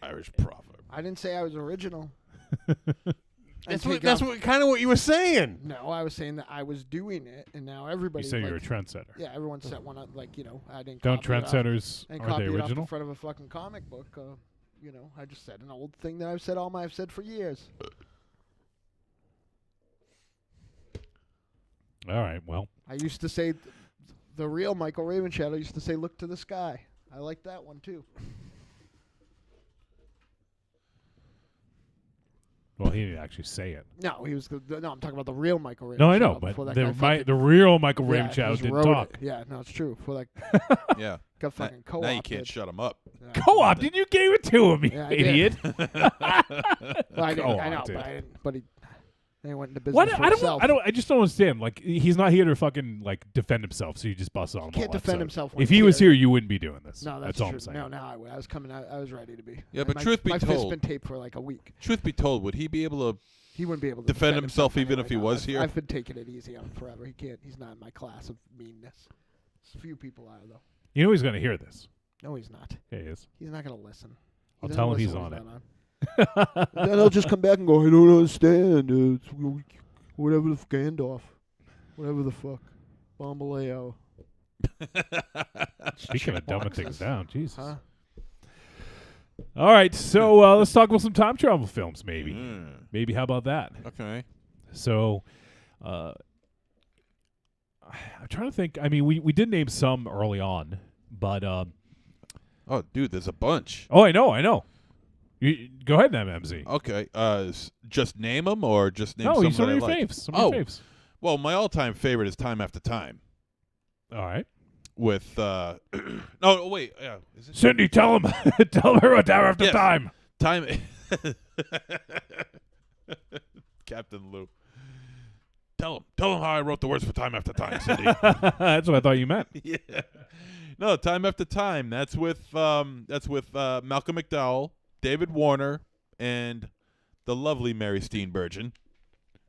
Irish proverb. I didn't say I was original. That's kind of what you were saying. No, I was saying that I was doing it, and now everybody. You say you're a trendsetter. Yeah, everyone set one up. Like, I didn't. Don't trendsetters are they original? It off in front of a fucking comic book. I just said an old thing that I've said for years. All right, well. I used to say, the real Michael Ravenshadow used to say, "Look to the sky." I like that one too. Well, he didn't actually say it. No, he was. No, I'm talking about the real Michael Ravenshadow. No, I know, but the real Michael Ravenshadow didn't talk. Yeah, no, it's true. For like, yeah, got fucking co-opted. Now you can't shut him up. Yeah. Co-opted? You gave it to him, yeah, idiot. Well, I know, but I didn't. But he went into business for himself. I just don't understand. Like, he's not here to fucking like defend himself, so you just bust on him. Can't defend himself. If he was here, you wouldn't be doing this. No, that's true. all I'm saying. No, I was coming out. I was ready to be. Yeah, but truth be my told, fist's been taped for like a week. Truth be told, would he be able to? He wouldn't be able to defend himself even anyway. if he was here. I've been taking it easy on him forever. He can't. He's not in my class of meanness. A few people are though. You know he's going to hear this. No, he's not. Yeah, he is. He's not going to listen. I'll tell him he's on it. Then I'll just come back and go, I don't understand. It's whatever the Standoff. Whatever the fuck. Bombaleo. Speaking of dumbing things down, Jesus. Huh? All right, so let's talk about some time travel films, maybe. Maybe, how about that? Okay. So, I'm trying to think. I mean, we did name some early on, but... oh, dude, there's a bunch. Oh, I know. You, go ahead, MMZ. Okay. Just name them, or just name some of your faves. Some of your faves. Well, my all-time favorite is Time After Time. All right. With no, wait, yeah. Is it Cindy, tell him, tell her about Time After Time. Captain Lou. Tell him how I wrote the words for Time After Time, Cindy. That's what I thought you meant. Yeah. No, Time After Time. That's with Malcolm McDowell, David Warner, and the lovely Mary Steenburgen.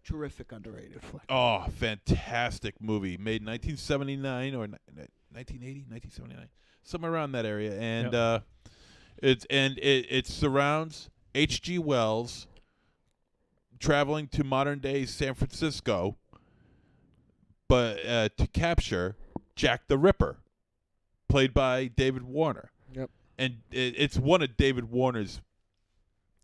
Terrific, underrated flick. Oh, fantastic movie. Made in 1979 or 1980, 1979, somewhere around that area. And it surrounds H.G. Wells traveling to modern day San Francisco, but to capture Jack the Ripper, played by David Warner. Yep. And it's one of David Warner's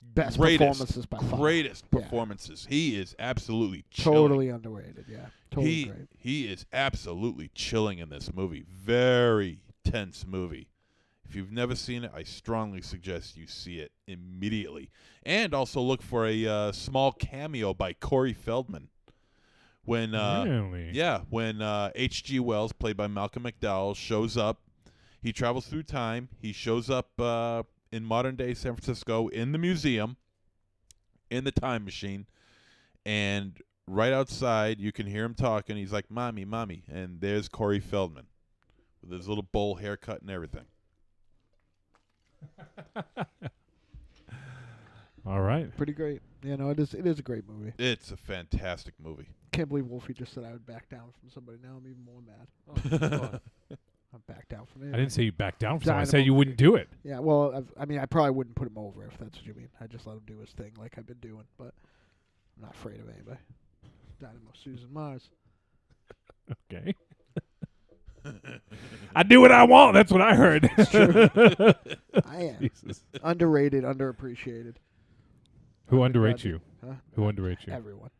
best performances by far. Greatest performances. He is absolutely chilling. Totally underrated. Yeah. Totally great. He is absolutely chilling in this movie. Very tense movie. If you've never seen it, I strongly suggest you see it immediately. And also look for a small cameo by Corey Feldman. When Really? Yeah, when H.G. Wells, played by Malcolm McDowell, shows up. He travels through time. He shows up in modern-day San Francisco in the museum, in the time machine. And right outside, you can hear him talking. He's like, "Mommy, Mommy." And there's Corey Feldman with his little bowl haircut and everything. All right. Pretty great. Yeah, no, it is a great movie. It's a fantastic movie. Can't believe Wolfie just said I would back down from somebody. Now I'm even more mad. I'm back down from it. I didn't say you backed down from someone. I said you wouldn't do it. Yeah, well, I probably wouldn't put him over if that's what you mean. I just let him do his thing like I've been doing, but I'm not afraid of anybody. Dynamo Susan Mars. Okay. I do what I want. That's what I heard. It's true. I am. Jesus. Underrated, underappreciated. Who underrates you? Huh? Who underrates you? Everyone.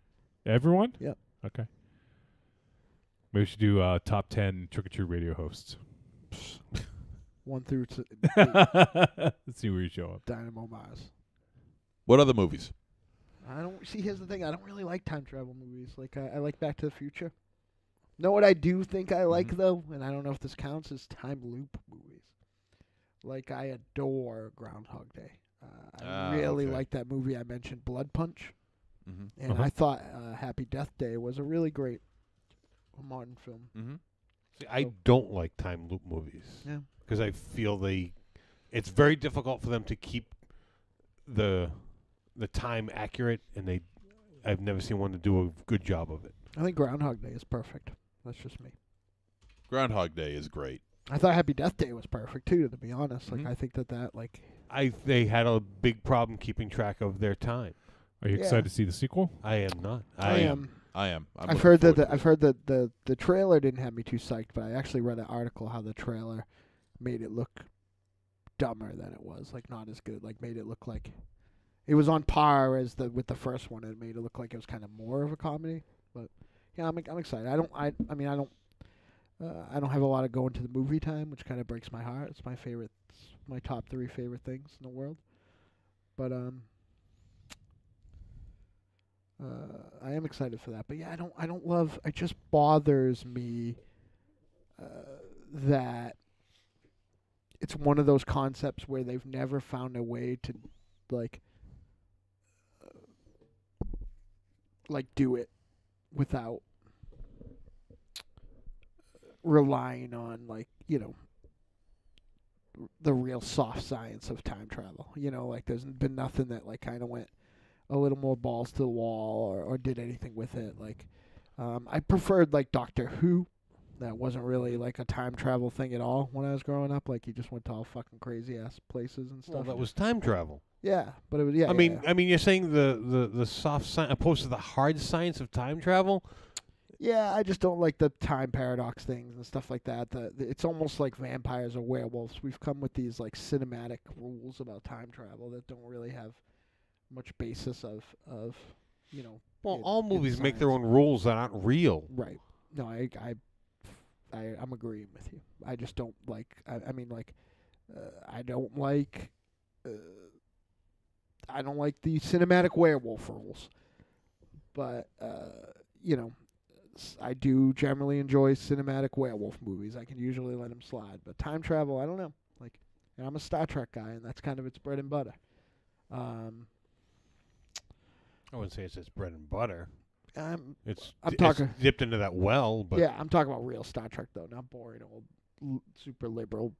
Everyone? Yep. Okay. Maybe we should do top 10 Trick or Treat radio hosts. 1 through 8. Let's see where you show up. Dynamo Mars. What other movies? I don't see. Here's the thing. I don't really like time travel movies. Like I like Back to the Future. Know what I do think I like though, and I don't know if this counts, is time loop movies. Like I adore Groundhog Day. I really like that movie I mentioned, Blood Punch, and I thought Happy Death Day was a really great modern film. See, I don't like time loop movies. Yeah. Because I feel it's very difficult for them to keep the time accurate, and I've never seen one to do a good job of it. I think Groundhog Day is perfect. That's just me. Groundhog Day is great. I thought Happy Death Day was perfect too, to be honest. Like I think that like they had a big problem keeping track of their time. Are you excited to see the sequel? I am not. I am. I've heard that the trailer didn't have me too psyched, but I actually read an article how the trailer made it look dumber than it was, like not as good. Like made it look like it was on par as with the first one. It made it look like it was kind of more of a comedy. But yeah, I'm excited. I don't have a lot of going to the movie time, which kind of breaks my heart. It's my favorite. It's my top 3 favorite things in the world. But I am excited for that. But yeah, I don't love. It just bothers me that it's one of those concepts where they've never found a way to like do it without relying on the real soft science of time travel. Like there's been nothing that like kind of went a little more balls to the wall or did anything with it. Like I preferred like Doctor Who. That wasn't really like a time travel thing at all when I was growing up. Like he just went to all fucking crazy ass places and stuff. Well, that was time travel. Yeah, but it was I mean, you're saying the soft science opposed to the hard science of time travel. Yeah, I just don't like the time paradox things and stuff like that. It's almost like vampires or werewolves. We've come with these like cinematic rules about time travel that don't really have much basis of Well, all movies make their own rules that aren't real. Right. No, I'm agreeing with you. I just don't like. I don't like. I don't like the cinematic werewolf rules, but I do generally enjoy cinematic werewolf movies. I can usually let them slide, but time travel, I don't know. Like, and I'm a Star Trek guy, and that's kind of its bread and butter. I wouldn't say it's its bread and butter. I'm It's talking dipped into that well, but yeah, I'm talking about real Star Trek though, not boring old super liberal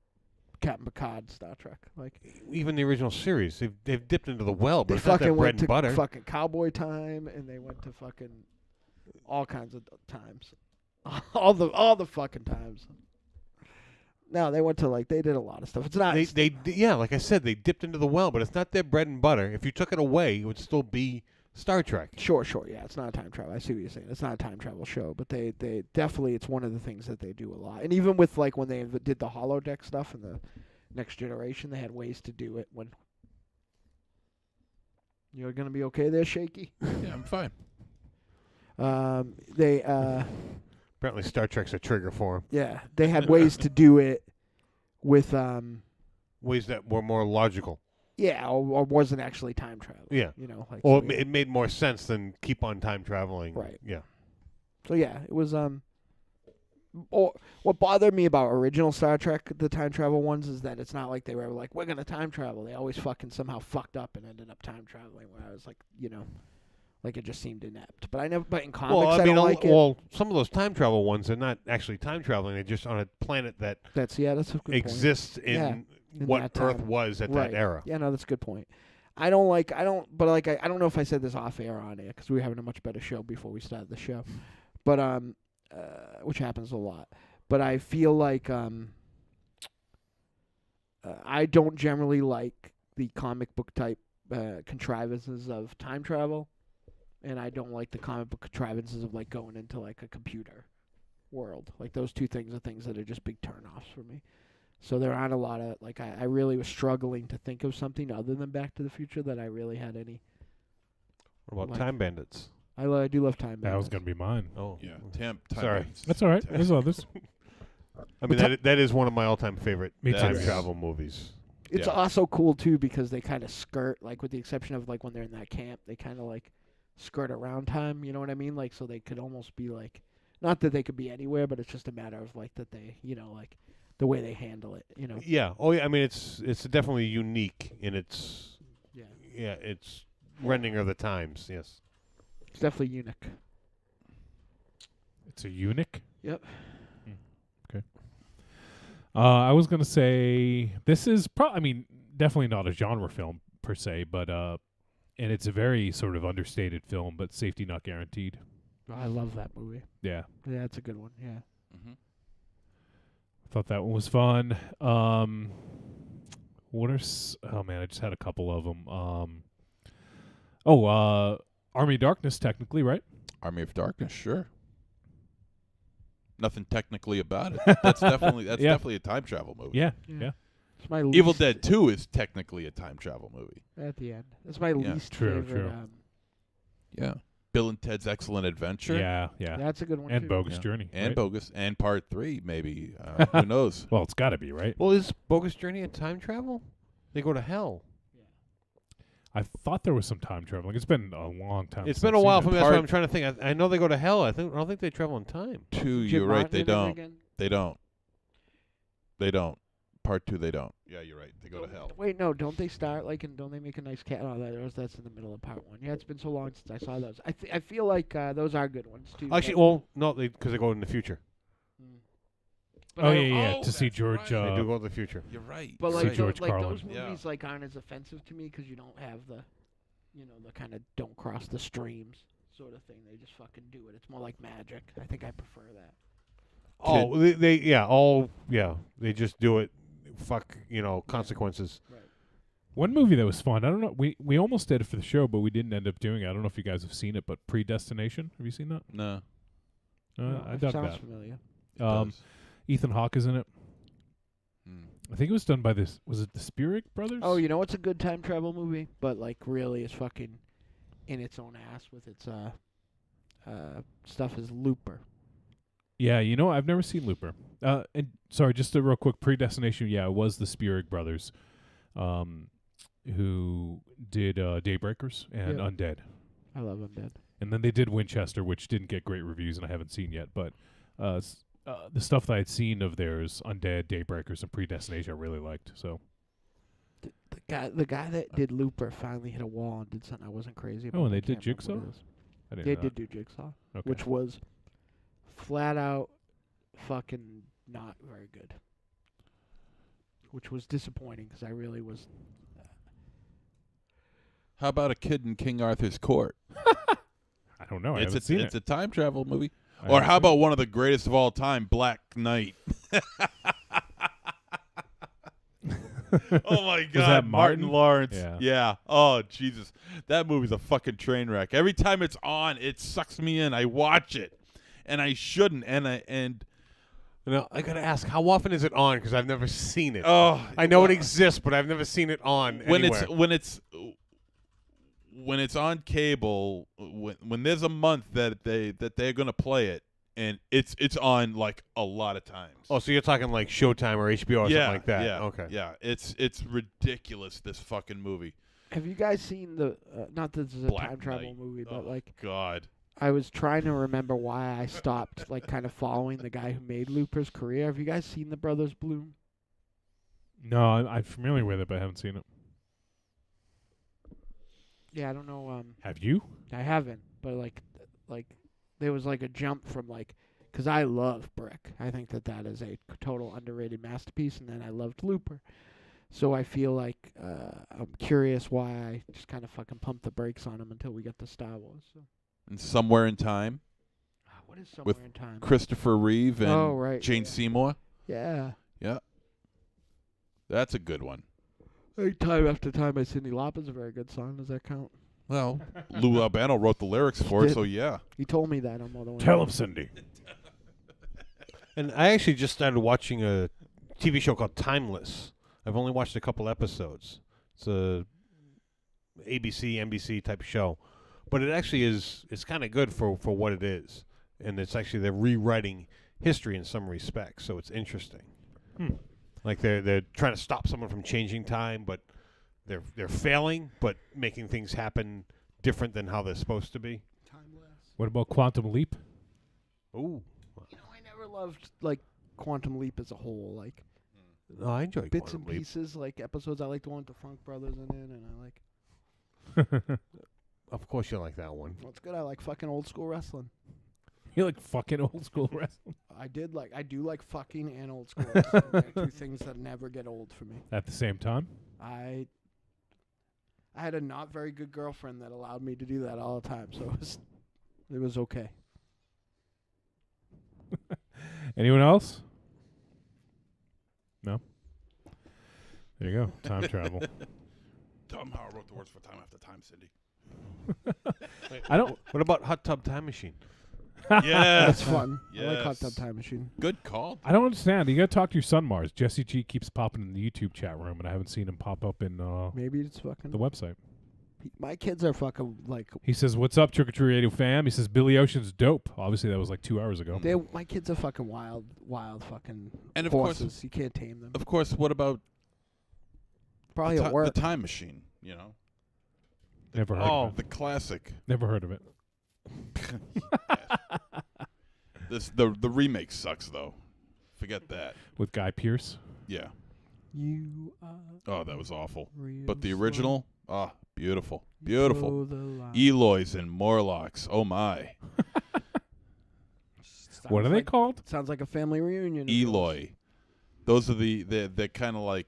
Captain Picard Star Trek. Like even the original series, they've dipped into the well, but they it's not fucking that bread went and to butter. fucking Cowboy Time, and they went to fucking all kinds of times, all the fucking times. No, they went to they did a lot of stuff. It's not. Yeah, like I said, they dipped into the well, but it's not their bread and butter. If you took it away, it would still be Star Trek. Sure, yeah, it's not a time travel. I see what you're saying. It's not a time travel show, but they definitely, it's one of the things that they do a lot. And even with when they did the holodeck stuff in the Next Generation, they had ways to do it. When you're gonna be okay there, Shaky? Yeah, I'm fine. Apparently, Star Trek's a trigger for him. Yeah, they had ways to do it with ways that were more logical. Yeah, or wasn't actually time travel. Yeah, so it made more sense than keep on time traveling. Right. Yeah. So yeah, it was what bothered me about original Star Trek, the time travel ones, is that it's not like they were ever like, we're gonna time travel. They always fucking somehow fucked up and ended up time traveling. Where I was like, like it just seemed inept. But in comics, I don't like it. Well, some of those time travel ones are not actually time traveling. They're just on a planet that's a good exists point. in what Earth was at that era. Yeah, no, that's a good point. I don't know if I said this off air on air because we were having a much better show before we started the show, but which happens a lot. But I feel like I don't generally like the comic book type contrivances of time travel, and I don't like the comic book contrivances of going into a computer world. Like those two things are things that are just big turnoffs for me. So there aren't a lot of I really was struggling to think of something other than Back to the Future that I really had any. What about Time Bandits? I do love Time Bandits. That was gonna be mine. Oh yeah, Time Sorry, Bandits. That's all right. There's others. I mean that is one of my all-time favorite time too. travel movies. It's also cool too because they kind of skirt, with the exception of when they're in that camp, they kind of skirt around time. You know what I mean? So they could almost be not that they could be anywhere, but it's just a matter of that they the way they handle it. Yeah. Oh yeah. I mean it's definitely unique in its its rendering of the times. Yes. It's definitely unique. It's a eunuch? Yep. Okay. I was going to say this is definitely not a genre film per se, but and it's a very sort of understated film, but Safety Not Guaranteed. Oh, I love that movie. Yeah. Yeah, it's a good one. Yeah. Mm-hmm. Thought that one was fun. What are oh man, I just had a couple of them. Army of Darkness, technically, right? Army of Darkness, sure. Nothing technically about it. That's definitely a time travel movie. Yeah. It's my Evil Dead 2 is technically a time travel movie. At the end, that's my least favorite. True. Yeah. Bill and Ted's Excellent Adventure. Yeah. That's a good one. And too. Bogus Journey. And right? Bogus. And Part 3, maybe. Who knows? Well, it's got to be, right? Well, is Bogus Journey a time travel? They go to hell. I thought there was some time traveling. It's been a long time. It's since been a I've while seen for me. it. That's what I'm trying to think. I know they go to hell. I don't think they travel in time. 2, you're right. They don't. They don't. Part 2, they don't. Yeah, you're right. They go to hell. Wait, no, don't they start and don't they make a nice cat? Oh, that's in the middle of Part 1. Yeah, it's been so long since I saw those. I feel like those are good ones too. Actually, no, because they go in the future. Oh yeah, to see George. They do go to the future. You're right. But George Carlin. those movies aren't as offensive to me because you don't have the, the kind of don't cross the streams sort of thing. They just fucking do it. It's more like magic. I think I prefer that. Oh, they just do it. Fuck, consequences. Right. One movie that was fun. I don't know. We almost did it for the show, but we didn't end up doing it. I don't know if you guys have seen it, but Predestination. Have you seen that? No. I dug sounds that. familiar. Ethan Hawke is in it. I think it was done by was it the Spirit Brothers? Oh, it's a good time travel movie, but really is fucking in its own ass with its stuff is Looper. Yeah, I've never seen Looper. And sorry, just a real quick Predestination. Yeah, it was the Spirit Brothers, who did Daybreakers and Undead. I love Undead. And then they did Winchester, which didn't get great reviews, and I haven't seen yet. But the stuff that I'd seen of theirs, Undead, Daybreakers, and Predestination, I really liked. So the the guy that did Looper finally hit a wall and did something I wasn't crazy about. Oh, and they I did can't remember Jigsaw? what it is. I didn't They know did that. do Jigsaw, Okay. which was flat out fucking not very good. Which was disappointing because I really was. How about A Kid in King Arthur's Court? I don't know. I It's haven't seen it's it. a time travel movie. I Or haven't how seen about it. one of the greatest of all time, Black Knight? Oh my God, that Martin Martin? Lawrence. Yeah. Yeah. Oh Jesus, that movie's a fucking train wreck. Every time it's on, it sucks me in. I watch it, and I shouldn't. And Now, I gotta ask, how often is it on? Because I've never seen it. oh, I know it exists, but I've never seen it on anywhere. when it's on cable, when there's a month that they're gonna play it, and it's on like a lot of times. Oh, so you're talking like Showtime or HBO or something like that? Yeah. Okay. Yeah. It's ridiculous. This fucking movie. Have you guys seen the? Not that this is a Black time travel Knight. movie, but Oh, like God. I was trying to remember why I stopped like kind of following the guy who made Looper's career. Have you guys seen The Brothers Bloom? No, I'm familiar with it, but I haven't seen it. Yeah, I don't know. Have you? I haven't, but like there was like a jump from like, because I love Brick. I think that is a total underrated masterpiece, and then I loved Looper. So I feel like I'm curious why I just kind of fucking pumped the brakes on him until we got to Star Wars. So. And Somewhere in Time. What is Somewhere with in Time? Christopher Reeve and Oh, right, Jane yeah. Seymour. Yeah. Yeah. That's a good one. Like Time After Time by Cyndi Lauper's a very good song. Does that count? Well, Lou Albano wrote the lyrics for it, so yeah. He told me that on more than one Tell day. him, Cindy. And I actually just started watching a TV show called Timeless. I've only watched a couple episodes. It's a ABC, NBC type show. But it actually is, it's kind of good for what it is. And it's actually, they're rewriting history in some respects, so it's interesting. Like they're trying to stop someone from changing time, but they're failing, but making things happen different than how they're supposed to be. What about Quantum Leap? Ooh. You know, I never loved like Quantum Leap as a whole. Like No, I enjoy bits Quantum and Leap. pieces, like episodes. I like the one with the Funk Brothers in it, and I like. Of course you like that one. Well, it's good. I like fucking old school wrestling. You like fucking old school wrestling? I do like fucking and old school wrestling. They're two things that never get old for me. At the same time? I had a not very good girlfriend that allowed me to do that all the time, so it was okay. Anyone else? No? There you go. Time travel. Tom Howard wrote the words for Time After Time, Cindy. I don't. What about Hot Tub Time Machine? Yeah. That's fun. I like Hot Yes. Tub Time Machine. Good call. I don't understand. You got to talk to your son, Mars. Jesse G keeps popping in the YouTube chat room, and I haven't seen him pop up in Maybe it's fucking. the website. My kids are fucking like. He says, "What's up, Trick or Treat Radio fam?" He says, "Billy Ocean's dope." Obviously, that was like 2 hours ago. My kids are fucking wild fucking And of horses. course, You can't tame them. Of course, what about Probably the, at work. the Time Machine? You know, Never heard of it. the classic. Never heard of it. The remake sucks though. Forget that. With Guy Pearce. Yeah. You are. Oh, that was awful. Real But the slow. original, beautiful, beautiful. Toe the line. Eloys and Morlocks. Oh my. What are they called? Sounds like a family reunion. Eloy. Those are they're kind of like,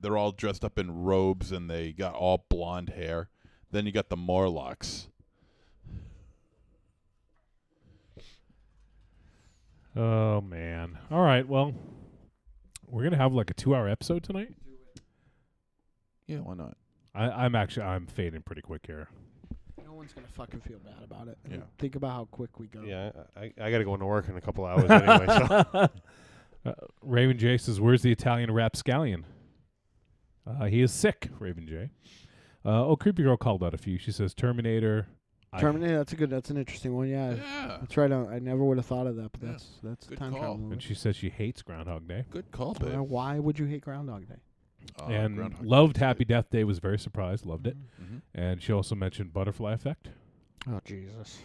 they're all dressed up in robes and they got all blonde hair. Then you got the Morlocks. Oh man. All right. Well, we're gonna have like a 2-hour episode tonight. Yeah, why not? I'm fading pretty quick here. No one's gonna fucking feel bad about it. Yeah. Think about how quick we go. Yeah, I got to go into work in a couple hours anyway. So. Raven J says, "Where's the Italian rapscallion?" He is sick, Raven J. Creepy Girl called out a few. She says, "Terminator." Terminator. That's an interesting one. Yeah. Yeah. That's right. I never would have thought of that, but that's Good time call. travel movie. And she says she hates Groundhog Day. Good call, babe. Why would you hate Groundhog Day? And Groundhog loved Day's Happy good. Death Day. Was very surprised. Loved it. Mhm. And she also mentioned Butterfly Effect, Oh Jesus!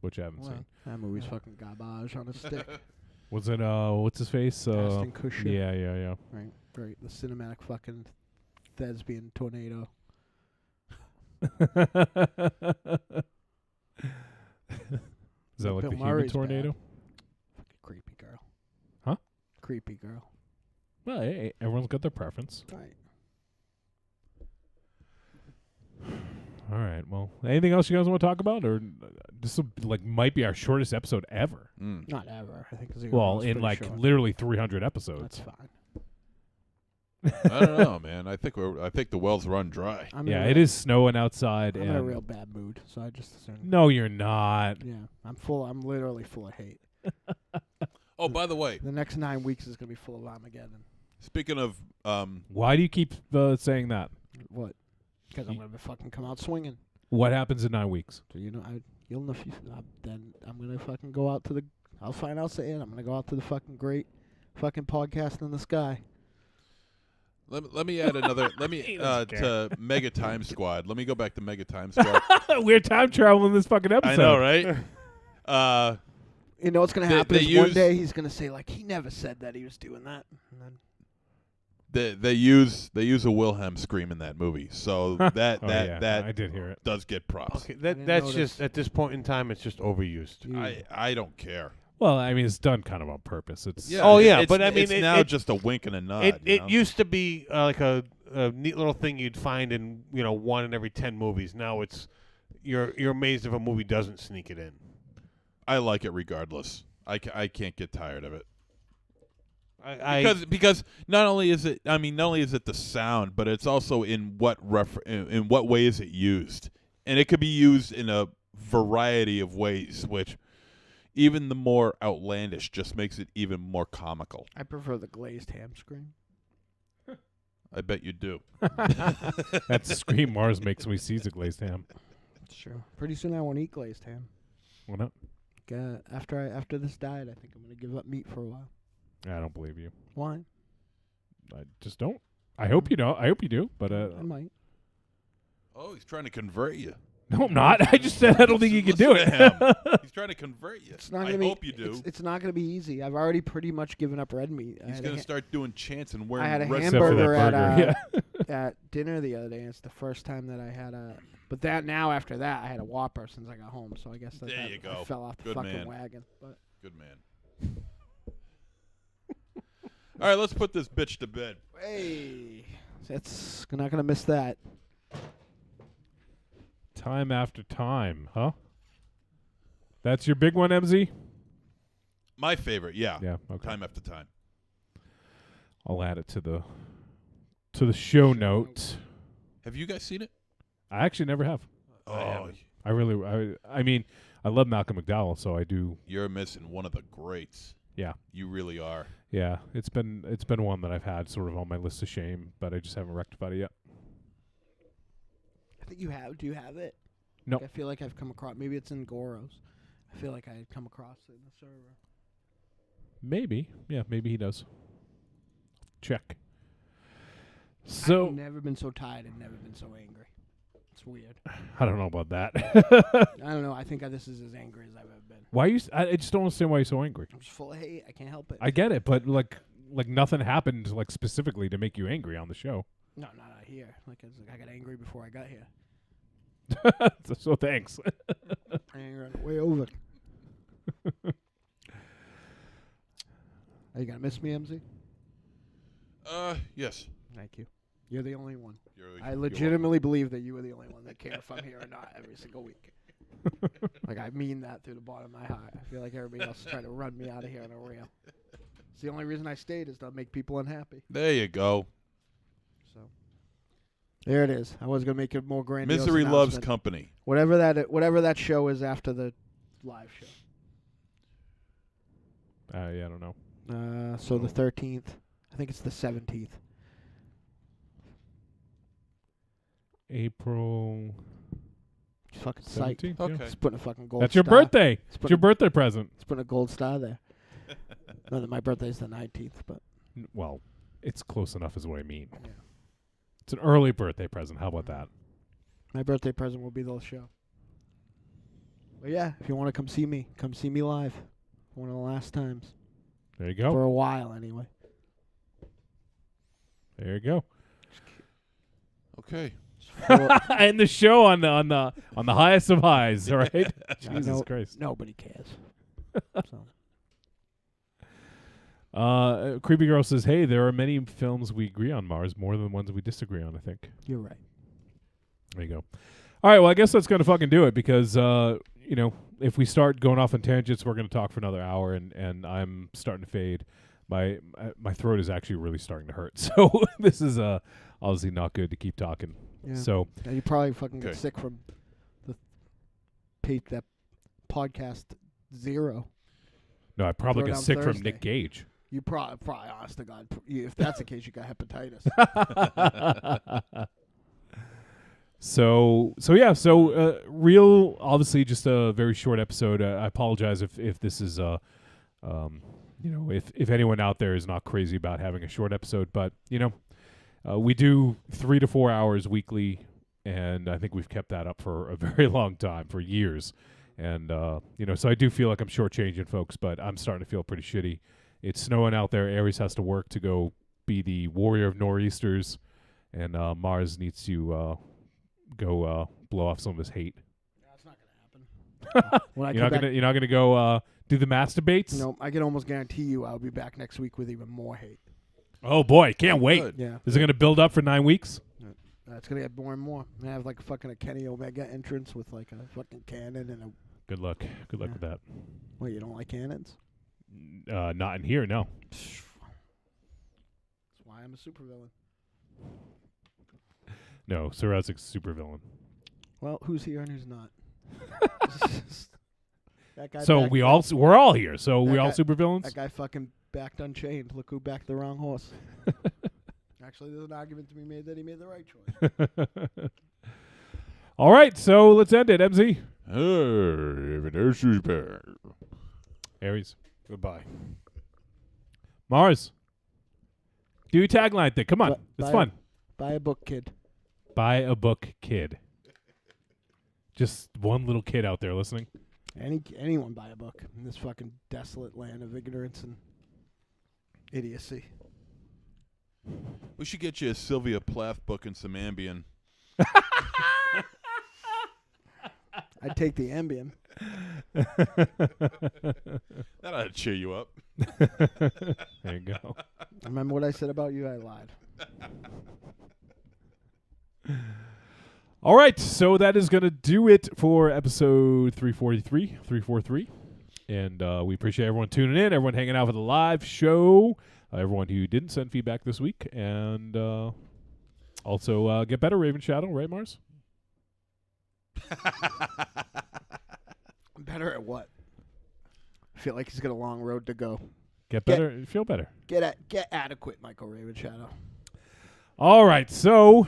which I haven't seen. That movie's fucking garbage on a stick. Was it what's his face? Ashton Kutcher. Yeah. Right. The cinematic fucking thespian tornado. Is that like Bill the Murray's human tornado? bad. Fucking creepy girl. Huh? Creepy girl. Well, hey, everyone's got their preference. Right. All right. Well, anything else you guys want to talk about, or this will might be our shortest episode ever? Not ever. I think. Well, in literally 300 episodes. That's fine. I don't know, man. I think the well's run dry. It is snowing outside. I'm and in a real bad mood, so I just assumed. No, you're not. Yeah, I'm literally full of hate. Oh, by the way, the next 9 weeks is gonna be full of Armageddon. Speaking of, why do you keep saying that? What? Because I'm gonna fucking come out swinging. What happens in 9 weeks? So you'll know. Then I'm gonna fucking go out to the. I'll say it. I'm gonna go out to the fucking great, fucking podcast in the sky. Let me add another. Let me to Mega Time Squad. Let me go back to Mega Time Squad. We're time traveling this fucking episode. I know, right? You know what's gonna happen is one day he's gonna say he never said that he was doing that. And then they use a Wilhelm scream in that movie, so that I did hear it. Does get props. Okay, that's just at this point in time, it's just overused. I don't care. Well, I mean, it's done kind of on purpose. It's but I mean, it's now just a wink and a nod. It used to be like a neat little thing you'd find in 1 in every 10 movies. Now it's you're amazed if a movie doesn't sneak it in. I like it regardless. I can't get tired of it. I because not only is it the sound, but it's also in what way is it used, and it could be used in a variety of ways, which even the more outlandish just makes it even more comical. I prefer the glazed ham scream. I bet you do. That scream Mars makes when he sees a glazed ham. It's true. Pretty soon I won't eat glazed ham. Why not? After this diet, I think I'm gonna give up meat for a while. I don't believe you. Why? I just don't. I hope you don't. I hope you do, but I might. Oh, he's trying to convert you. No, I'm not. I just said I don't think you can do it. He's trying to convert you. It's not I gonna hope you do. It's not going to be easy. I've already pretty much given up red meat. He's going to start doing chants and wearing I had a red hamburger at dinner the other day, and it's the first time that I had a... But after that, I had a Whopper since I got home, so I guess that you go. I fell off the fucking wagon. But good man. All right, let's put this bitch to bed. Hey, that's not going to miss that. Time after time, huh? That's your big one, MZ? My favorite, yeah. Yeah, okay. Time after time. I'll add it to the show notes. Have you guys seen it? I actually never have. Oh, I mean, I love Malcolm McDowell, so I do. You're missing one of the greats. Yeah, you really are. Yeah, it's been one that I've had sort of on my list of shame, but I just haven't rectified it yet. I think you have. Do you have it? No. I feel like I've come across. Maybe it's in Goros. I feel like I had come across it in the server. Maybe. Yeah, maybe he does. Check. So I've never been so tired and never been so angry. It's weird. I don't know about that. I don't know. I think this is as angry as I've ever been. Why you? I just don't understand why you're so angry. I'm just full of hate. I can't help it. I get it, but like nothing happened specifically to make you angry on the show. No, not here. I got angry before I got here. So thanks. Anger on the way over. Are you gonna miss me, MZ? Yes. Thank you. You're the only one. I you're legitimately believe that you are the only one that care if I'm here or not every single week. I mean that through the bottom of my heart. I feel like everybody else is trying to run me out of here on a rail. It's the only reason I stayed is to make people unhappy. There you go. So there it is. I was gonna make it more grandiose. Misery loves company. Whatever that show is after the live show. Yeah, I don't know. So the 13th. I think it's the 17th. April. Fucking psyched. 17th, okay. Yeah. It's putting a fucking gold. That's your star. birthday. It's your birthday present. It's putting a gold star there. No, that my birthday's the 19th, but Well, it's close enough, is what I mean. Yeah. It's an early birthday present. How about that? my birthday present will be the show. But yeah, if you want to come see me live. One of the last times. There you go. For a while, anyway. There you go. Okay. And the show on the highest of highs. All right. Jesus Christ. Nobody cares. Creepy Girl says, "Hey, there are many films we agree on, Mars, more than ones we disagree on. I think You're right. There you go. All right. Well, I guess that's gonna fucking do it because if we start going off on tangents, we're gonna talk for another hour, and I'm starting to fade. My throat is actually really starting to hurt. So this is obviously not good to keep talking. Yeah. So you probably fucking get sick from that podcast 0. No, I probably Throw get down sick from Thursday. Nick Gage. You probably, honest to God, if that's the case, you got hepatitis. So real, obviously, just a very short episode. I apologize if this is if anyone out there is not crazy about having a short episode, but we do 3 to 4 hours weekly, and I think we've kept that up for a very long time, for years. And, so I do feel like I'm shortchanging folks, but I'm starting to feel pretty shitty. It's snowing out there. Aries has to work to go be the warrior of nor'easters, and Mars needs to go blow off some of his hate. That's not going to happen. You're not gonna go do the masturbates? No, I can almost guarantee you I'll be back next week with even more hate. Oh, boy. Can't wait. Good. Yeah. Is it going to build up for 9 weeks? It's going to get more and more. I'm going to have like a Kenny Omega entrance with like a fucking cannon and a... Good luck. Good luck with that. Wait, you don't like cannons? Not in here, no. That's why I'm a supervillain. No, Sirezik's supervillain. Well, who's here and who's not? That guy So we're all here. So we all supervillains? That guy fucking backed Unchained. Look who backed the wrong horse. Actually, there's an argument to be made that he made the right choice. All right, so let's end it, MZ. Aries. Goodbye. Mars. Do your tagline thing. Come on. It's fun. Buy a book, kid. Buy a book, kid. Just one little kid out there listening. Anyone buy a book in this fucking desolate land of ignorance and idiocy. We should get you a Sylvia Plath book and some Ambien. I'd take the Ambien. That ought to cheer you up. There you go. Remember what I said about you? I lied. All right, so that is going to do it for episode 343. And we appreciate everyone tuning in, everyone hanging out for the live show, everyone who didn't send feedback this week. And also get better, Raven Shadow, right, Mars? Better at what? I feel like he's got a long road to go. Get better, feel better. Get adequate, Michael Raven Shadow. All right, so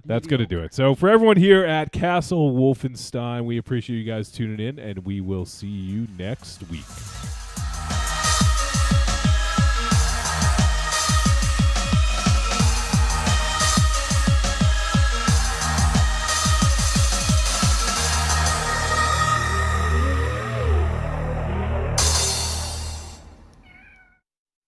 that's going to do it. So for everyone here at Castle Wolfenstein, we appreciate you guys tuning in, and we will see you next week.